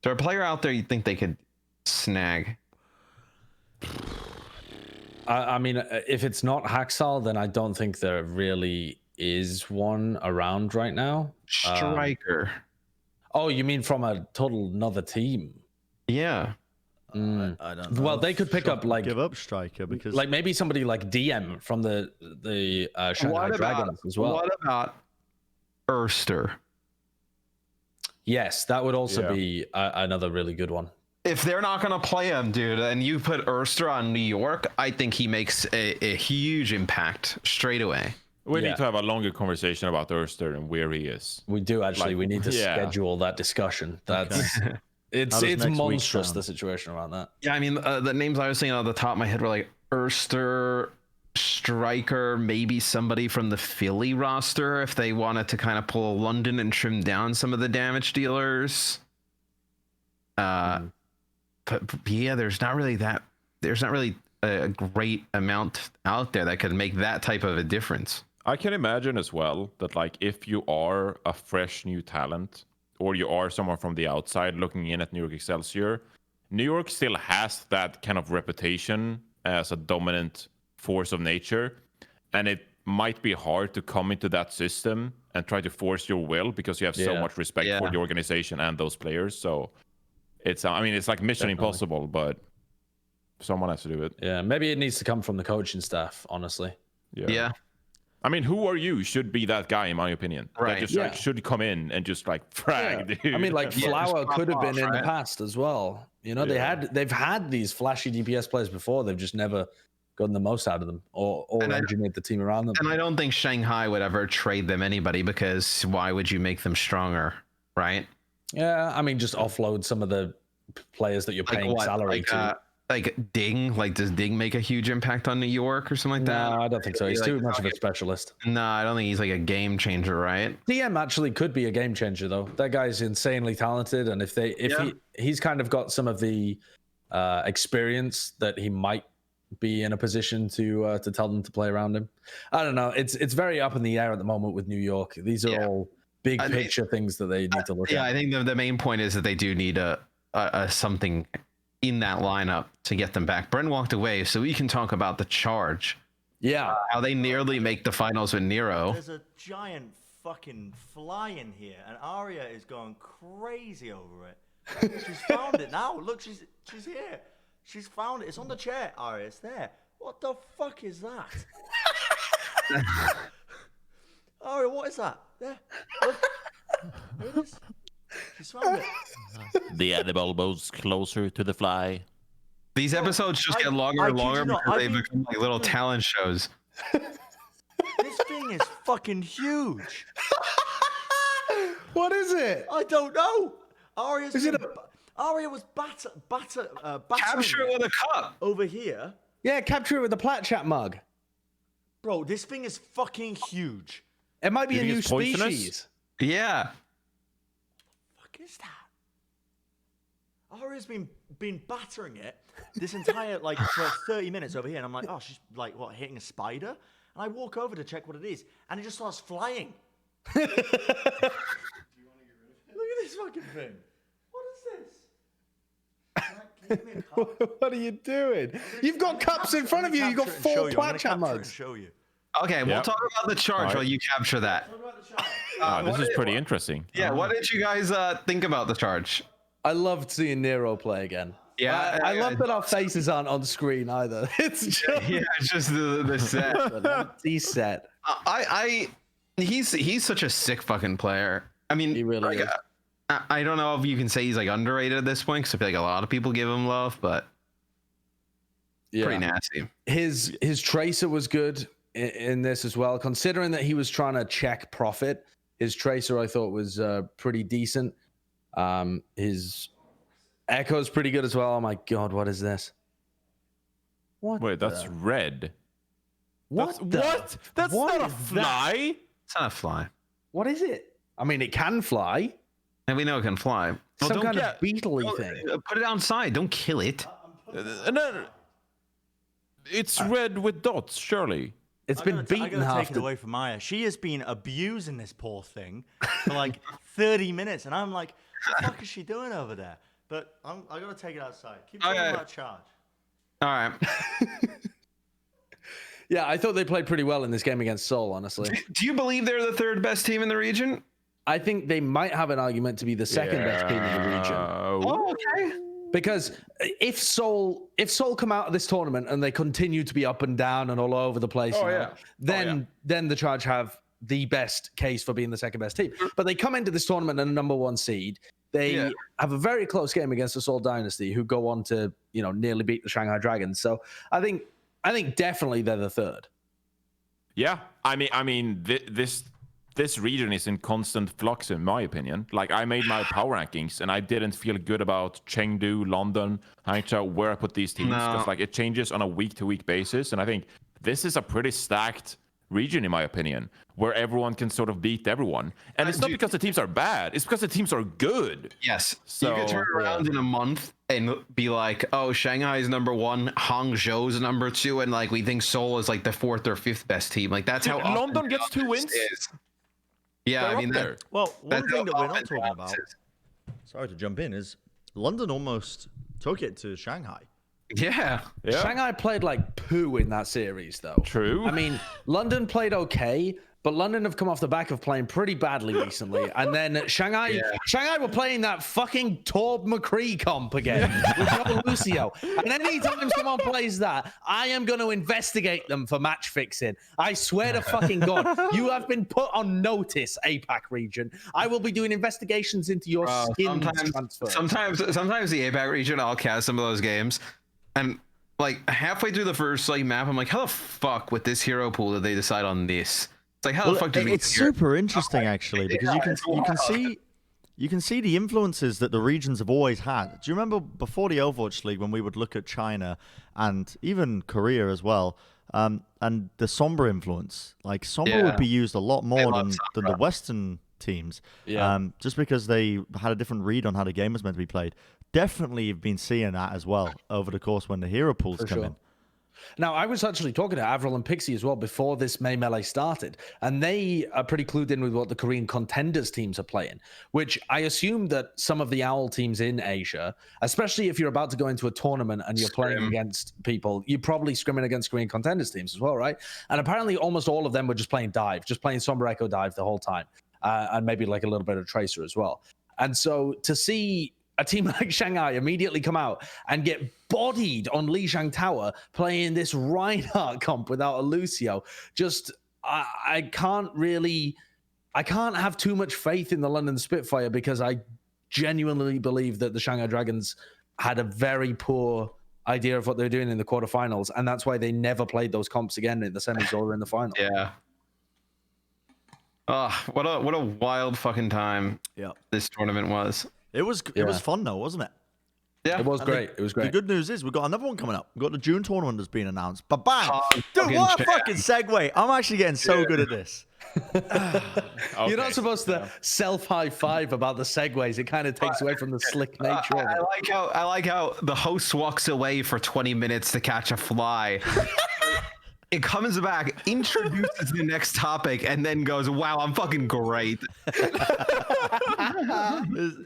there a player out there you think they could snag? I mean, if it's not Haksal, then I don't think there really is one around right now. Striker. Oh, you mean from a total another team? Yeah. I don't know. Well, they could pick up like give up striker because like maybe somebody like DM from the Shanghai Dragons as well. What about Erster? Yes, that would also be another really good one. If they're not going to play him, dude, and you put Erster on New York, I think he makes a huge impact straight away. We need to have a longer conversation about Erster and where he is. We do actually. Like, we need to schedule that discussion. That's it's monstrous, the situation around that. Yeah, I mean, the names I was thinking on the top of my head were like Erster, Striker, maybe somebody from the Philly roster if they wanted to kind of pull London and trim down some of the damage dealers. But yeah, there's not really a great amount out there that could make that type of a difference. I can imagine as well that like if you are a fresh new talent or you are someone from the outside looking in at New York Excelsior, New York still has that kind of reputation as a dominant force of nature, and it might be hard to come into that system and try to force your will because you have so much respect for the organization and those players. So it's it's like mission impossible, but someone has to do it. Yeah, maybe it needs to come from the coaching staff, honestly. Yeah. I mean, who are you should be that guy, in my opinion. Right. That just like should come in and just like frag, dude. I mean, like Flower could have been in the past as well. You know, they've had these flashy DPS players before. They've just never gotten the most out of them or engineered the team around them. And I don't think Shanghai would ever trade them anybody because why would you make them stronger, right? Yeah, I mean, just offload some of the players that you're paying salary to. Like Ding, like does Ding make a huge impact on New York or something like that? No, I don't think so. He's too much of a specialist. No, I don't think he's like a game changer, right? DM actually could be a game changer though. That guy's insanely talented, and if he's kind of got some of the experience that he might be in a position to tell them to play around him. I don't know. It's very up in the air at the moment with New York. These are all big picture things that they need to look at. Yeah, I think the main point is that they do need a something in that lineup to get them back. Bren walked away, so we can talk about the charge. Yeah. How they nearly make the finals with Nero. There's a giant fucking fly in here, and Arya is going crazy over it. She's found it now. Look, she's here. She's found it. It's on the chair, Arya. It's there. What the fuck is that? Arya, what is that? There. Look. There it is. She's found it. The animal moves closer to the fly. These episodes just get longer and longer because they become like little talent shows. This thing is fucking huge. What is it? I don't know. Arya was battering Capture it with a cup over here. Yeah, capture it with the Plat Chat mug. Bro, this thing is fucking huge. It might be a new species. Yeah. Is that? Arya's been battering it this entire like for 30 minutes over here, and I'm like, oh, she's like what, hitting a spider? And I walk over to check what it is, and it just starts flying. Look at this fucking thing. What is this? What are you doing? You've got cups in front of you. You've got 4 Plat Chat mugs. Show you. Okay, we'll talk about the charge while you capture that. This is pretty interesting. Yeah, what did you guys think about the charge? I loved seeing Nero play again. Yeah, I love that our faces aren't on screen either. It's just the set. an empty set. He's such a sick fucking player. I mean, He really is. I don't know if you can say he's like underrated at this point because I feel like a lot of people give him love, but pretty nasty. His tracer was good in this as well, considering that he was trying to check profit. His tracer I thought was pretty decent. His echo's pretty good as well. Oh my god, what is this? Wait, that's red. What? That's What not a is fly. It's not a fly. What is it? I mean, it can fly. And we know it can fly. Some kind of beetle-y thing. Put it outside. Don't kill it. No, it's red with dots, surely. It's been beaten I gotta half take it away from Arya. She has been abusing this poor thing for like 30 minutes, and I'm like, what the fuck is she doing over there? But I gotta take it outside. Keep talking about charge. All right. Yeah, I thought they played pretty well in this game against Seoul, honestly. Do you believe they're the third best team in the region? I think they might have an argument to be the second best team in the region. Oh, okay. Because if Seoul come out of this tournament and they continue to be up and down and all over the place, then the Charge have the best case for being the second best team. But they come into this tournament and number 1 seed. They have a very close game against the Seoul Dynasty, who go on to nearly beat the Shanghai Dragons. So I think definitely they're the third. Yeah, I mean, this region is in constant flux, in my opinion. Like, I made my power rankings, and I didn't feel good about Chengdu, London, Hangzhou, where I put these teams, because like it changes on a week-to-week basis. And I think this is a pretty stacked region, in my opinion, where everyone can sort of beat everyone. And it's not because the teams are bad; it's because the teams are good. Yes. So you could turn around in a month and be like, "Oh, Shanghai is number 1, Hangzhou is number 2, and like we think Seoul is like the 4th or 5th best team." Like that's how London gets 2 wins. Yeah, They're I mean, up there. Well, one thing that we're not offense talking about, sorry to jump in, is London almost took it to Shanghai. Yeah. Shanghai played like poo in that series, though. True. I mean, London played okay, but London have come off the back of playing pretty badly recently. And then Shanghai were playing that fucking Torb McCree comp again with Double Lucio. And anytime someone plays that, I am going to investigate them for match fixing. I swear to fucking God, you have been put on notice, APAC region. I will be doing investigations into your skin transfer. Sometimes the APAC region, I'll cast some of those games, and like halfway through the first map, I'm like, how the fuck with this hero pool did they decide on this? It's like, how the fuck did it's super interesting actually, because you can see the influences that the regions have always had. Do you remember before the Overwatch League when we would look at China and even Korea as well, and the Sombra influence? Like Sombra would be used a lot more than the Western teams, just because they had a different read on how the game was meant to be played. Definitely have been seeing that as well over the course when the hero pools come in. Now, I was actually talking to Avril and Pixie as well before this May Melee started, and they are pretty clued in with what the Korean contenders teams are playing, which I assume that some of the OWL teams in Asia, especially if you're about to go into a tournament and you're playing against people, you're probably scrimming against Korean contenders teams as well, right? And apparently almost all of them were just playing dive, just playing Sombra Echo dive the whole time, and maybe like a little bit of Tracer as well. And so to see a team like Shanghai immediately come out and get bodied on Lijiang Tower playing this Reinhardt comp without a Lucio, just I can't have too much faith in the London Spitfire, because I genuinely believe that the Shanghai Dragons had a very poor idea of what they were doing in the quarterfinals, and that's why they never played those comps again in the semis or in the final. Yeah. Oh, what a wild fucking time this tournament was. It was fun though, wasn't it? Yeah, it was great. It was great. The good news is we've got another one coming up. We've got the June tournament that's been announced. But bang! Dude, what a fucking segue. I'm actually getting so good at this. You're not supposed to self-high five about the segues. It kind of takes away from the slick nature of it. I like how the host walks away for 20 minutes to catch a fly. It comes back, introduces the next topic, and then goes, wow, I'm fucking great.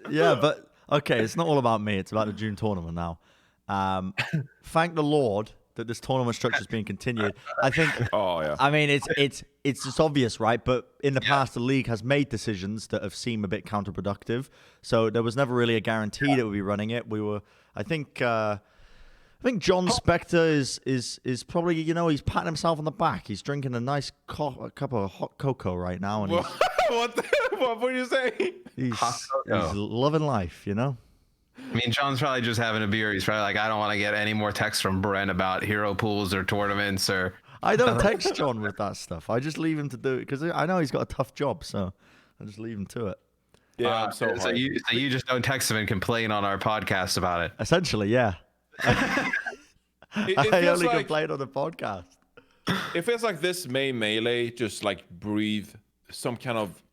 Yeah, but okay, it's not all about me. It's about the June tournament now. Thank the Lord that this tournament structure is being continued. I think. Oh yeah. I mean, it's just obvious, right? But in the past, the league has made decisions that have seemed a bit counterproductive. So there was never really a guarantee that we'd be running it. I think John Spector is probably, he's patting himself on the back. He's drinking a nice cup of hot cocoa right now, and what were you saying? He's loving life, I mean, John's probably just having a beer. He's probably like, I don't want to get any more texts from Bren about hero pools or tournaments or. I don't text John with that stuff. I just leave him to do it because I know he's got a tough job, so I just leave him to it. Yeah, so you just don't text him and complain on our podcast about it. Essentially, yeah. I only complain on the podcast. It feels like this May Melee just like breathe some kind of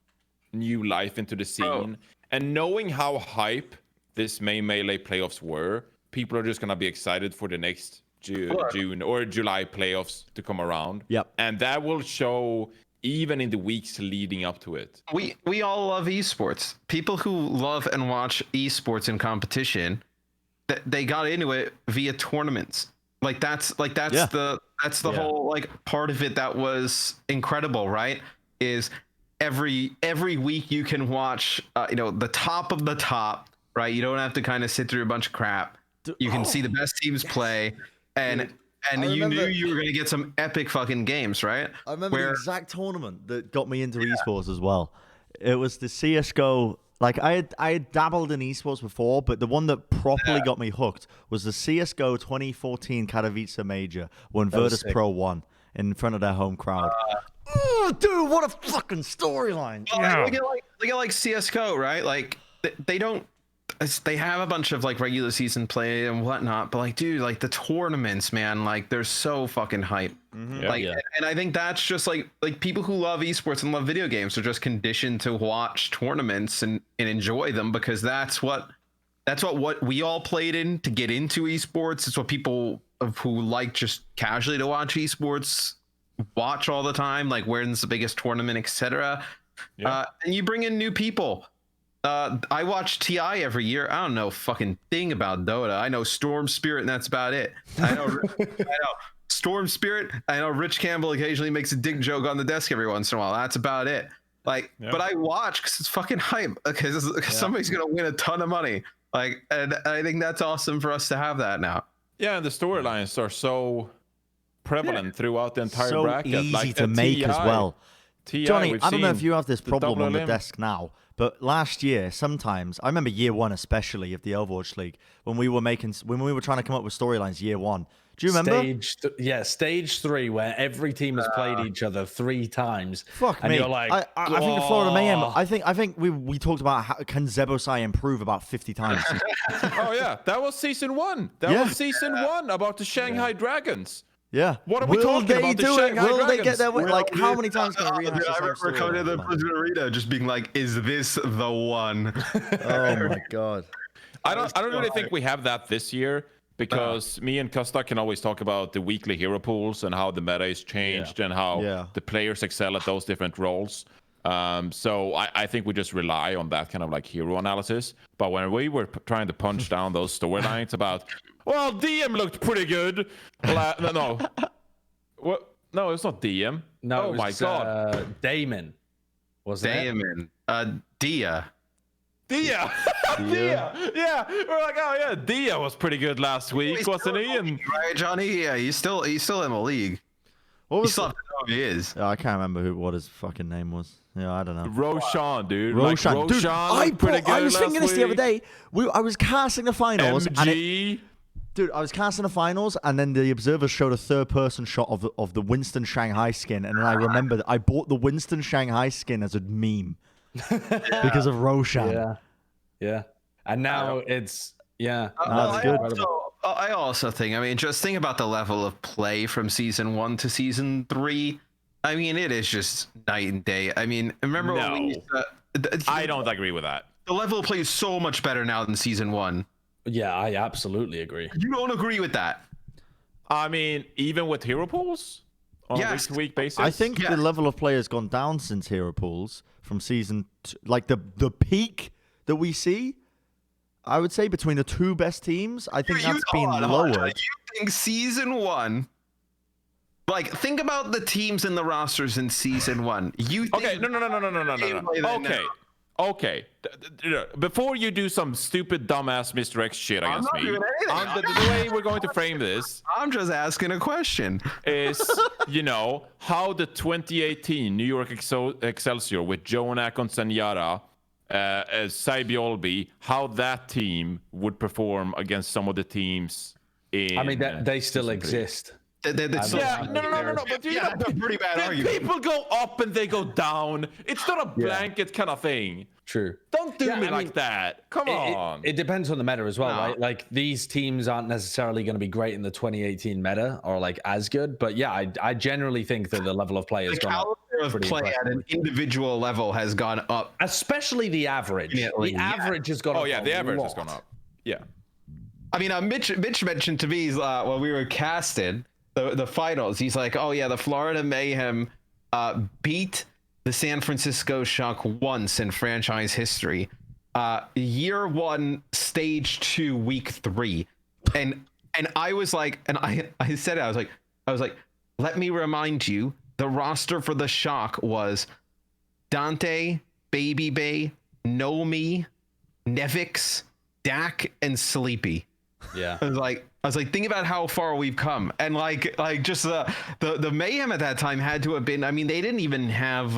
new life into the scene, and knowing how hype this May Melee playoffs were, people are just gonna be excited for the next June or July playoffs to come around. Yep. And that will show even in the weeks leading up to it. We all love esports. People who love and watch esports in competition, they got into it via tournaments. That's the whole like part of it that was incredible, right? Is every week you can watch the top of the top, right? You don't have to kind of sit through a bunch of crap. You can see the best teams play, and you knew you were going to get some epic fucking games, right? I remember the exact tournament that got me into esports as well. It was the CSGO. Like I had dabbled in esports before, but the one that properly got me hooked was the CSGO 2014 Katowice Major when Virtus Pro won in front of their home crowd. Oh, dude, what a fucking storyline! Look at like CSGO, right? Like they have a bunch of like regular season play and whatnot, but like, dude, like the tournaments, man, like they're so fucking hype. Mm-hmm. And I think that's just like people who love esports and love video games are just conditioned to watch tournaments and enjoy them because that's what we all played in to get into esports. It's what people who like just casually to watch esports watch all the time, like where's the biggest tournament, etc. And you bring in new people. I watch TI every year. I don't know fucking thing about Dota. I know Storm Spirit, and that's about it. I know Storm Spirit. I know Rich Campbell occasionally makes a dick joke on the desk every once in a while. That's about it. But I watch because it's fucking hype. Because somebody's gonna win a ton of money. And I think that's awesome for us to have that now. Yeah, and the storylines are so prevalent throughout the entire so bracket. Easy to make as well. Johnny, I don't know if you have this problem on the desk now, but last year, sometimes, I remember year one especially of the Overwatch League, when we were trying to come up with storylines year one. Do you remember? Stage 3, where every team has played each other 3 times. Fuck and me. You're like, I think the Florida Mayhem, I think we talked about how can Zebosai improve about 50 times. Oh yeah, that was season 1. That was season 1 about the Shanghai Dragons. Yeah. What are we talking about? The Shanghai Dragons? Will they get there? Like, how many times can I read I remember coming to the prison arena just being like, is this the one? Oh my God. I don't really think we have that this year because me and Costa can always talk about the weekly hero pools and how the meta is changed and how the players excel at those different roles. So I think we just rely on that kind of like hero analysis. But when we were trying to punch down those storylines about, well, DM looked pretty good. No. What? No, it's not DM. No, oh my God. Damon. Wasn't Damon. Dia. Dia. Yeah. We're like, oh yeah, Dia was pretty good last week, wasn't he? And right, Johnny? Yeah, he's still in the league. What was still know who he is. I can't remember what his fucking name was. Yeah, I don't know. Roshan, dude. Roshan. Like, dude, I was thinking this the other day. I was casting the finals. MG. Dude, I was casting the finals, and then the observers showed a third-person shot of the Winston Shanghai skin, and then I remembered I bought the Winston Shanghai skin as a meme because of Roshan. Yeah. And now it's that's good. I also think, I mean, just think about the level of play from season 1 to season 3. I mean, it is just night and day. I mean, remember when we used to, I don't agree with that. The level of play is so much better now than season 1. Yeah, I absolutely agree. You don't agree with that? I mean, even with hero pools on a week-to-week basis? I think the level of play has gone down since hero pools from season 2. Like the peak that we see, I would say between the two best teams, I think that's been lowered. You think season 1? Like, think about the teams and the rosters in season 1. You think okay? No. Okay. Before you do some stupid dumbass Mr.X shit against me, the way we're going to frame this, I'm just asking a question. Is how the 2018 New York Excelsior with Joan Akons and Yara, Saibiolbi, how that team would perform against some of the teams in. I mean, they still exist. No. But that's a pretty bad argument. People go up and they go down. It's not a blanket kind of thing. True. Don't do me like that. Come on. It depends on the meta as well, right? Like, these teams aren't necessarily going to be great in the 2018 meta or like as good. But yeah, I generally think that the level of play has gone up. The caliber of play at an individual level has gone up. Especially the average. The average has gone up. Oh yeah, the average has gone up. Yeah. I mean, Mitch mentioned to me when we were casted the finals, he's like, oh yeah, the Florida Mayhem beat the San Francisco Shock once in franchise history. Year 1, stage 2, week 3. And I was like, and I said it, I was like, let me remind you, the roster for the Shock was Dante, Baby Bay, Nomi, Nevix, Dak, and Sleepy. Yeah. I was like, think about how far we've come. And like just the Mayhem at that time had to have been, I mean, they didn't even have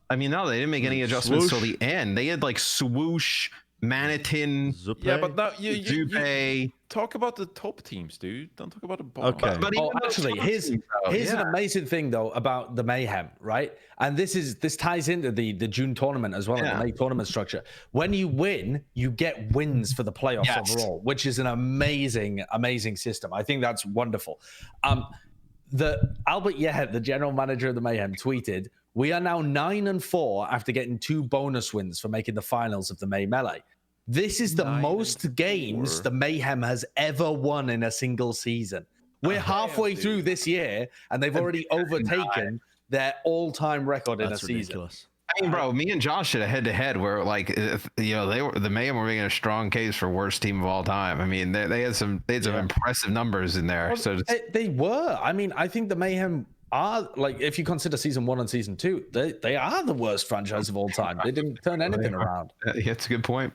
they didn't make any adjustments till the end. They had like Swoosh, Manitin, Zupe. Yeah, but now you Zupe. talk about the top teams, dude. Don't talk about the bottom. Okay. But Actually, here's an amazing thing though about the Mayhem, right? And this ties into the June tournament as well, the May tournament structure. When you win, you get wins for the playoffs overall, which is an amazing system. I think that's wonderful. Albert Yeh, the general manager of the Mayhem, tweeted, "We are now 9-4 after getting 2 bonus wins for making the finals of the May Melee. This is the most games the Mayhem has ever won in a single season. We're halfway through this year, and they've already overtaken their all-time record in a season." Ridiculous. I mean, bro, me and Josh at a head-to-head where, like, the Mayhem were making a strong case for worst team of all time. I mean, they had some impressive numbers in there. Well, so they were. I mean, I think the Mayhem are, like, if you consider season 1 and season 2, they are the worst franchise of all time. They didn't turn anything around. That's a good point.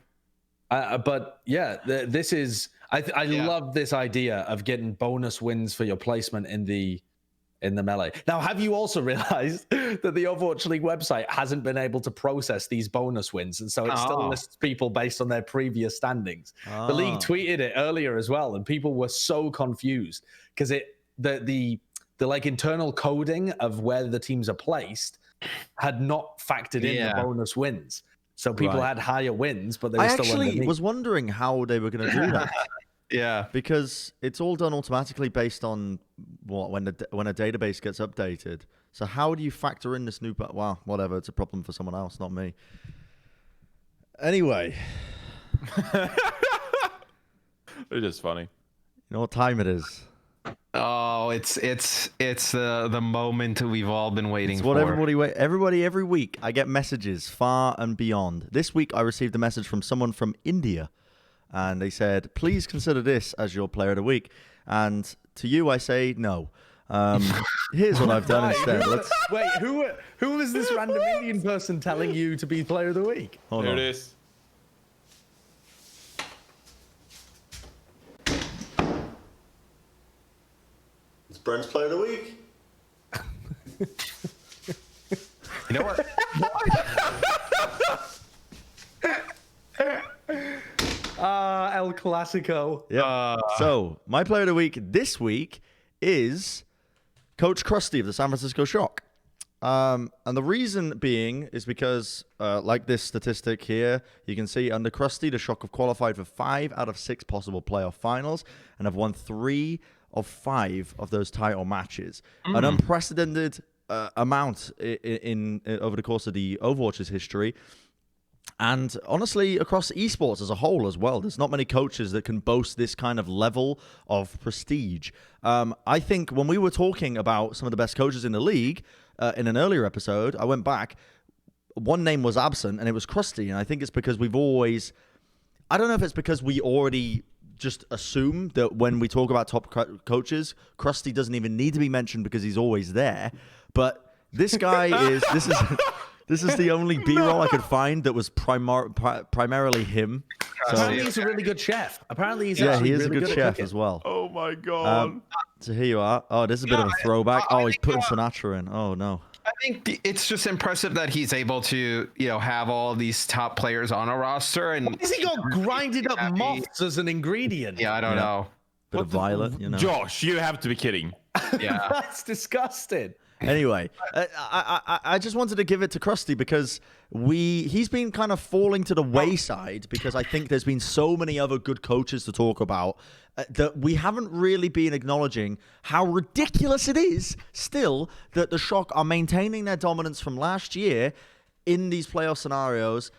But yeah, this is. I love this idea of getting bonus wins for your placement in the melee. Now, have you also realized that the Overwatch League website hasn't been able to process these bonus wins, and so it still lists people based on their previous standings? The league tweeted it earlier as well, and people were so confused because the like internal coding of where the teams are placed had not factored in the bonus wins. So people had higher wins, but they were still underneath. I actually was wondering how they were going to do that. Yeah, because it's all done automatically based on when a database gets updated. So how do you factor in this new? Well, whatever. It's a problem for someone else, not me. Anyway, it is funny. You know what time it is? Oh, it's the moment we've all been waiting for. What everybody every week. I get messages far and beyond. This week I received a message from someone from India, and they said, "Please consider this as your player of the week." And to you, I say no. Here's what I've done instead. Wait, who was this random Indian person telling you to be player of the week? Hold on. There it is. It's Bren's player of the week. You know what? El Clasico. Yeah. So my player of the week this week is Coach Krusty of the San Francisco Shock. And the reason being is because, like this statistic here, you can see under Krusty, the Shock have qualified for 5 out of 6 possible playoff finals and have won 3 of 5 of those title matches. An unprecedented amount in over the course of the Overwatch's history. And honestly, across esports as a whole as well, there's not many coaches that can boast this kind of level of prestige. I think when we were talking about some of the best coaches in the league in an earlier episode, I went back. One name was absent, and it was Krusty. And I think it's because we've always... I don't know if it's because we already just assume that when we talk about top coaches, Krusty doesn't even need to be mentioned because he's always there. But this guy this is the only B-roll I could find that was primarily him. So, apparently he's a really good chef. Apparently he's he is really a good chef cooking. as well. Oh my god. So here you are. Oh, this is a bit of a throwback. He's putting Sinatra in. Oh no. I think it's just impressive that he's able to, have all these top players on a roster. And why has he got grinded up moths as an ingredient? Yeah, I don't know. Bit of violet, Josh, you have to be kidding. Yeah, that's disgusting. Anyway, I just wanted to give it to Krusty because he's been kind of falling to the wayside because I think there's been so many other good coaches to talk about that we haven't really been acknowledging how ridiculous it is still that the Shock are maintaining their dominance from last year in these playoff scenarios.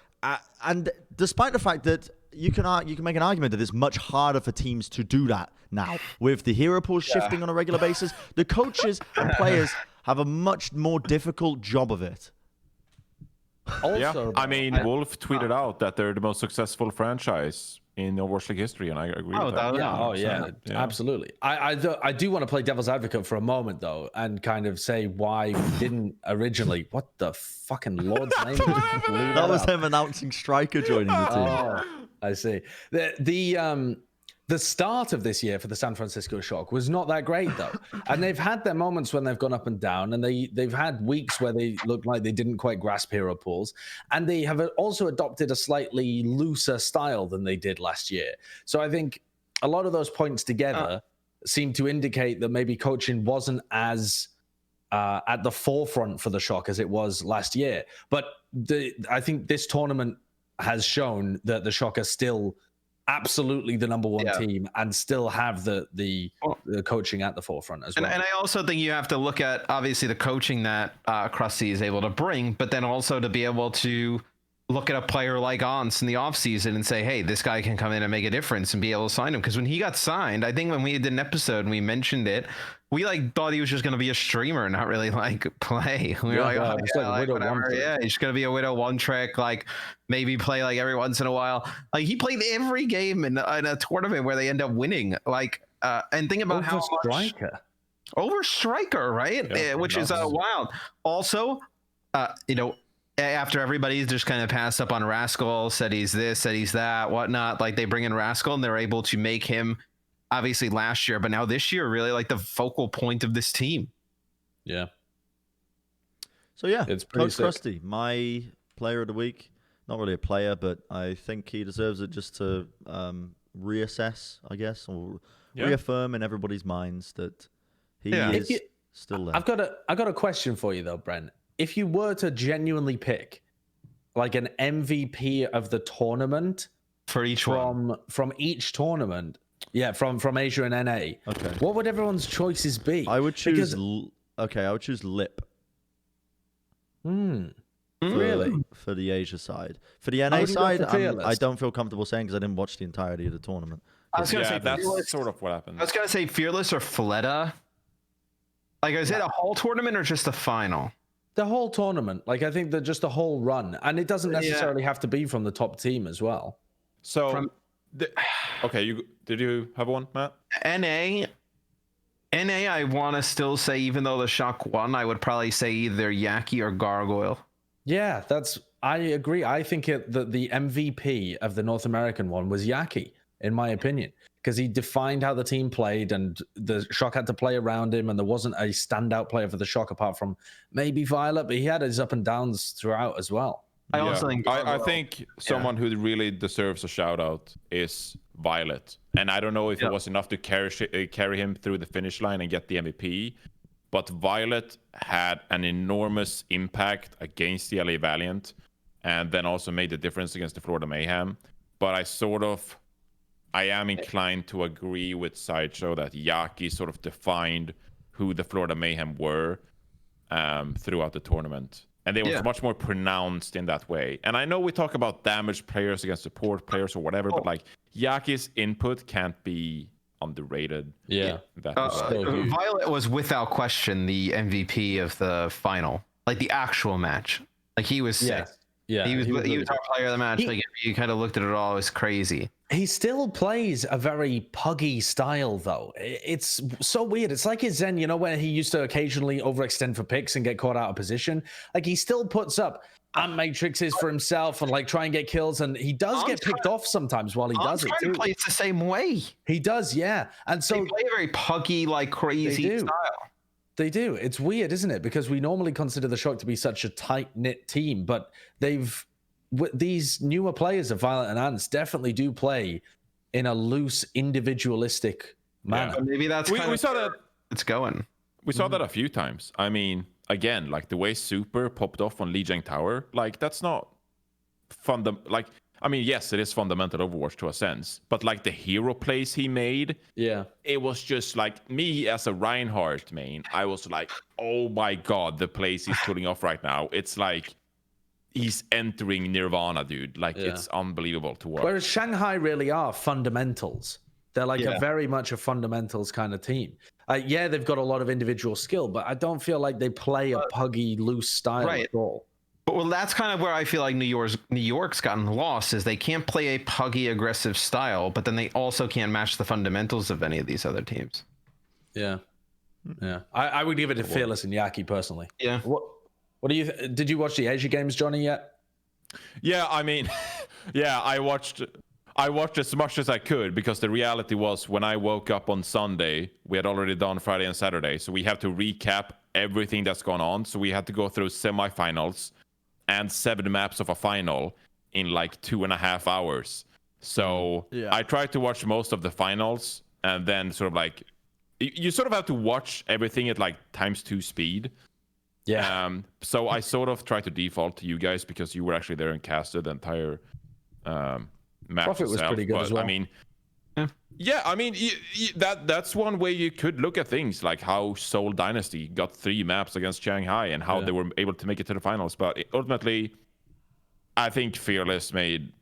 And despite the fact that you can make an argument that it's much harder for teams to do that now with the hero pools shifting on a regular basis, the coaches and players have a much more difficult job of it. Also, I mean, Wolf tweeted out that they're the most successful franchise in Overwatch League history, and I agree with that. Yeah, absolutely. I do want to play devil's advocate for a moment, though, and kind of say why we didn't originally. What the fucking Lord's name? That was him announcing Striker joining the team. Oh, I see. The start of this year for the San Francisco Shock was not that great, though. And they've had their moments when they've gone up and down, and they've had weeks where they looked like they didn't quite grasp hero pools. And they have also adopted a slightly looser style than they did last year. So I think a lot of those points together seem to indicate that maybe coaching wasn't as at the forefront for the Shock as it was last year. But I think this tournament has shown that the Shock are still absolutely the number one team and still have the coaching at the forefront as well. And I also think you have to look at obviously the coaching that Krusty is able to bring, but then also to be able to look at a player like Ons in the offseason and say, hey, this guy can come in and make a difference and be able to sign him. Because when he got signed, I think when we did an episode and we mentioned it, we thought he was just going to be a streamer, not really play. We were he's just going to be a Widow one trick, maybe play every once in a while. He played every game in a tournament where they end up winning. And think about how much over Striker, right? Yeah, which is wild. Also, after everybody's just kind of passed up on Rascal, said he's this, said he's that, whatnot, they bring in Rascal and they're able to make him, obviously last year, but now this year, really the focal point of this team. Yeah. So yeah, it's pretty Coach Krusty, my player of the week. Not really a player, but I think he deserves it just to reassess, I guess, or reaffirm in everybody's minds that he is still there. I've got a question for you though, Bren. If you were to genuinely pick an MVP of the tournament for each one from each tournament, from Asia and NA, what would everyone's choices be? I would choose. I would choose Lip. Really? For the Asia side. For the NA side, I don't feel comfortable saying because I didn't watch the entirety of the tournament. I was gonna say that's sort of what happened. I was gonna say Fearless or Fleta. Is it a whole tournament or just a final? The whole tournament. I think that just the whole run, and it doesn't necessarily have to be from the top team as well. So, did you have one, Matt? NA, I want to still say, even though the Shock won, I would probably say either Yaki or Gargoyle. Yeah, I agree. I think the MVP of the North American one was Yaki, in my opinion, because he defined how the team played and the Shock had to play around him, and there wasn't a standout player for the Shock apart from maybe Violet, but he had his up and downs throughout as well. I also think I think someone who really deserves a shout out is Violet, and I don't know if it was enough to carry him through the finish line and get the MVP, but Violet had an enormous impact against the LA Valiant, and then also made the difference against the Florida Mayhem. But I am inclined to agree with Sideshow that Yaki sort of defined who the Florida Mayhem were throughout the tournament. And they were much more pronounced in that way. And I know we talk about damage players against support players or whatever, but Yaki's input can't be underrated. Yeah. Violet was without question the MVP of the final, the actual match. He was sick. Yeah, he was really top player of the match. Like, if you kind of looked at it all, it was crazy. He still plays a very puggy style, though. It's so weird. It's like his Zen, where he used to occasionally overextend for picks and get caught out of position. Like, he still puts up matrixes for himself and like try and get kills, and he does get picked off sometimes while he does it too. He plays the same way. He does, yeah. And so they play a very puggy, like crazy style. They do. It's weird, isn't it? Because we normally consider the Shock to be such a tight-knit team, but these newer players of Valiant and Ants definitely do play in a loose, individualistic manner. Yeah, maybe that's we saw that it's going. We saw that a few times. I mean, again, like the way Super popped off on Lijiang Tower, like that's not like. I mean, yes, it is fundamental Overwatch to a sense, but like the hero plays he made, it was just like me as a Reinhardt main. I was like, oh my god, the plays he's putting off right now. It's like he's entering Nirvana, dude. Like it's unbelievable to watch. Whereas Shanghai really are fundamentals. They're like a very much a fundamentals kind of team. They've got a lot of individual skill, but I don't feel like they play a puggy, loose style at all. Well, that's kind of where I feel like New York's gotten lost, is they can't play a puggy, aggressive style, but then they also can't match the fundamentals of any of these other teams. Yeah. I would give it to Fearless and Yaki personally. Yeah. What do you? Did you watch the Asia games, Johnny? Yet? Yeah, I mean, I watched as much as I could, because the reality was when I woke up on Sunday, we had already done Friday and Saturday, so we have to recap everything that's gone on. So we had to go through semifinals and 7 maps of a final in like 2.5 hours. So I tried to watch most of the finals, and then sort of like you sort of have to watch everything at like ×2 speed. Yeah. So I sort of tried to default to you guys because you were actually there and casted the entire match. Profit was pretty good as well. I mean, that's one way you could look at things, like how Seoul Dynasty got 3 maps against Shanghai and how they were able to make it to the finals. But ultimately, I think Fearless made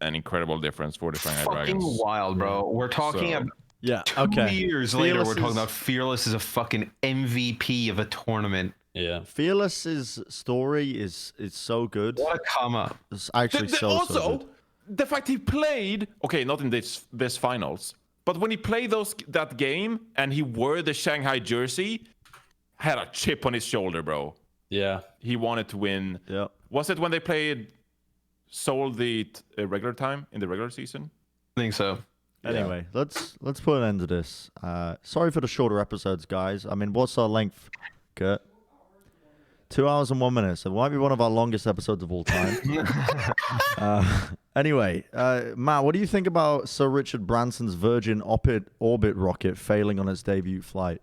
an incredible difference for the Shanghai Dragons. Fucking wild, bro. We're talking about 2 years later. We're talking about Fearless is a fucking MVP of a tournament. Yeah. Fearless's story is so good. What a come up. It's actually so good. The fact he played, not in this finals, but when he played that game and he wore the Shanghai jersey, had a chip on his shoulder, bro. Yeah. He wanted to win. Yeah. Was it when they played Seoul the regular time in the regular season? I think so. Anyway, let's put an end to this. Sorry for the shorter episodes, guys. I mean, what's our length, Kurt? 2 hours and 1 minute. So it might be one of our longest episodes of all time. Anyway, Matt, what do you think about Sir Richard Branson's Virgin Orbit rocket failing on its debut flight?